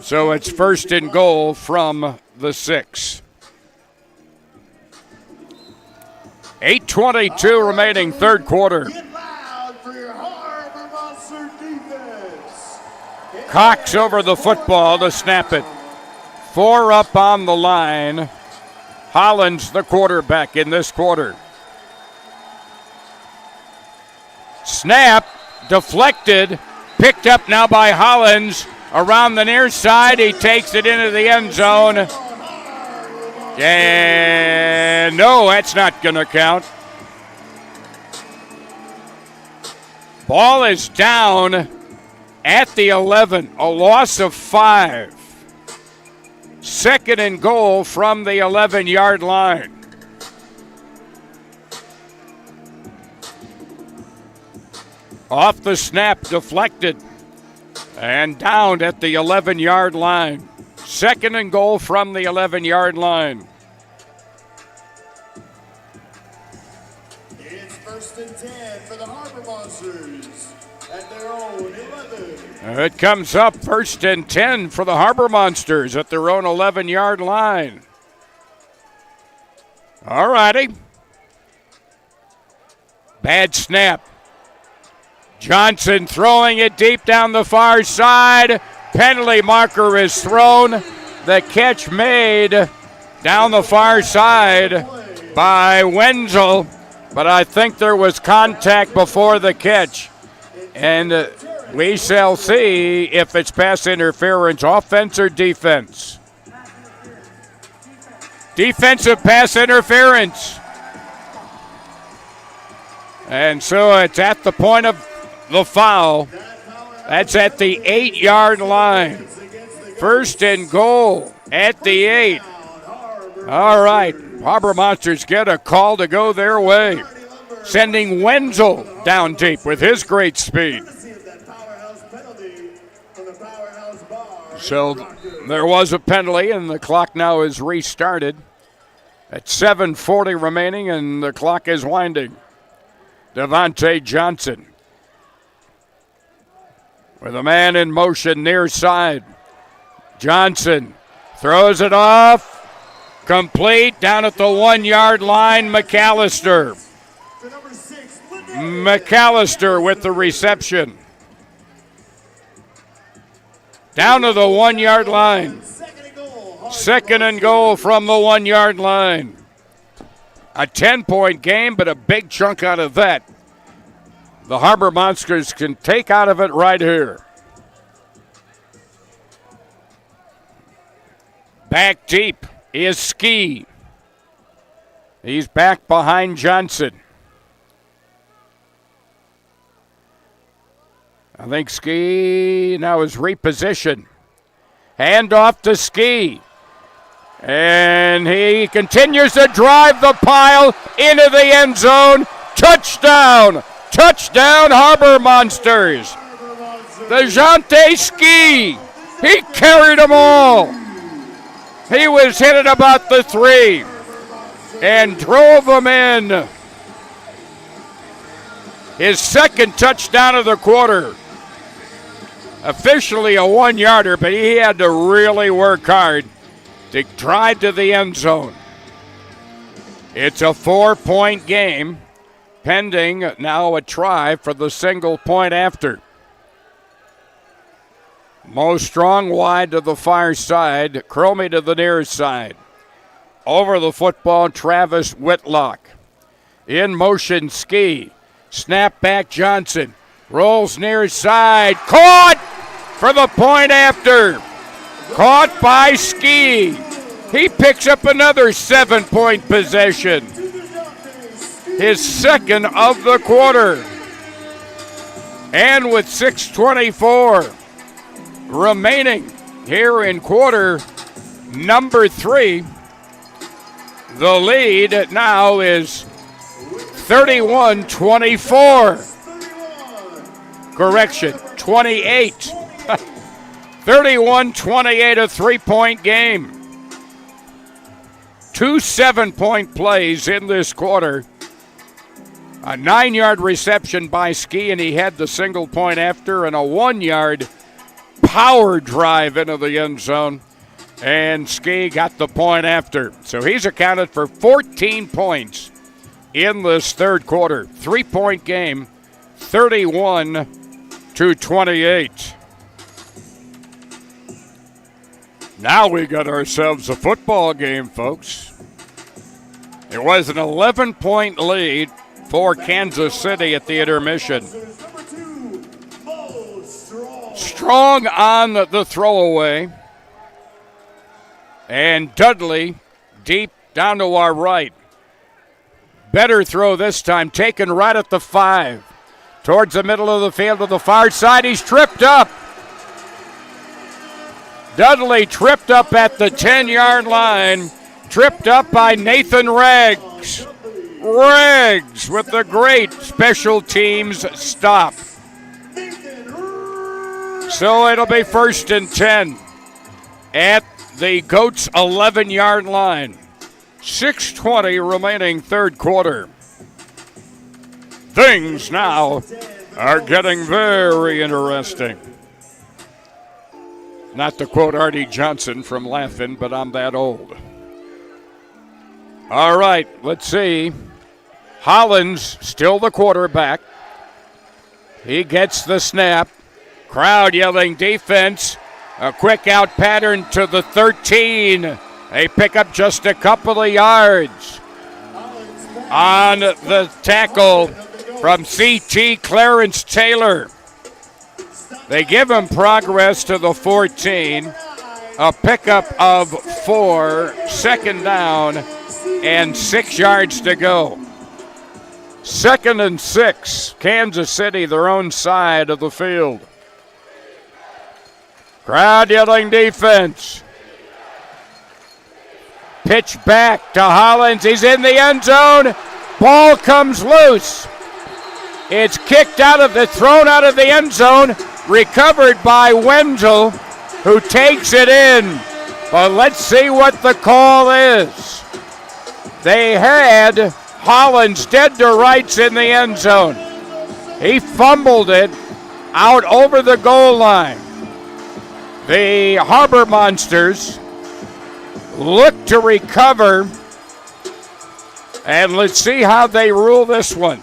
So it's 1st and goal from the 6. 8:22 remaining, 3rd quarter. Cox over the football to snap it. 4 up on the line. Hollins, the quarterback in this quarter. Snap, deflected, picked up now by Hollins. Around the near side, he takes it into the end zone. And no, that's not going to count. Ball is down at the 11, a loss of 5. 2nd and goal from the 11-yard line. Off the snap, deflected, and down at the 11-yard line. 2nd and goal from the 11-yard line.
It's 1st and 10 for the Harbor Monsters at their own 11.
It comes up 1st and 10 for the Harbor Monsters at their own 11-yard line. All righty. Bad snap. Johnson throwing it deep down the far side. Penalty marker is thrown. The catch made down the far side by Wenzel, but I think there was contact before the catch. And we shall see if it's pass interference, offense or defense. Defensive pass interference. And so it's at the point of the foul. That's at the 8-yard line. 1st and goal at the 8. All right, Harbor Monsters get a call to go their way, sending Wenzel down deep with his great speed. So there was a penalty, and the clock now is restarted. At 7:40 remaining, and the clock is winding. Devontae Johnson with a man in motion near side. Johnson throws it off. Complete down at the 1-yard line. McAllister. McAllister with the reception. Down to the 1-yard line. 2nd and goal from the 1-yard line. A 10-point game, but a big chunk out of that the Harbor Monsters can take out of it right here. Back deep is Ski. He's back behind Johnson. I think Ski now is repositioned. Hand off to Ski. And he continues to drive the pile into the end zone. Touchdown! Touchdown, Harbor Monsters. DeJounte Ski. He carried them all. He was hit at about the 3 and drove them in. His second touchdown of the quarter. Officially a 1-yarder, but he had to really work hard to drive to the end zone. It's a 4-point game, pending now a try for the single point after. Mo Strong wide to the far side, Cromie to the near side. Over the football, Travis Whitlock. In motion, Ski. Snap back, Johnson. Rolls near side. Caught for the point after. Caught by Ski. He picks up another 7-point possession. His second of the quarter. And with 6:24 remaining here in quarter number 3, the lead now is 31-24. Correction, 28. 31-28, a 3-point game. 2 7-point plays in this quarter. A 9-yard reception by Ski, and he had the single point after, and a 1-yard power drive into the end zone. And Ski got the point after. So he's accounted for 14 points in this third quarter. 3-point game, 31-28. Now we got ourselves a football game, folks. It was an 11-point lead for Kansas City at the intermission. Strong on the throwaway. And Dudley deep down to our right. Better throw this time, taken right at the 5. Towards the middle of the field to the far side. He's tripped up. Dudley tripped up at the 10-yard line. Tripped up by Nathan Riggs. Riggs with the great special teams stop. So it'll be 1st and 10 at the Goats' 11-yard line. 6:20 remaining third quarter. Things now are getting very interesting. Not to quote Artie Johnson from Laughing, but I'm that old. All right, let's see. Hollins still the quarterback. He gets the snap. Crowd yelling defense. A quick out pattern to the 13. They pick up just a couple of yards. On the tackle from CT Clarence Taylor. They give him progress to the 14. A pickup of 4. Second down and 6 yards to go. 2nd and 6. Kansas City, their own side of the field. Crowd yelling defense. Pitch back to Hollins. He's in the end zone. Ball comes loose. It's kicked thrown out of the end zone. Recovered by Wenzel, who takes it in. But let's see what the call is. They had Hollins dead to rights in the end zone. He fumbled it out over the goal line. The Harbor Monsters look to recover, and let's see how they rule this one.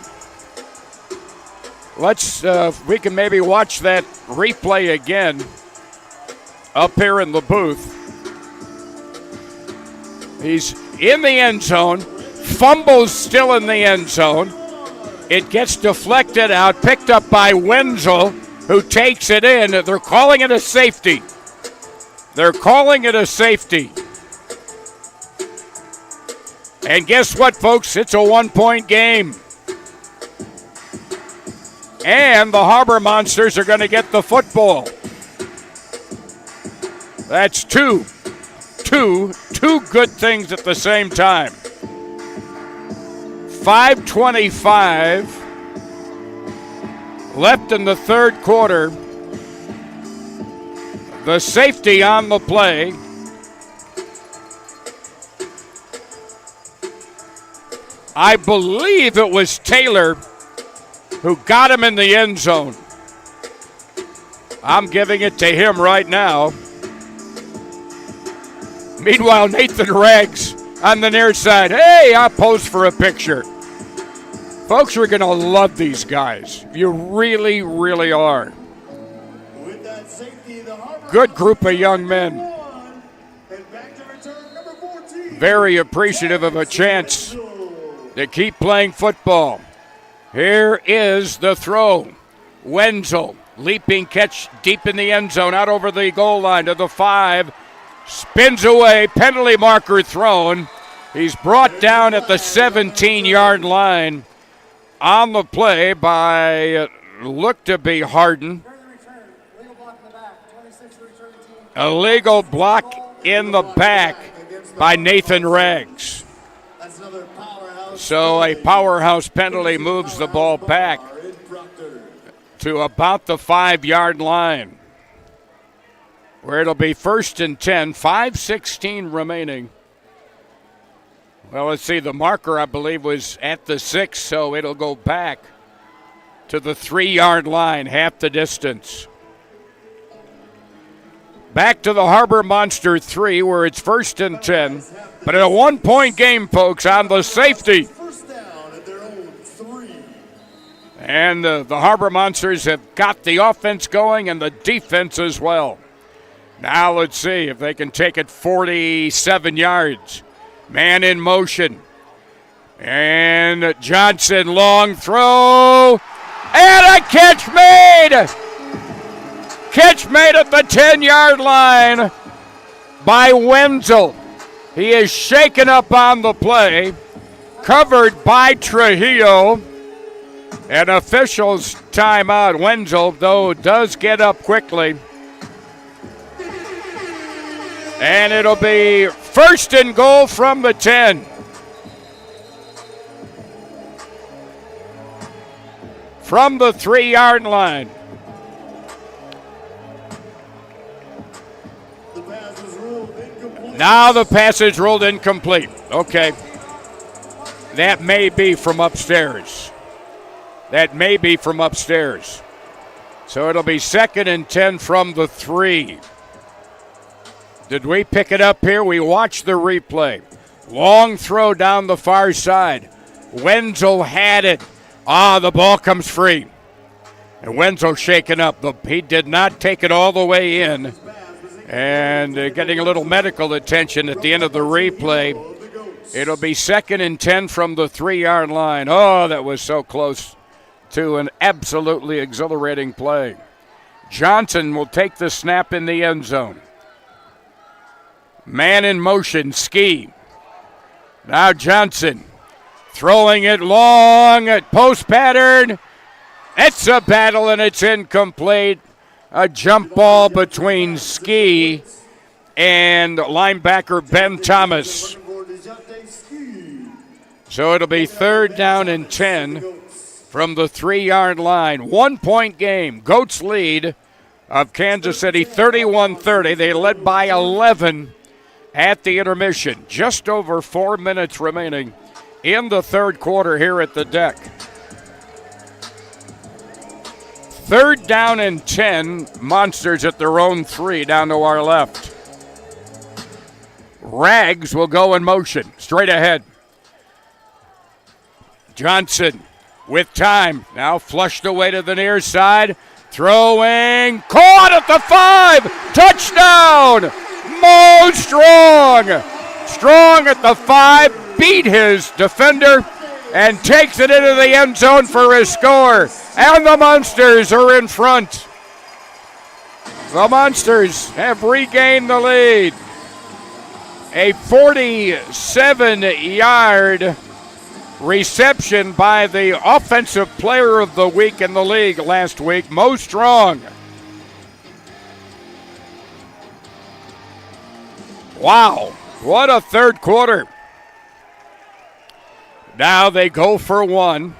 We can maybe watch that replay again up here in the booth. He's in the end zone, fumbles still in the end zone, It gets deflected out, picked up by Wenzel, who takes it in. They're calling it a safety. They're calling it a safety. And guess what, folks? It's a 1-point game. And the Harbor Monsters are going to get the football. That's two good things at the same time. 5:25 left in the third quarter. The safety on the play. I believe it was Taylor who got him in the end zone. I'm giving it to him right now. Meanwhile, Nathan Rags on the near side. Hey, I'll pose for a picture. Folks, we're going to love these guys. You really, really are.
With that safety, the Harbor
Good group of young men.
and back to return number 14.
Very appreciative of a chance to keep playing football. Here is the throw. Wenzel, leaping catch deep in the end zone, out over the goal line to the 5. Spins away, penalty marker thrown. He's brought down at the 17-yard line on the play by, look to be Harden. Illegal block in the back by Nathan Rags. So a powerhouse penalty moves the ball back to about the 5-yard line, where it'll be 1st and 10, 5:16 remaining. Well, let's see, the marker, I believe, was at the 6, so it'll go back to the 3-yard line, half the distance. Back to the Harbor Monster 3, where it's 1st and 10. But in a 1-point game, folks, on the safety. And the Harbor Monsters have got the offense going and the defense as well. Now let's see if they can take it 47 yards. Man in motion. And Johnson, long throw. And a catch made! Catch made at the 10-yard line by Wenzel. He is shaken up on the play, covered by Trujillo. And officials timeout. Wenzel, though, does get up quickly. And it'll be 1st and goal from the 10. From the 3-yard line. Now the pass is ruled incomplete. Okay. That may be from upstairs. That may be from upstairs. So it'll be 2nd and 10 from the 3. Did we pick it up here? We watched the replay. Long throw down the far side. Wenzel had it. The ball comes free. And Wenzel shaken up. He did not take it all the way in. And getting a little medical attention at the end of the replay. It'll be 2nd and 10 from the 3-yard line. Oh, that was so close to an absolutely exhilarating play. Johnson will take the snap in the end zone. Man in motion, Ski. Now Johnson throwing it long at post pattern. It's a battle and it's incomplete. A jump ball between Ski and linebacker Ben Thomas. So it'll be 3rd down and 10 from the 3-yard line. 1-point game. Goats lead of Kansas City 31-30. They led by 11 at the intermission. Just over 4 minutes remaining in the third quarter here at the deck. 3rd down and 10. Monsters at their own 3 down to our left. Rags will go in motion. Straight ahead. Johnson with time. Now flushed away to the near side. Throwing. Caught at the 5. Touchdown. Mo Strong. Strong at the 5. Beat his defender and takes it into the end zone for a score. And the Monsters are in front. The Monsters have regained the lead. A 47-yard reception by the Offensive Player of the Week in the league last week, Mo Strong. Wow, what a third quarter. Now they go for one.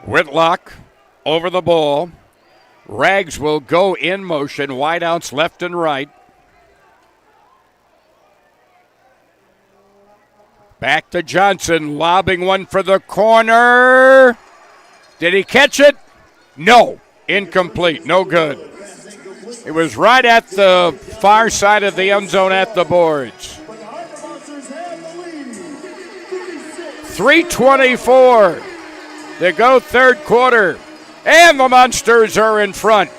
Whitlock over the ball. Rags will go in motion, wideouts left and right. Back to Johnson, lobbing one for the corner. Did he catch it? No, incomplete, no good. It was right at the far side of the end zone at the boards. 3:24 to go third quarter. And the Monsters are in front,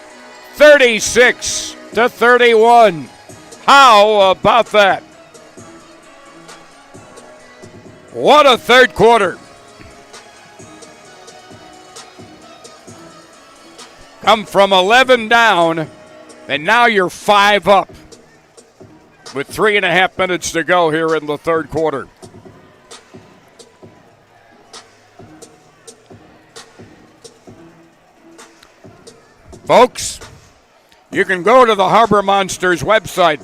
36-31. How about that? What a third quarter. Come from 11 down, and now you're 5 up with 3.5 minutes to go here in the third quarter. Folks, you can go to the Harbor Monsters website,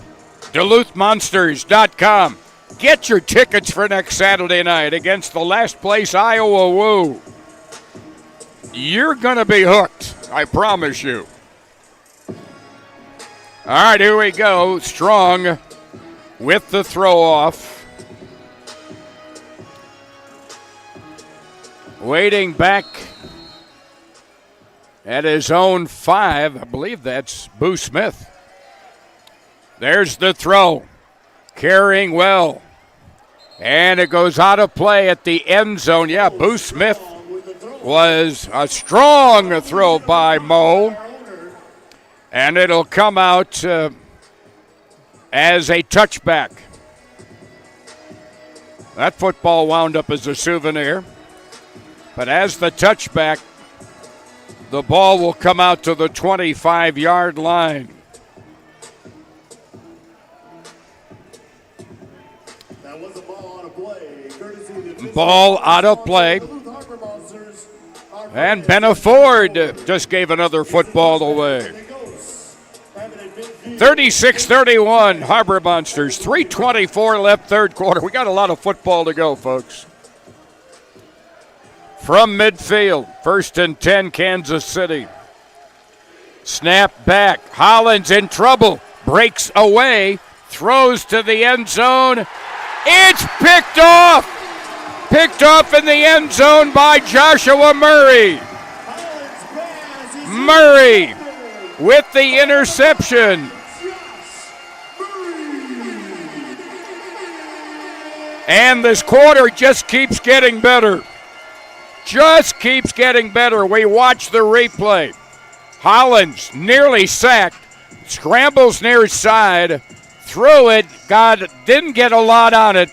DuluthMonsters.com. Get your tickets for next Saturday night against the last place Iowa Woo. You're going to be hooked, I promise you. All right, here we go. Strong with the throw off. Waiting back at his own 5. I believe that's Boo Smith. There's the throw. Carrying well. And it goes out of play at the end zone. Yeah, Boo Smith was a strong throw by Mo. And it'll come out as a touchback. That football wound up as a souvenir. But as the touchback, the ball will come out to the 25-yard line.
That was a ball out of play.
Ball out of play. And Benaford just gave another football away. 36-31, Harbor Monsters. 3:24 left third quarter. We got a lot of football to go, folks. From midfield, 1st and 10, Kansas City. Snap back. Hollins in trouble. Breaks away. Throws to the end zone. It's picked off. Picked off in the end zone by Joshua Murray. Murray with the interception. And this quarter just keeps getting better. Just keeps getting better. We watch the replay. Hollins nearly sacked. Scrambles near side. Threw it. Didn't get a lot on it.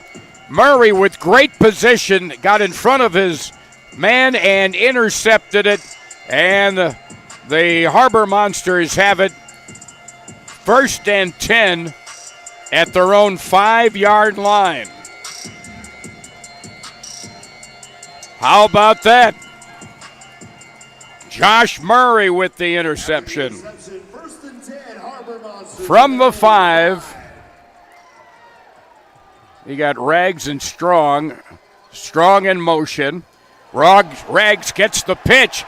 Murray with great position. Got in front of his man and intercepted it. And the Harbor Monsters have it 1st and 10 at their own 5-yard line. How about that? Josh Murray with the interception. From the 5, you got Rags and Strong. Strong in motion. Rags gets the pitch.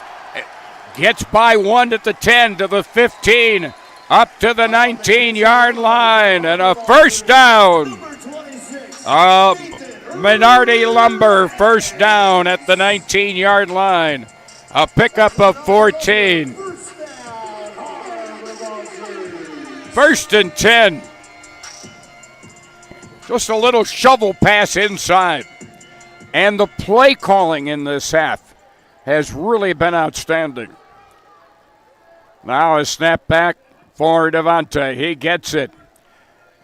Gets by 1 at the 10 to the 15. Up to the 19-yard line. And a first down. Minardi Lumber first down at the 19-yard line. A pickup of 14. 1st and 10. Just a little shovel pass inside. And the play calling in this half has really been outstanding. Now a snap back for Devontae. He gets it.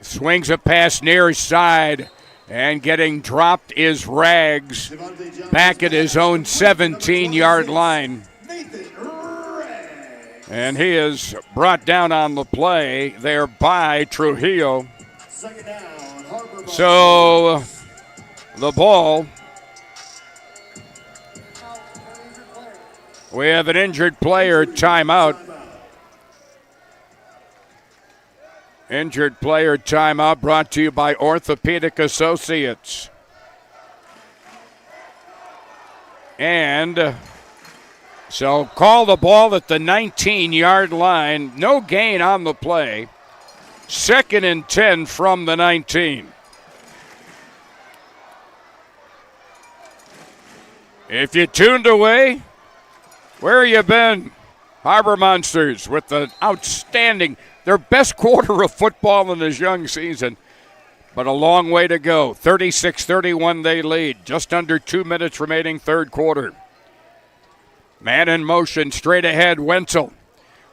Swings a pass near side. And getting dropped is Rags back at his own 17-yard line. And he is brought down on the play there by Trujillo. So the ball, we have an injured player timeout. Injured player timeout brought to you by Orthopedic Associates. And so call the ball at the 19-yard line. No gain on the play. 2nd and 10 from the 19. If you tuned away, where you been? Harbor Monsters with the outstanding, their best quarter of football in this young season, but a long way to go. 36-31 they lead. Just under 2 minutes remaining third quarter. Man in motion, straight ahead, Wenzel.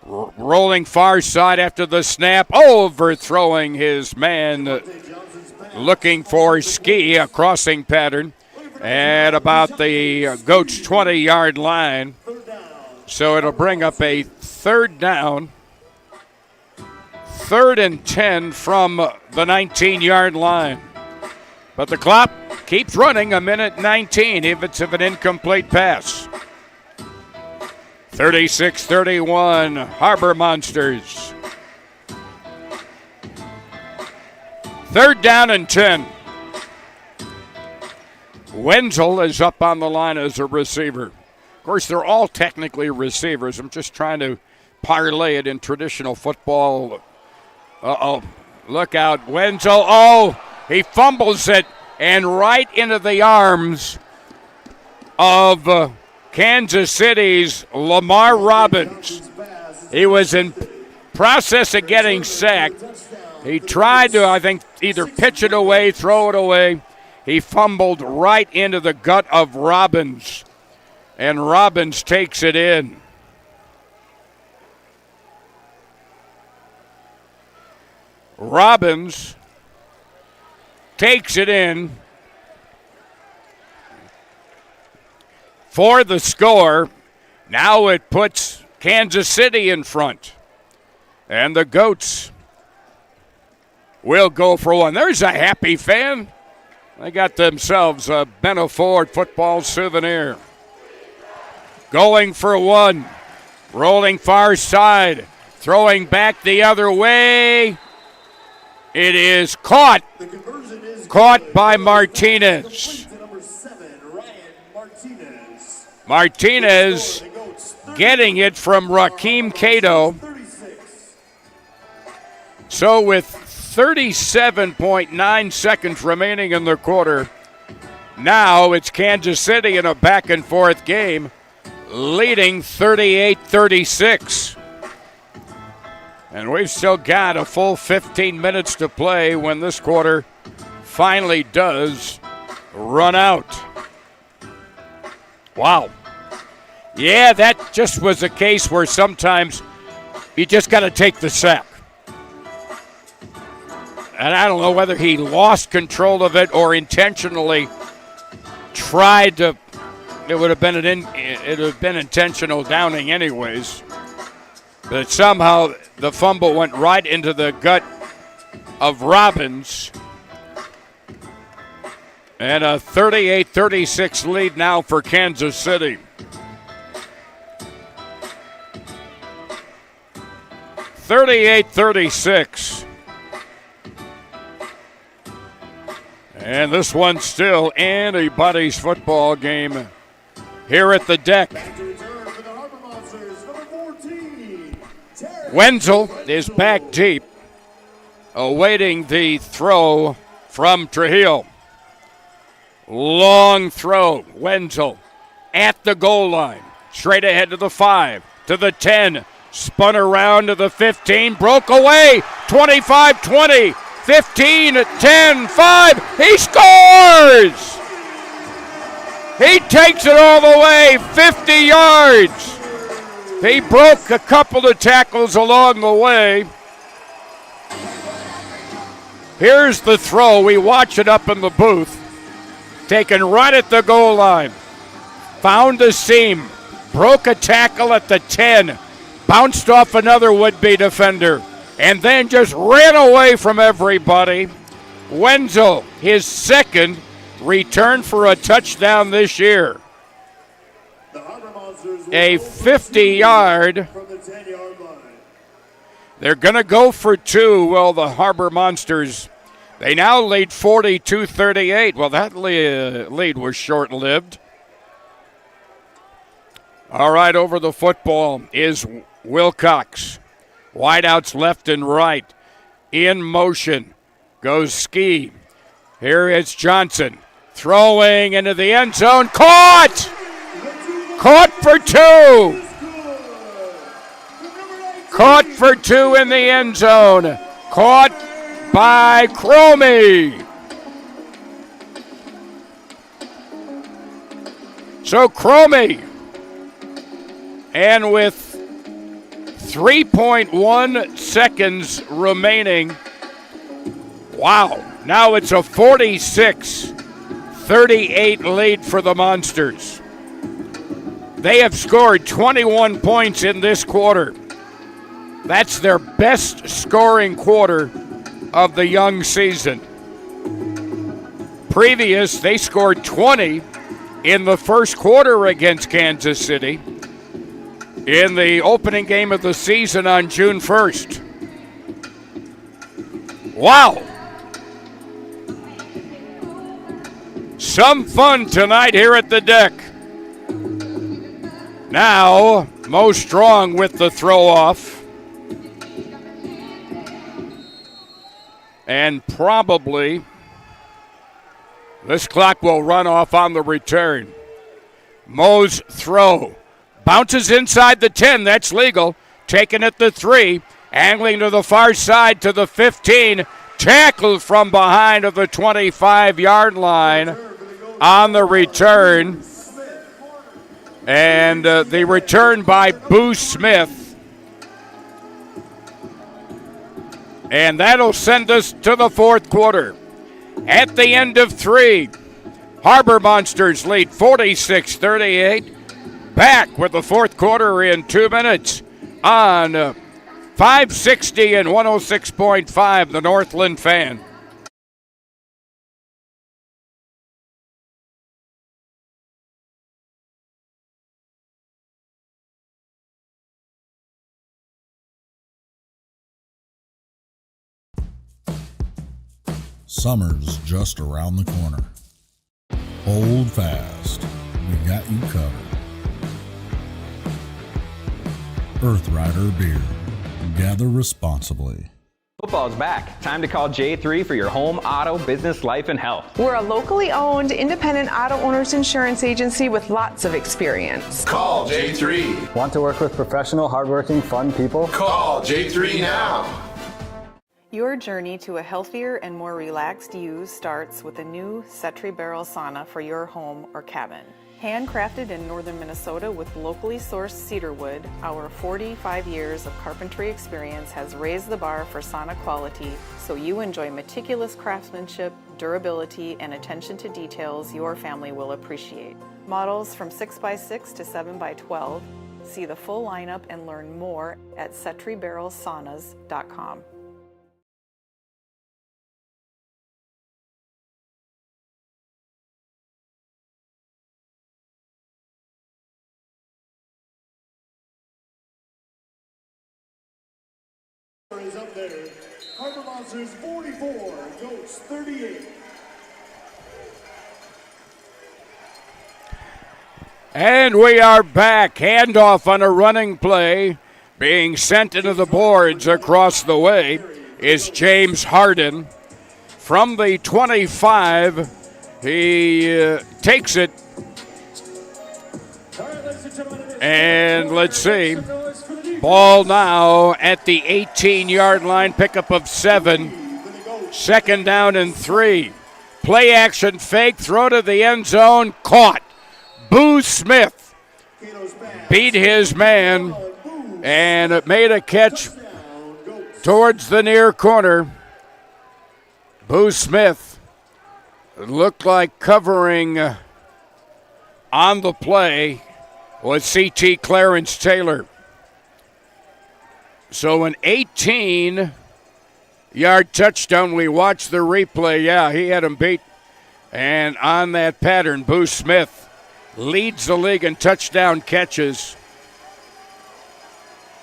Rolling far side after the snap, overthrowing his man, looking for Ski, a crossing pattern, at about the Goats' 20-yard line. So it'll bring up a third down. 3rd and 10 from the 19-yard line. But the clock keeps running, 1:19 if it's an incomplete pass. 36-31, Harbor Monsters. 3rd down and 10. Wenzel is up on the line as a receiver. Of course, they're all technically receivers. I'm just trying to parlay it in traditional football. Look out, Wenzel. He fumbles it, and right into the arms of Kansas City's Lamar Robbins. He was in process of getting sacked. He tried to, I think, either pitch it away, throw it away. He fumbled right into the gut of Robbins, and Robbins takes it in. Robbins takes it in for the score. Now it puts Kansas City in front. And the Goats will go for one. There's a happy fan. They got themselves a Benno Ford football souvenir. Going for one. Rolling far side. Throwing back the other way. It is caught. Caught by Martinez. Martinez getting it from Rakeem Cato. So with 37.9 seconds remaining in the quarter, now it's Kansas City in a back-and-forth game, leading 38-36. And we've still got a full 15 minutes to play when this quarter finally does run out. Wow. Yeah, that just was a case where sometimes you just got to take the sack. And I don't know whether he lost control of it or intentionally tried to. It would have been intentional downing anyways. But somehow the fumble went right into the gut of Robbins. And a 38-36 lead now for Kansas City. 38-36. And this one's still anybody's football game here at the deck. Wenzel is back deep, awaiting the throw from Trujillo. Long throw, Wenzel at the goal line. Straight ahead to the 5, to the 10. Spun around to the 15, broke away. 25-20, 15, 10, 5. He scores! He takes it all the way, 50 yards. He broke a couple of tackles along the way. Here's the throw. We watch it up in the booth. Taken right at the goal line. Found the seam. Broke a tackle at the 10. Bounced off another would-be defender. And then just ran away from everybody. Wenzel, his second return for a touchdown this year. A 50-yard. They're going to go for two. Well, the Harbor Monsters, they now lead 42-38. Well, that lead was short-lived. All right, over the football is Wilcox. Wideouts left and right. In motion goes Ski. Here is Johnson. Throwing into the end zone. Caught! Caught for two! Caught for two in the end zone. Caught by Cromie. So Cromie, and with 3.1 seconds remaining, wow, now it's a 46-38 lead for the Monsters. They have scored 21 points in this quarter. That's their best scoring quarter of the young season. Previous, they scored 20 in the first quarter against Kansas City in the opening game of the season on June 1st. Wow. Some fun tonight here at the deck. Now, Mo Strong with the throw-off. And probably this clock will run off on the return. Mo's throw. Bounces inside the 10. That's legal. Taken at the 3. Angling to the far side to the 15. Tackled from behind of the 25-yard line on the return. And the return by Boo Smith. And that'll send us to the fourth quarter. At the end of 3, Harbor Monsters lead 46-38. Back with the fourth quarter in 2 minutes on 560 and 106.5, the Northland Fan.
Summer's just around the corner. Hold fast. We got you covered. Earth Rider Beer. Gather responsibly.
Football's back. Time to call J3 for your home, auto, business, life, and health.
We're a locally owned, independent auto owners insurance agency with lots of experience.
Call J3.
Want to work with professional, hardworking, fun people?
Call J3 now.
Your journey to a healthier and more relaxed you starts with a new Setri Barrel sauna for your home or cabin. Handcrafted in northern Minnesota with locally sourced cedar wood, our 45 years of carpentry experience has raised the bar for sauna quality so you enjoy meticulous craftsmanship, durability, and attention to details your family will appreciate. Models from 6x6 to 7x12. See the full lineup and learn more at setribarrelsaunas.com.
Is up there. Harbor Monsters 44, Goats 38.
And we are back. Handoff on a running play. Being sent into the boards across the way is James Harden. From the 25, he takes it. And let's see. Ball now at the 18-yard line, pickup of 7. Second down and 3. Play action fake, throw to the end zone, caught. Boo Smith beat his man and made a catch towards the near corner. Boo Smith looked like covering on the play was C.T. Clarence Taylor. So an 18-yard touchdown. We watched the replay. Yeah, he had him beat. And on that pattern, Boo Smith leads the league in touchdown catches.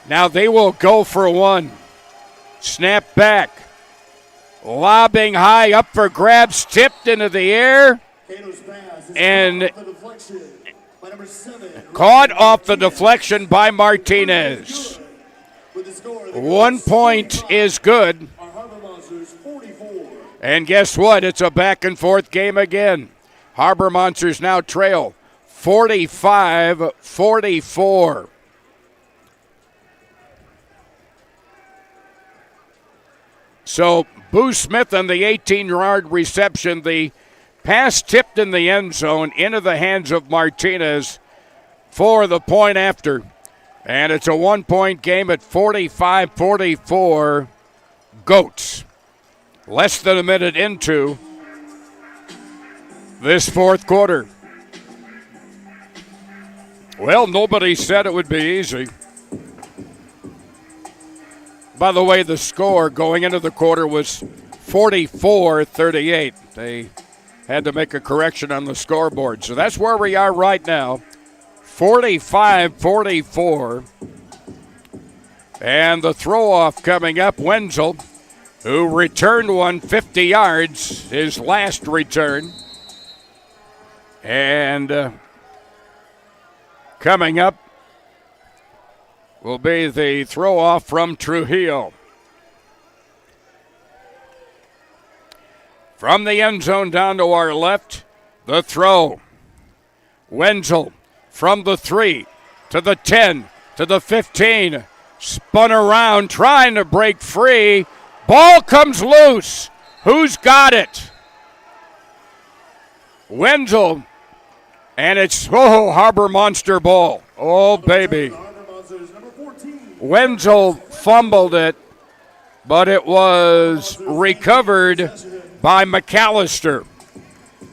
Now they will go for one. Snap back. Lobbing high up for grabs, tipped into the air. And caught off the deflection by Martinez. 1 point is good. And guess what? It's a back and forth game again. Harbor Monsters now trail 45-44. So Boo Smith on the 18-yard reception. The pass tipped in the end zone into the hands of Martinez for the point after. And it's a 1 point game at 45-44. Goats. Less than a minute into this fourth quarter. Well, nobody said it would be easy. By the way, the score going into the quarter was 44-38. They had to make a correction on the scoreboard. So that's where we are right now, 45-44. And the throw-off coming up, Wenzel, who returned 150 yards, his last return. And coming up will be the throw-off from Trujillo. From the end zone down to our left, the throw. Wenzel from the 3 to the 10 to the 15. Spun around, trying to break free. Ball comes loose. Who's got it? Wenzel. And it's Harbor Monster ball. Oh, baby. Wenzel fumbled it, but it was recovered by McAllister.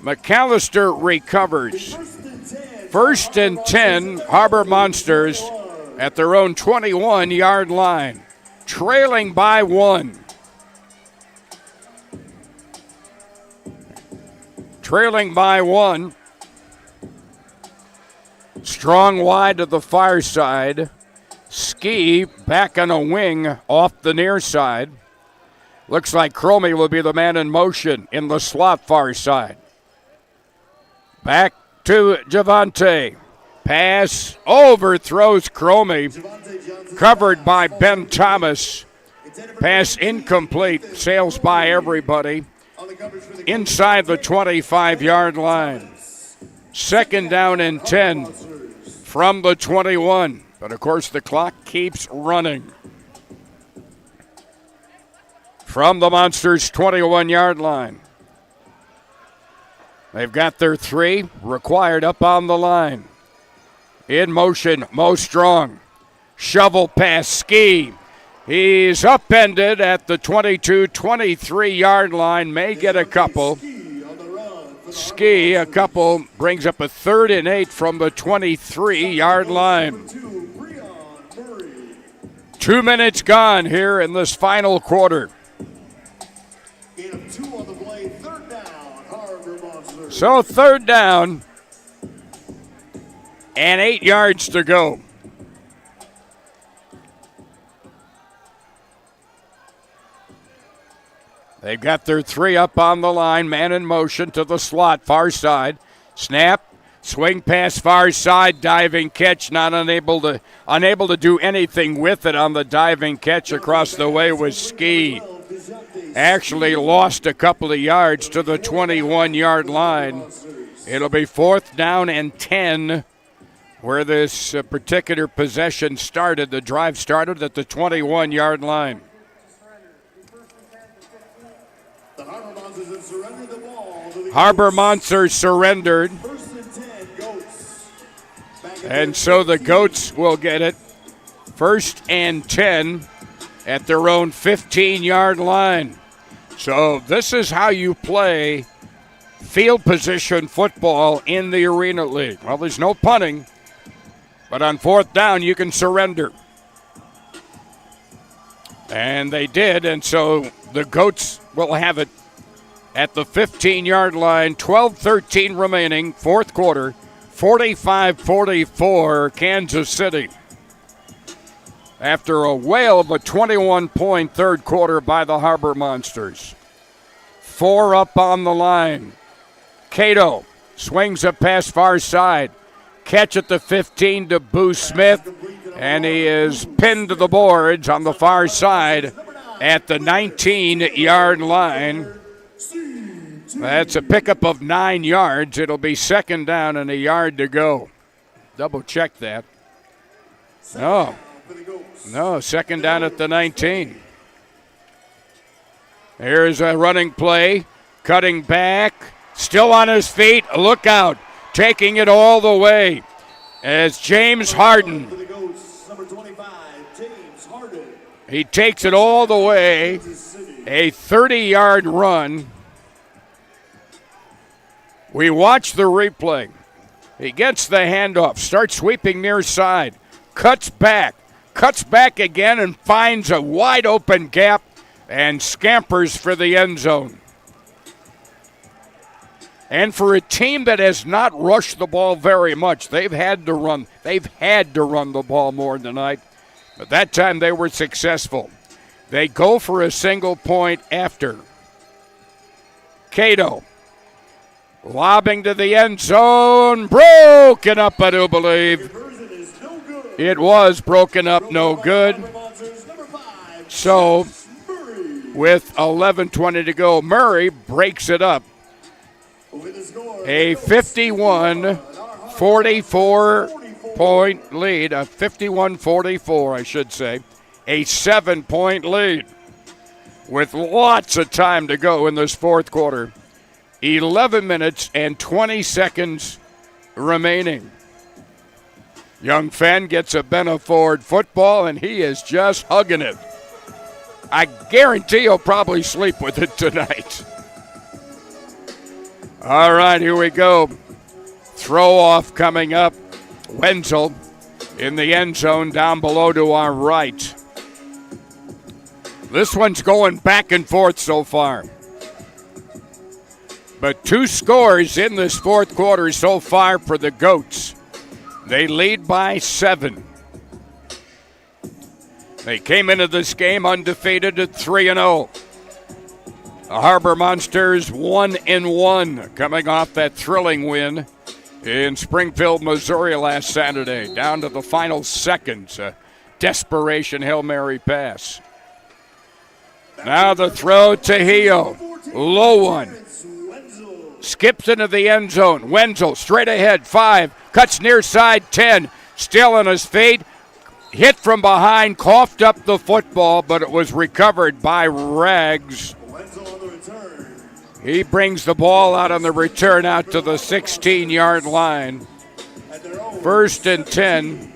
McAllister recovers. 1st and 10, Harbor Monsters at their own 21-yard line, trailing by 1. Trailing by 1. Strong wide to the far side. Ski back on a wing off the near side. Looks like Cromie will be the man in motion in the slot far side. Back to Javante. Pass overthrows Cromie. Covered by Ben Thomas. Pass incomplete. Sails by everybody. Inside the 25-yard line. 2nd down and 10 from the 21. But, of course, the clock keeps running. From the Monsters' 21-yard line. They've got their 3 required up on the line. In motion, Mo Strong. Shovel pass, Ski. He's upended at the 22-23-yard line. May get a couple. Ski, a couple, brings up a 3rd and 8 from the 23-yard line. 2 minutes gone here in this final quarter. So 3rd down and 8 yards to go. They've got their 3 up on the line, man in motion to the slot, far side. Snap, swing pass far side, diving catch, unable to do anything with it on the diving catch across the way was Ski. Actually lost a couple of yards to the 21-yard line. It'll be 4th down and 10 where this particular possession started. The drive started at the 21-yard line. Harbor Monsters surrendered. And so the Goats will get it. 1st and 10 at their own 15-yard line. So this is how you play field position football in the Arena League. Well, there's no punting, but on fourth down you can surrender. And they did, and so the Goats will have it at the 15-yard line, 12-13 remaining, fourth quarter, 45-44 Kansas City. After a whale of a 21-point third quarter by the Harbor Monsters. 4 up on the line. Cato swings a pass far side. Catch at the 15 to Boo Smith, and he is pinned to the boards on the far side at the 19-yard line. That's a pickup of 9 yards. It'll be second down and a yard to go. Double check that. No, second down at the 19. Here's a running play, cutting back, still on his feet. Look out, taking it all the way as James Harden. He takes it all the way, a 30-yard run. We watch the replay. He gets the handoff, starts sweeping near side, cuts back again and finds a wide open gap and scampers for the end zone. And for a team that has not rushed the ball very much, they've had to run the ball more tonight. But that time they were successful. They go for a single point after. Cato lobbing to the end zone, broken up, I do believe. It was broken up, no good. So, with 11:20 to go, Murray breaks it up. A 51-44 point lead, a 51-44, I should say, a 7-point lead with lots of time to go in this fourth quarter. 11 minutes and 20 seconds remaining. Young Fenn gets a Benaford football, and he is just hugging it. I guarantee he'll probably sleep with it tonight. All right, here we go. Throw off coming up. Wenzel in the end zone down below to our right. This one's going back and forth so far. But 2 scores in this fourth quarter so far for the Goats. They lead by 7. They came into this game undefeated at 3-0. The Harbor Monsters 1-1, coming off that thrilling win in Springfield, Missouri last Saturday, down to the final seconds. A desperation Hail Mary pass. Now the throw to Hio. Low one. Skips into the end zone. Wenzel straight ahead, 5. Cuts near side, 10. Still on his feet. Hit from behind, coughed up the football, but it was recovered by Rags. He brings the ball out on the return out to the 16-yard line. 1st and 10.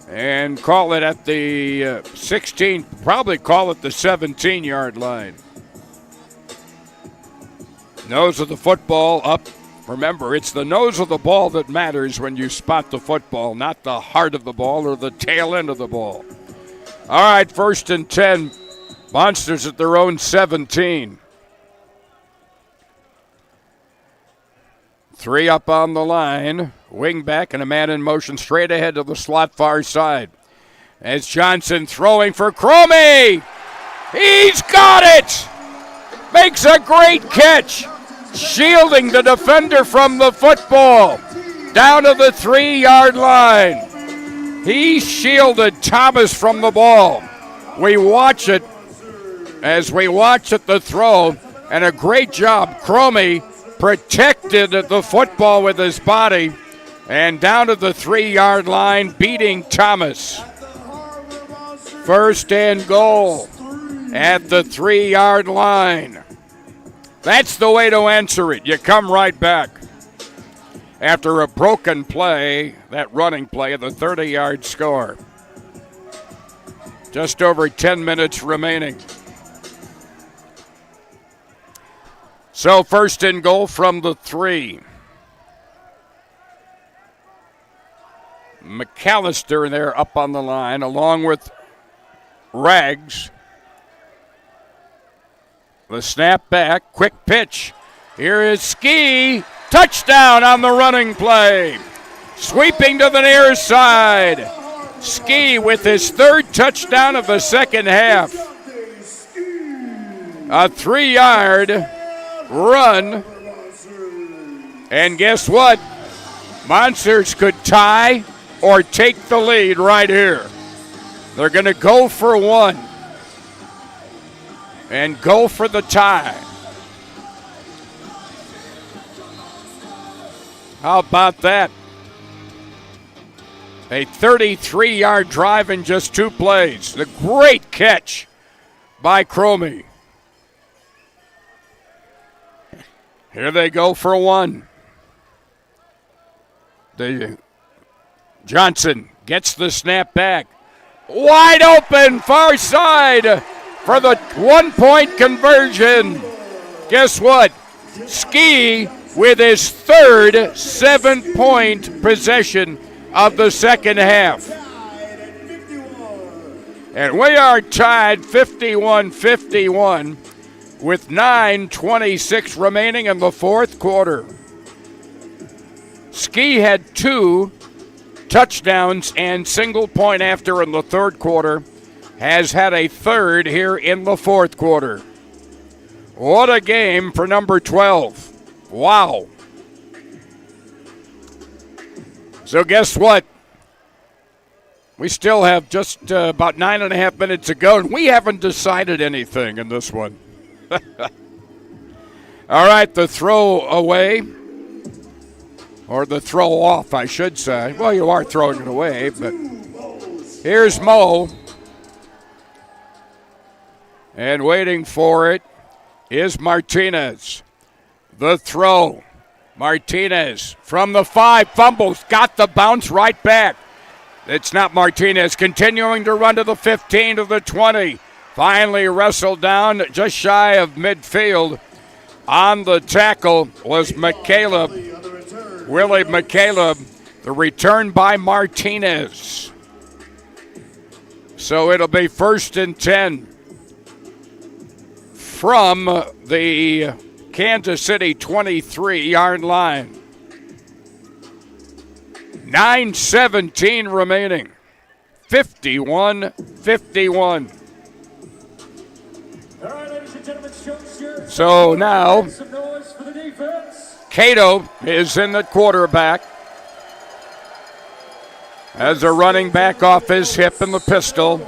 And call it at the 16, probably call it the 17-yard line. Nose of the football up. Remember, it's the nose of the ball that matters when you spot the football, not the heart of the ball or the tail end of the ball. All right, 1st and 10. Monsters at their own 17. 3 up on the line. Wing back and a man in motion straight ahead to the slot far side. As Johnson throwing for Cromie. He's got it! Makes a great catch. Shielding the defender from the football. Down to the 3-yard line. He shielded Thomas from the ball. We watch it as we watch it the throw. And a great job. Cromie protected the football with his body. And down to the 3-yard line, beating Thomas. 1st and goal at the 3-yard line. That's the way to answer it. You come right back. After a broken play, that running play, the 30-yard score. Just over 10 minutes remaining. So first and goal from the 3. McAllister there up on the line along with Rags. The snap back, quick pitch. Here is Ski. Touchdown on the running play. Sweeping to the near side. Ski with his 3rd touchdown of the second half. A 3-yard run. And guess what? Monsters could tie or take the lead right here. They're going to go for 1 and go for the tie. How about that? A 33-yard drive in just 2 plays. The great catch by Cromie. Here they go for 1. Johnson gets the snap back. Wide open, far side for the 1-point conversion. Guess what? Ski with his 3rd 7-point possession of the second half. And we are tied 51-51 with 9:26 remaining in the 4th quarter. Ski had 2 touchdowns and single point after in the 3rd quarter. Has had a 3rd here in the 4th quarter. What a game for number 12. Wow. So guess what? We still have just about 9.5 minutes to go, and we haven't decided anything in this one. All right, the throw away, or the throw off, I should say. Well, you are throwing it away, but here's Mo. And waiting for it is Martinez. The throw. Martinez from the 5, fumbles, got the bounce right back. It's not Martinez, continuing to run to the 15, to the 20. Finally wrestled down just shy of midfield. On the tackle was McCaleb, Willie McCaleb. The return by Martinez. So it'll be 1st and 10 from the Kansas City 23-yard line. 9:17 remaining. 51-51. So now, Cato is in the quarterback. As a running back off his hip in the pistol.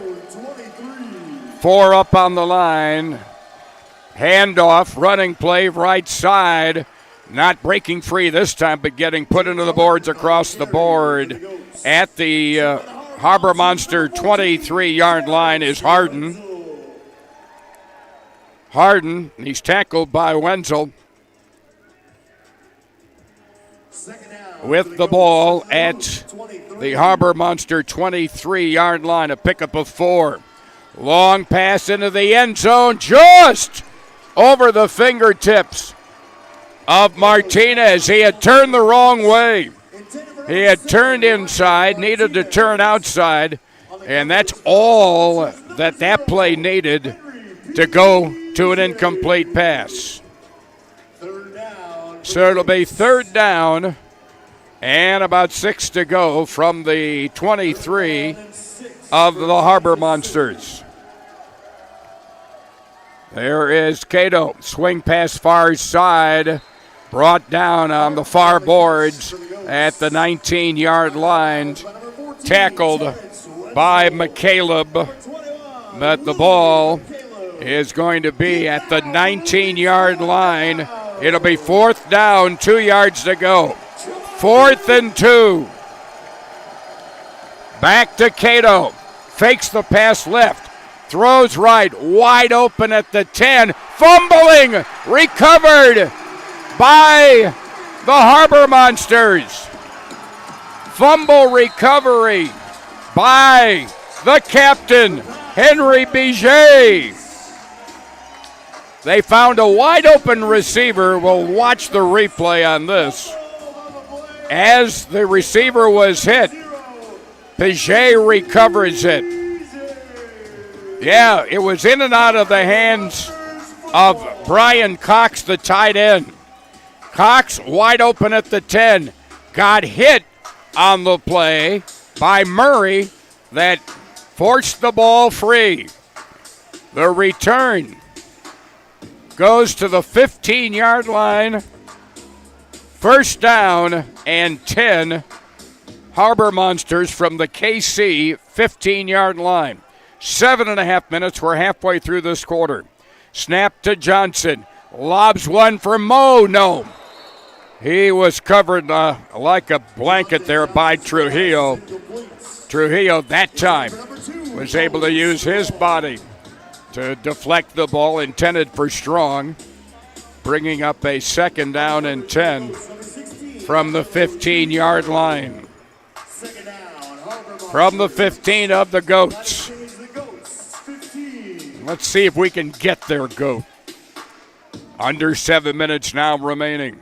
4 up on the line. Handoff, running play, right side. Not breaking free this time, but getting put into the boards across the board. At the Harbor Monster 23-yard line is Harden. Harden, he's tackled by Wenzel. With the ball at the Harbor Monster 23-yard line, a pickup of 4. Long pass into the end zone, just over the fingertips of Martinez. He had turned the wrong way. He had turned inside, needed to turn outside, and that's all that play needed to go to an incomplete pass. So it'll be 3rd down and about 6 to go from the 23 of the Harbor Monsters. There is Cato, swing pass far side, brought down on the far boards at the 19-yard line, tackled by McCaleb, but the ball is going to be at the 19-yard line. It'll be 4th down, 2 yards to go. 4th and 2. Back to Cato, fakes the pass left. Throws right, wide open at the 10. Fumbling, recovered by the Harbor Monsters. Fumble recovery by the captain, Henry Biget. They found a wide open receiver. We'll watch the replay on this. As the receiver was hit, Paget recovers it. Yeah, it was in and out of the hands of Brian Cox, the tight end. Cox wide open at the 10. Got hit on the play by Murray that forced the ball free. The return goes to the 15-yard line. First down and 10. Harbor Monsters from the KC 15-yard line. 7.5 minutes. We're halfway through this quarter. Snap to Johnson. Lobs one for Mo. No. He was covered like a blanket there by Trujillo. Trujillo that time was able to use his body to deflect the ball intended for Strong, bringing up a second down and 10 from the 15-yard line. From the 15 of the Goats. Let's see if we can get there, Goat. Under 7 minutes now remaining.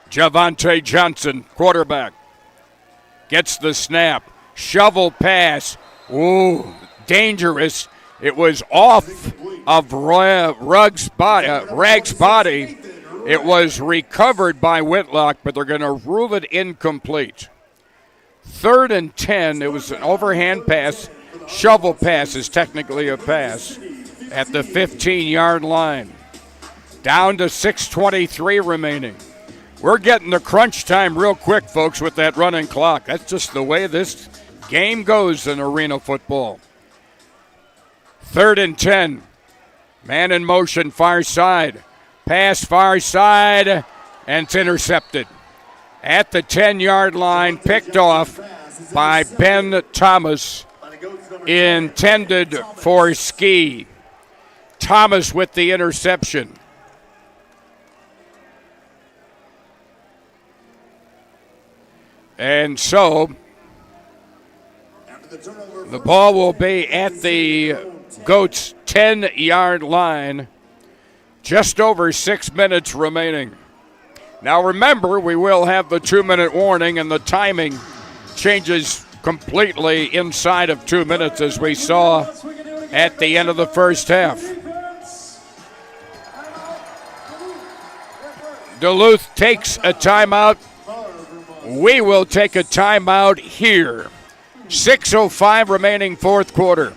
Javante Johnson, quarterback, gets the snap. Shovel pass. Ooh, dangerous. It was off of Rag's body. It was recovered by Whitlock, but they're going to rule it incomplete. 3rd and 10. It was an overhand pass. Shovel pass is technically a pass at the 15-yard line. Down to 6:23 remaining. We're getting to crunch time real quick, folks, with that running clock. That's just the way this game goes in arena football. 3rd and 10. Man in motion, far side. Pass far side, and it's intercepted. At the 10-yard line, picked off by Ben Thomas, intended for Ski. Thomas with the interception. And so the ball will be at the Goats' 10-yard line. Just over 6 minutes remaining. Now remember, we will have the 2-minute warning, and the timing changes completely inside of 2 minutes, as we saw at the end of the first half. Duluth takes a timeout. We will take a timeout here. 6:05 remaining fourth quarter.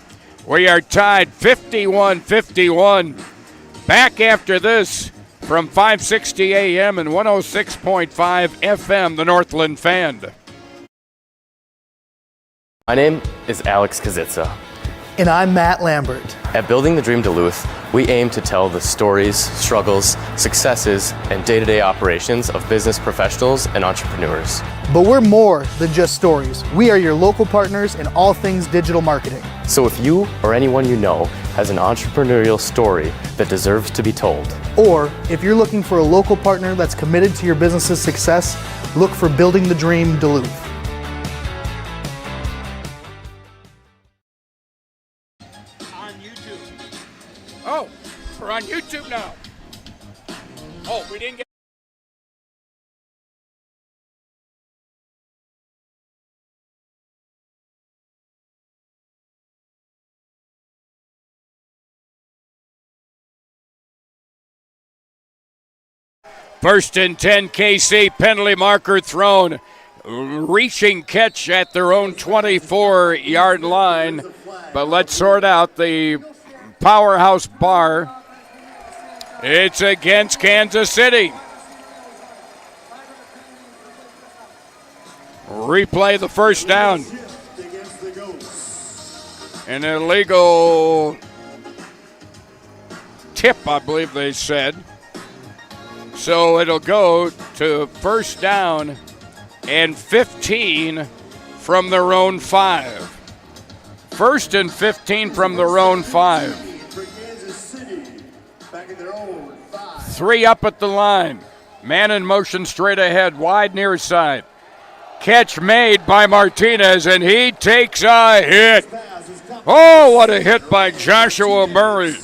We are tied 51-51. Back after this from 560 AM and 106.5 FM, the Northland Fan.
My name is Alex Kazitsa.
And I'm Matt Lambert.
At Building the Dream Duluth, we aim to tell the stories, struggles, successes, and day-to-day operations of business professionals and entrepreneurs.
But we're more than just stories. We are your local partners in all things digital marketing.
So if you or anyone you know has an entrepreneurial story that deserves to be told,
or if you're looking for a local partner that's committed to your business's success, look for Building the Dream Duluth.
Oh, we're on YouTube now. Oh, we didn't get... First and 10, KC, penalty marker thrown. Reaching catch at their own 24-yard line. But let's sort out the powerhouse bar. It's against Kansas City. Replay the first down. An illegal tip, I believe they said. So it'll go to first down and 15 from their own 5. First and 15 from their own 5. 3 up at the line. Man in motion straight ahead, wide near side. Catch made by Martinez, and he takes a hit. Oh, what a hit by Joshua Murray.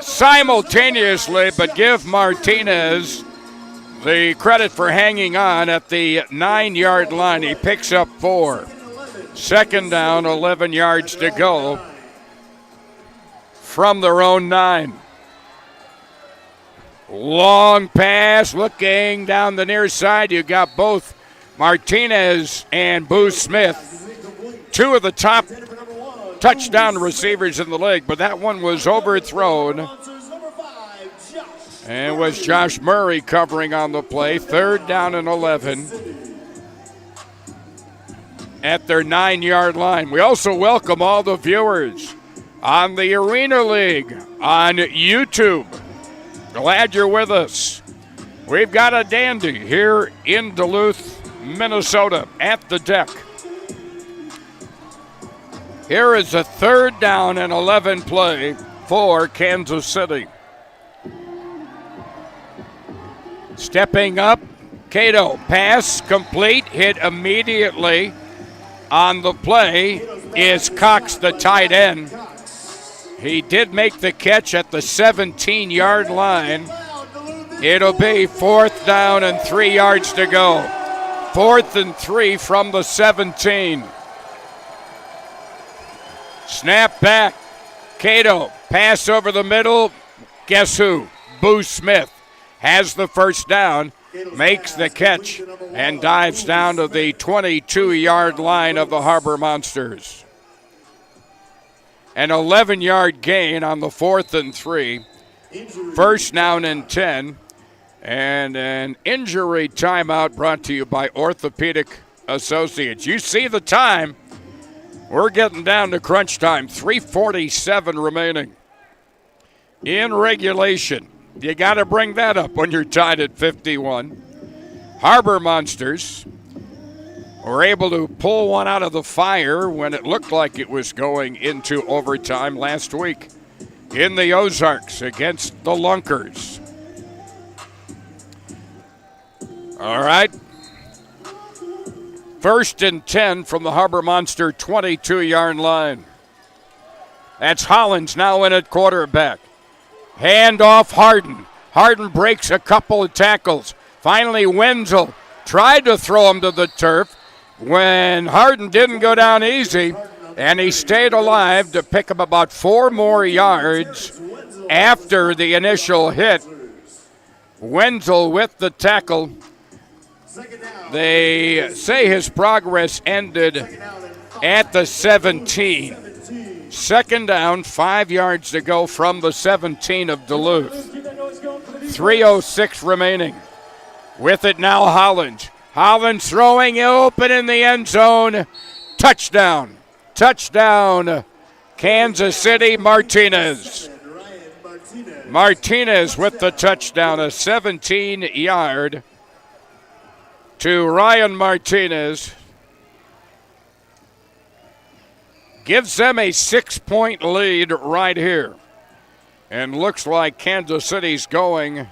simultaneously, but give Martinez the credit for hanging on at the 9-yard line. He picks up 4. Second down, 11 yards to go from their own 9. Long pass, looking down the near side. You got both Martinez and Boo Smith, 2 of the top touchdown receivers in the league, but that one was overthrown. And it was Josh Murray covering on the play. 3rd down and 11 at their 9-yard line. We also welcome all the viewers on the Arena League on YouTube. Glad you're with us. We've got a dandy here in Duluth, Minnesota at the deck. Here is a 3rd down and 11 play for Kansas City. Stepping up, Cato, pass complete, hit immediately on the play is Cox, the tight end. He did make the catch at the 17-yard line. It'll be 4th down and 3 yards to go. 4th and 3 from the 17. Snap back. Cato, pass over the middle. Guess who? Boo Smith has the first down, makes the catch, and dives down to the 22-yard line of the Harbor Monsters. An 11-yard gain on the 4th and 3. 1st down and 10. And an injury timeout brought to you by Orthopedic Associates. You see the time. We're getting down to crunch time. 3:47 remaining in regulation. You got to bring that up when you're tied at 51. Harbor Monsters were able to pull one out of the fire when it looked like it was going into overtime last week in the Ozarks against the Lunkers. All right. 1st and 10 from the Harbor Monster 22-yard line. That's Hollins now in at quarterback. Hand off Harden. Harden breaks a couple of tackles. Finally, Wenzel tried to throw him to the turf when Harden didn't go down easy, and he stayed alive to pick up about 4 more yards after the initial hit. Wenzel with the tackle. They say his progress ended at the 17. 2nd down, 5 yards to go from the 17 of Duluth. 3:06 remaining. With it now, Hollins. Hollins throwing open in the end zone. Touchdown. Touchdown, Kansas City. Martinez. Martinez with the touchdown, a 17-yard to Ryan Martinez. Gives them a 6-point lead right here. And looks like Kansas City's going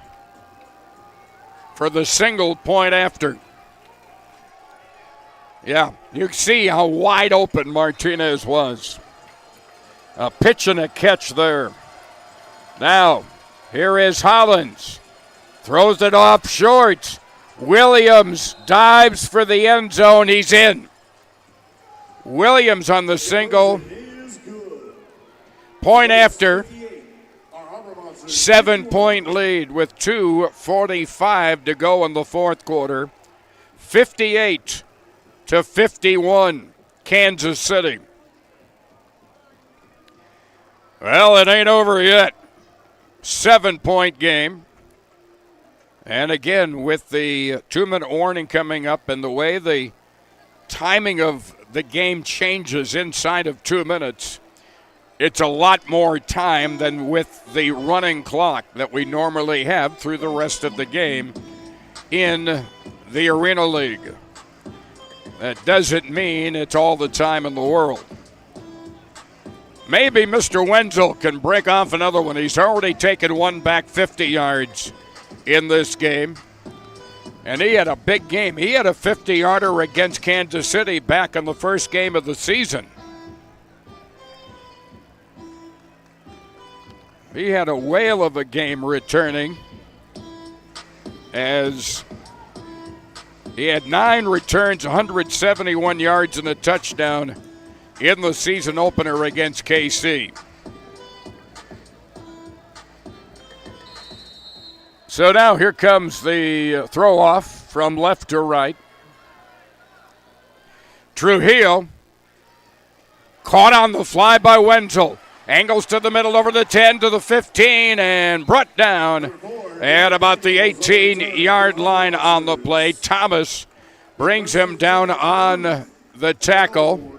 for the single point after. Yeah, you see how wide open Martinez was. A pitch and a catch there. Now, here is Hollins. Throws it off short. Williams dives for the end zone. He's in. Williams on the single. Point after. 7-point lead with 2:45 to go in the 4th quarter. 58-51, Kansas City. Well, it ain't over yet. 7-point game. And again, with the 2-minute warning coming up and the way the timing of the game changes inside of 2 minutes, it's a lot more time than with the running clock that we normally have through the rest of the game in the Arena League. That doesn't mean it's all the time in the world. Maybe Mr. Wenzel can break off another one. He's already taken one back 50 yards in this game. And he had a big game. He had a 50-yarder against Kansas City back in the first game of the season. He had a whale of a game returning, as he had 9 returns, 171 yards, and a touchdown in the season opener against KC. So now here comes the throw-off from left to right. Trujillo caught on the fly by Wenzel. Angles to the middle, over the 10 to the 15, and brought down at about the 18-yard line on the play. Thomas brings him down on the tackle.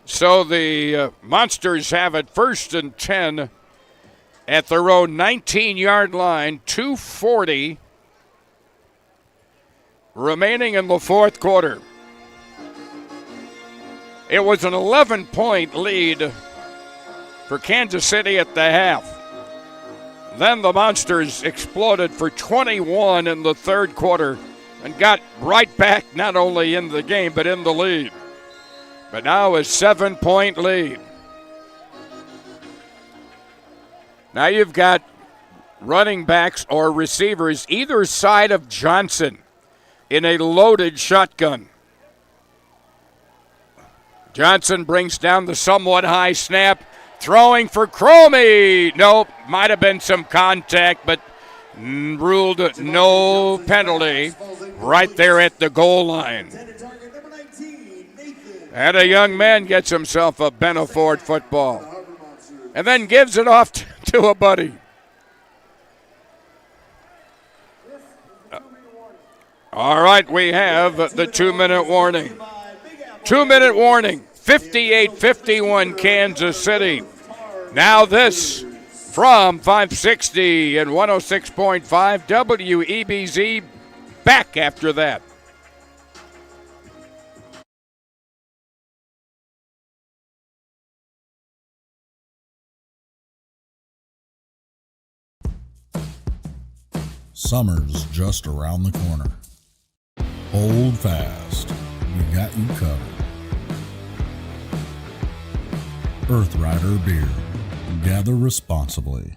So the Monsters have it 1st and 10 at their own 19-yard line, 2:40 remaining in the fourth quarter. It was an 11-point lead for Kansas City at the half. Then the Monsters exploded for 21 in the third quarter and got right back not only in the game but in the lead. But now a 7-point lead. Now you've got running backs or receivers either side of Johnson in a loaded shotgun. Johnson brings down the somewhat high snap, throwing for Cromie. Nope, might have been some contact, but ruled no penalty right there at the goal line. And a young man gets himself a Benaford football and then gives it off to a buddy. All right, we have the 2-minute warning. 2-minute warning, 58-51 Kansas City. Now this from 560 and 106.5 WEBZ. Back after that.
Summer's just around the corner. Hold fast. We got you covered. Earth Rider Beer. Gather responsibly.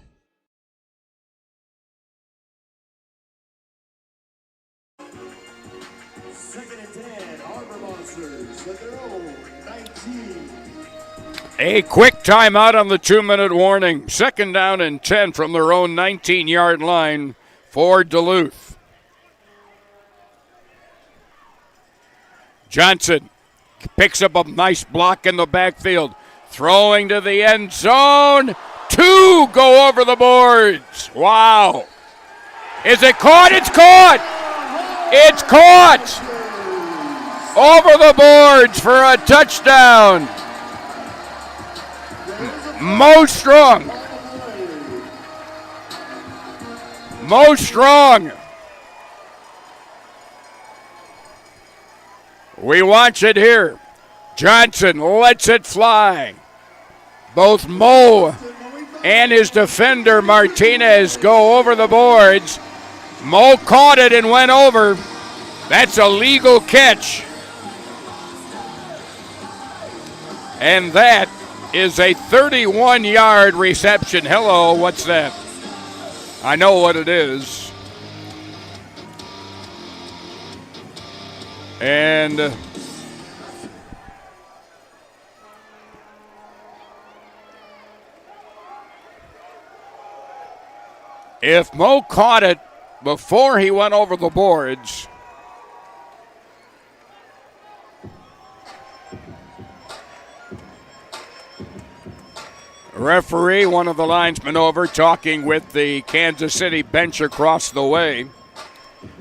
Second and 10, Harbor Monsters at their own 19.
A quick timeout on the 2-minute warning. 2nd down and 10 from their own 19-yard line for Duluth. Johnson picks up a nice block in the backfield. Throwing to the end zone. 2 go over the boards. Wow. Is it caught? It's caught. It's caught. Over the boards for a touchdown. Mo Strong. Mo Strong. We watch it here. Johnson lets it fly. Both Mo and his defender Martinez go over the boards. Mo caught it and went over. That's a legal catch. And that is a 31-yard reception. Hello, what's that? I know what it is. And if Mo caught it before he went over the boards, referee, one of the linesmen over, talking with the Kansas City bench across the way.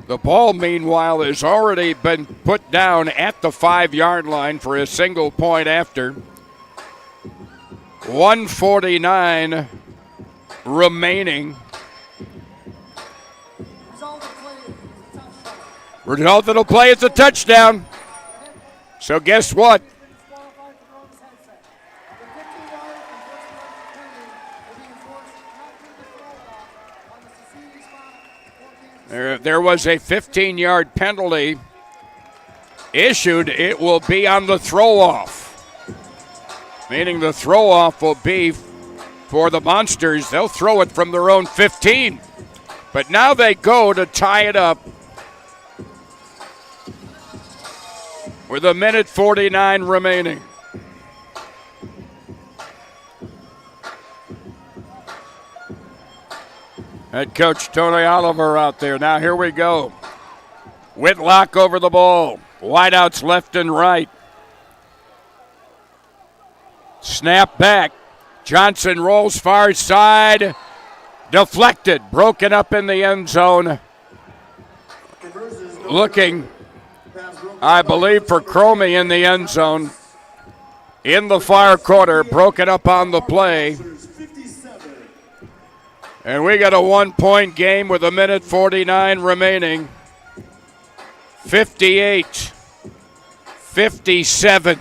The ball, meanwhile, has already been put down at the 5-yard line for a single point after. 1:49 remaining. Result of the play is a touchdown. So guess what? There was a 15-yard penalty issued. It will be on the throw-off, meaning the throw-off will be for the Monsters. They'll throw it from their own 15. But now they go to tie it up with 1:49 remaining. Head coach Tony Oliver out there. Now here we go. Whitlock over the ball. Wideouts left and right. Snap back. Johnson rolls far side. Deflected. Broken up in the end zone. Looking, I believe, for Cromie in the end zone. In the far corner. Broken up on the play. And we got a 1-point game with 1:49 remaining. 58-57.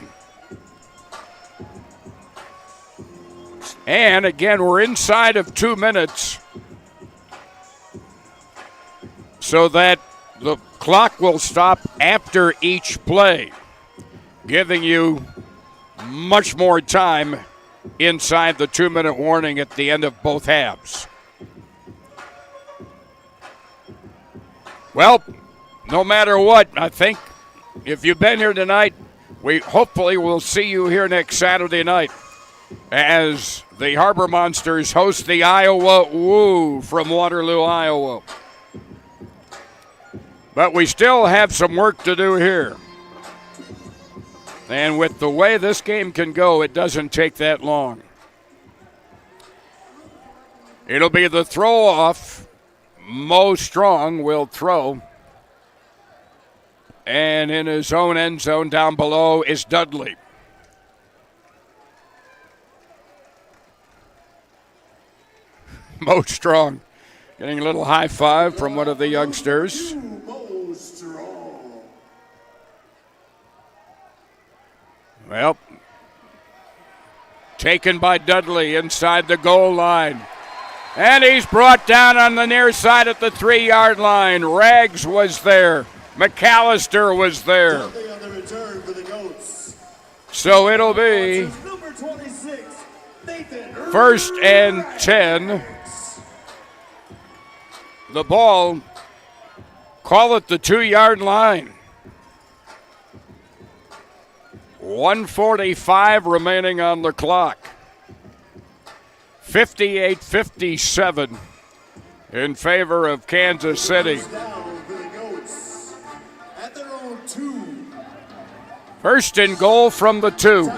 And again, we're inside of 2 minutes, so that the clock will stop after each play, giving you much more time inside the 2-minute warning at the end of both halves. Well, no matter what, I think if you've been here tonight, we hopefully will see you here next Saturday night as the Harbor Monsters host the Iowa Woo from Waterloo, Iowa. But we still have some work to do here. And with the way this game can go, it doesn't take that long. It'll be the throw-off. Mo Strong will throw. And in his own end zone down below is Dudley. Mo Strong getting a little high five from one of the youngsters. Well, taken by Dudley inside the goal line. And he's brought down on the near side at the 3-yard line. Rags was there. McAllister was there. So it'll be 1st and 10. The ball, call it the 2-yard line. 1:45 remaining on the clock. 58-57 in favor of Kansas City. First and goal from the 2.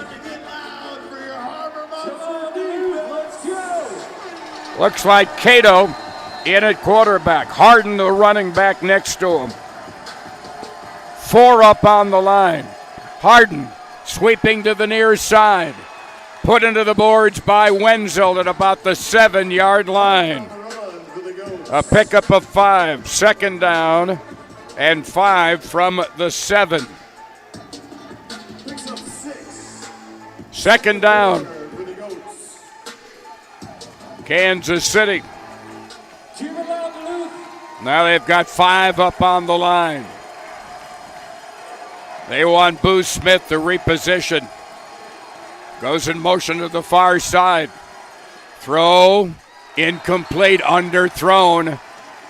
Looks like Cato in at quarterback. Harden, the running back, next to him. 4 up on the line. Harden sweeping to the near side. Put into the boards by Wenzel at about the 7-yard line. A pickup of 5. 2nd down and 5 from the 7. 2nd down. Kansas City. Now they've got 5 up on the line. They want Boo Smith to reposition. Goes in motion to the far side. Throw, incomplete, underthrown.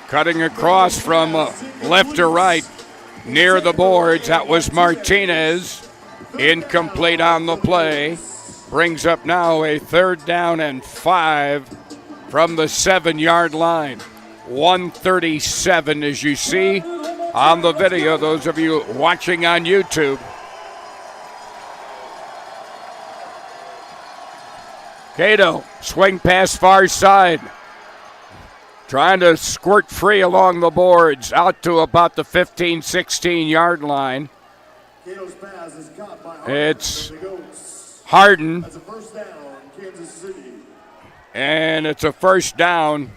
Cutting across from left to right near the boards. That was Martinez. Incomplete on the play. Brings up now a 3rd down and 5 from the 7-yard line. 1:37 as you see on the video, those of you watching on YouTube. Cato, swing pass far side. Trying to squirt free along the boards, out to about the 15, 16-yard line. It's Harden. And it's a 1st down,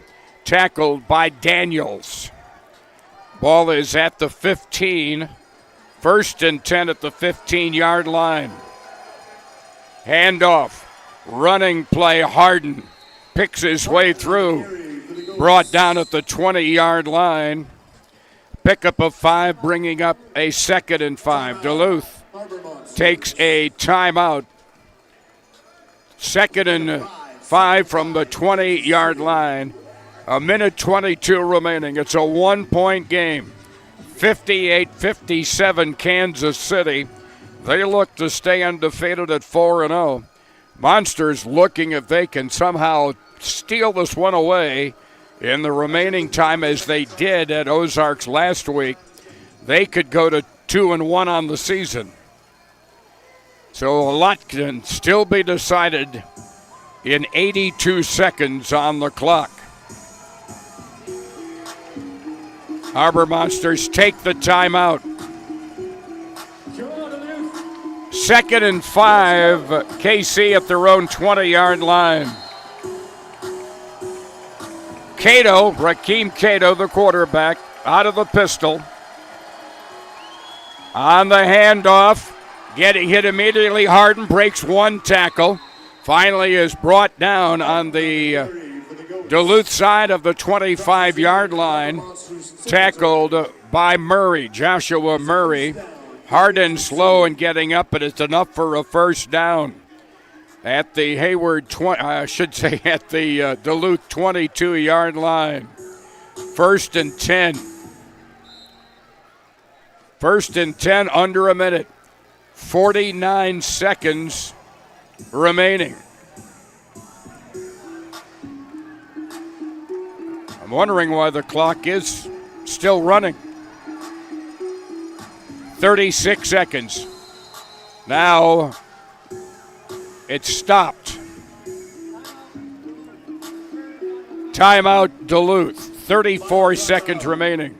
tackled by Daniels. Ball is at the 15. 1st and 10 at the 15-yard line. Handoff. Running play, Harden picks his way through. Brought down at the 20-yard line. Pickup of 5, bringing up a 2nd and 5. Duluth takes a timeout. 2nd and 5 from the 20-yard line. A minute 22 remaining. It's a 1-point game. 58-57 Kansas City. They look to stay undefeated at 4-0. Monsters looking if they can somehow steal this one away in the remaining time as they did at Ozarks last week. They could go to 2-1 on the season. So a lot can still be decided in 82 seconds on the clock. Harbor Monsters take the timeout. 2nd and 5, KC at their own 20-yard line. Rakeem Cato, the quarterback, out of the pistol. On the handoff, getting hit immediately. Harden breaks one tackle. Finally is brought down on the Duluth side of the 25-yard line. Tackled by Murray, Joshua Murray. Harden slow in getting up, but it's enough for a first down. At the at the Duluth 22-yard line. 1st and 10. 1st and 10, under a minute. 49 seconds remaining. I'm wondering why the clock is still running. 36 seconds. Now it's stopped. Timeout Duluth. 34 seconds remaining.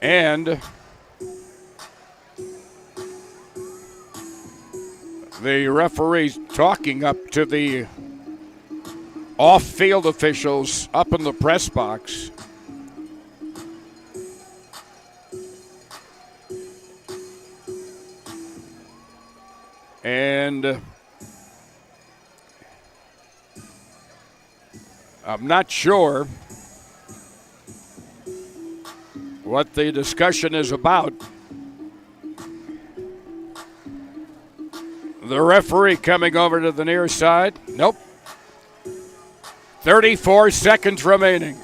And the referee's talking up to the off-field officials up in the press box. And I'm not sure what the discussion is about. The referee coming over to the near side. Nope. 34 seconds remaining.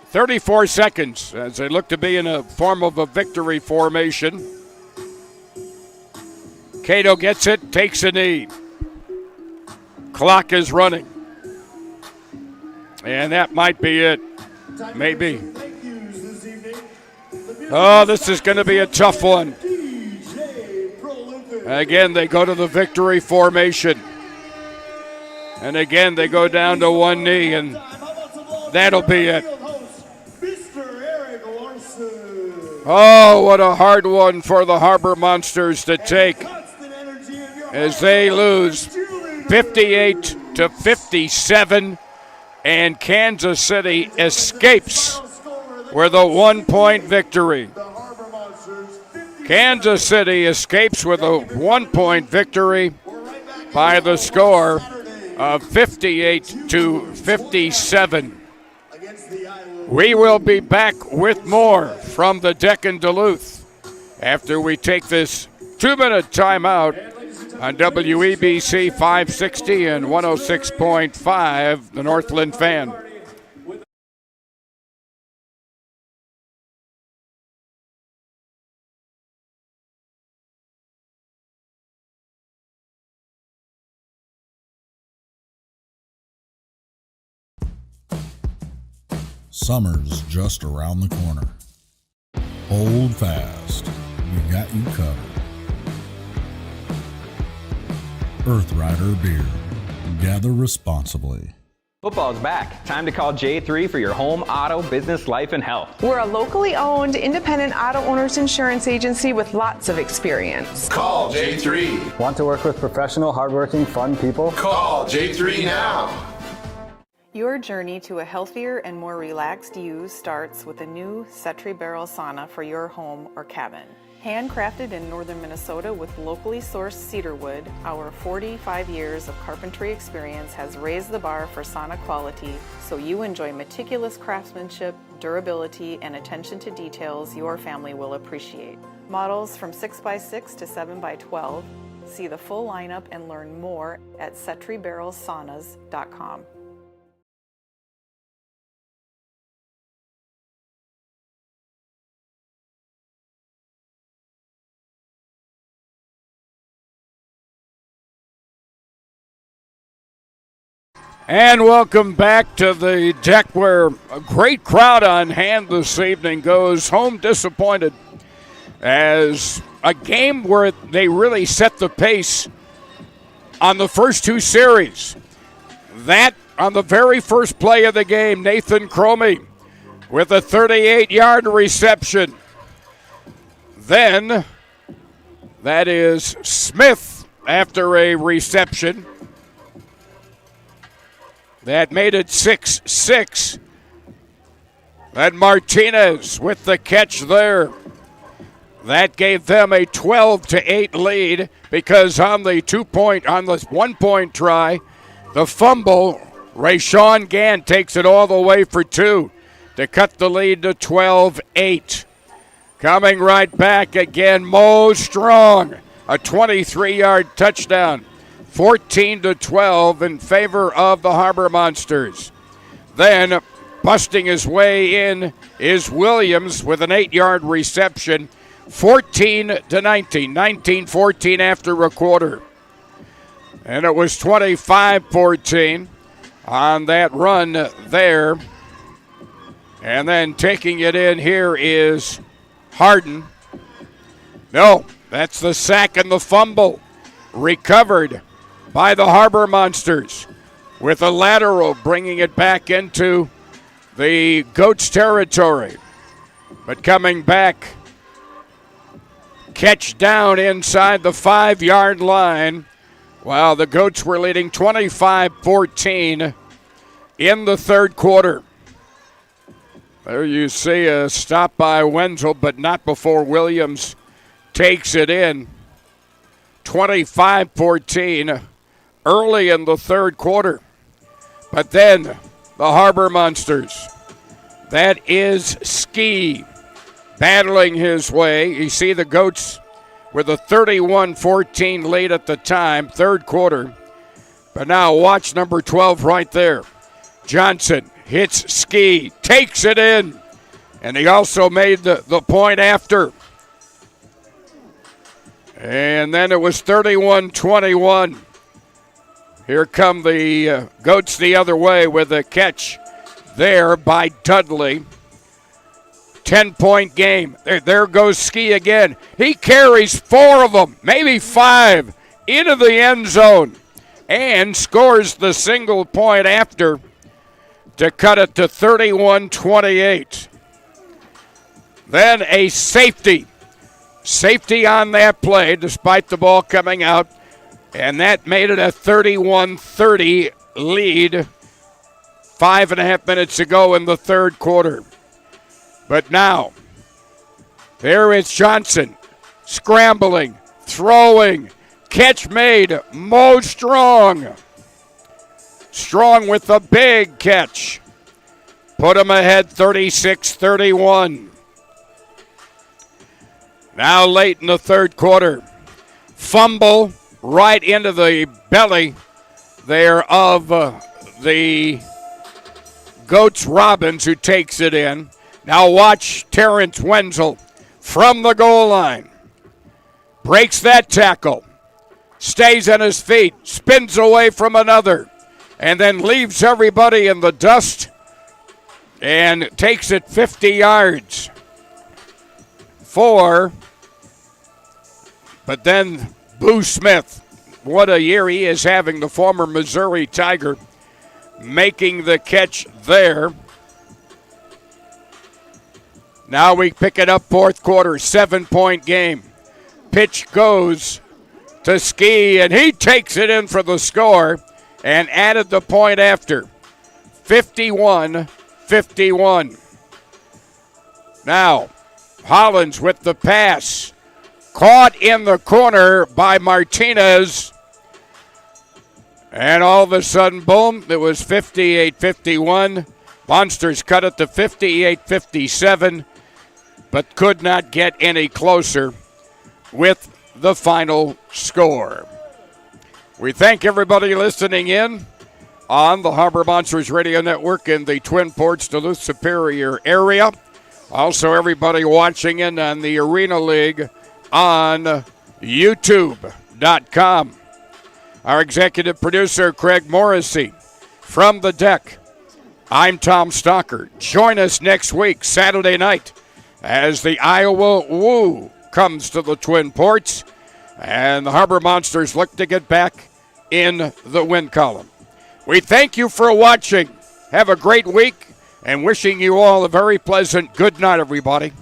"34 seconds as they look to be in a form of a victory formation. Cato gets it, takes a knee. Clock is running. And that might be it. Maybe. Oh, this is going to be a tough one. Again, they go to the victory formation. And again, they go down to one knee, and that'll be it. Oh, what a hard one for the Harbor Monsters to take as they lose 58-57, and Kansas City escapes with a 1-point victory. Kansas City escapes with a 1-point victory by the score of 58-57. We will be back with more from the deck in Duluth after we take this 2-minute timeout on WEBC 560 and 106.5, the Northland Fan.
Summer's just around the corner. Hold fast. We got you covered. Earth Rider Beer. Gather responsibly.
Football's back. Time to call J3 for your home, auto, business, life, and health.
We're a locally owned, independent auto owners insurance agency with lots of experience.
Call J3.
Want to work with professional, hardworking, fun people?
Call J3 now.
Your journey to a healthier and more relaxed you starts with a new Setri Barrel sauna for your home or cabin. Handcrafted in northern Minnesota with locally sourced cedar wood, our 45 years of carpentry experience has raised the bar for sauna quality, so you enjoy meticulous craftsmanship, durability, and attention to details your family will appreciate. Models from 6x6 to 7x12. See the full lineup and learn more at SetriBarrelsSaunas.com.
And welcome back to the deck where a great crowd on hand this evening goes home disappointed as a game where they really set the pace on the first two series. That on the very first play of the game, Nathan Cromie with a 38-yard reception. Then that is Smith after a reception. That made it 6-6. Then Martinez with the catch there. That gave them a 12-8 lead because on the 1-point try, the fumble, Rayshawn Gann takes it all the way for two to cut the lead to 12-8. Coming right back again, Mo Strong, a 23-yard touchdown. 14-12 in favor of the Harbor Monsters. Then, busting his way in is Williams with an 8-yard reception, 14-19, 19-14 after a quarter. And it was 25-14 on that run there. And then taking it in here is Harden. No, that's the sack and the fumble. Recovered by the Harbor Monsters with a lateral, bringing it back into the Goats territory. But coming back, catch down inside the 5-yard line. Wow, the Goats were leading 25-14 in the third quarter. There you see a stop by Wenzel, but not before Williams takes it in. 25-14 early in the third quarter. But then the Harbor Monsters, that is Ski battling his way. You see the Goats with a 31-14 lead at the time, third quarter. But now watch number 12 right there. Johnson hits Ski, takes it in, and he also made the point after. And then it was 31-21. Here come the Goats the other way with a catch there by Dudley. 10-point game. There goes Ski again. He carries 4 of them, maybe 5, into the end zone and scores the single point after to cut it to 31-28. Then a safety. Safety on that play despite the ball coming out. And that made it a 31-30 lead. 5.5 minutes to go in the third quarter. But now, there is Johnson scrambling, throwing, catch made, Mo Strong. Strong with a big catch. Put him ahead 36-31. Now late in the third quarter, fumble right into the belly there of the Goats Robbins, who takes it in. Now watch Terrence Wenzel from the goal line. Breaks that tackle. Stays on his feet. Spins away from another. And then leaves everybody in the dust. And takes it 50 yards. But then Boo Smith, what a year he is having, the former Missouri Tiger, making the catch there. Now we pick it up fourth quarter, 7-point game. Pitch goes to Ski, and he takes it in for the score and added the point after. 51-51. Now, Hollins with the pass. Caught in the corner by Martinez. And all of a sudden, boom, it was 58-51. Monsters cut it to 58-57, but could not get any closer with the final score. We thank everybody listening in on the Harbor Monsters Radio Network in the Twin Ports, Duluth Superior area. Also, everybody watching in on the Arena League on YouTube.com. Our executive producer, Craig Morrissey. From the deck, I'm Tom Stalker. Join us next week, Saturday night, as the Iowa Woo comes to the Twin Ports, and the Harbor Monsters look to get back in the win column. We thank you for watching. Have a great week, and wishing you all a very pleasant good night, everybody.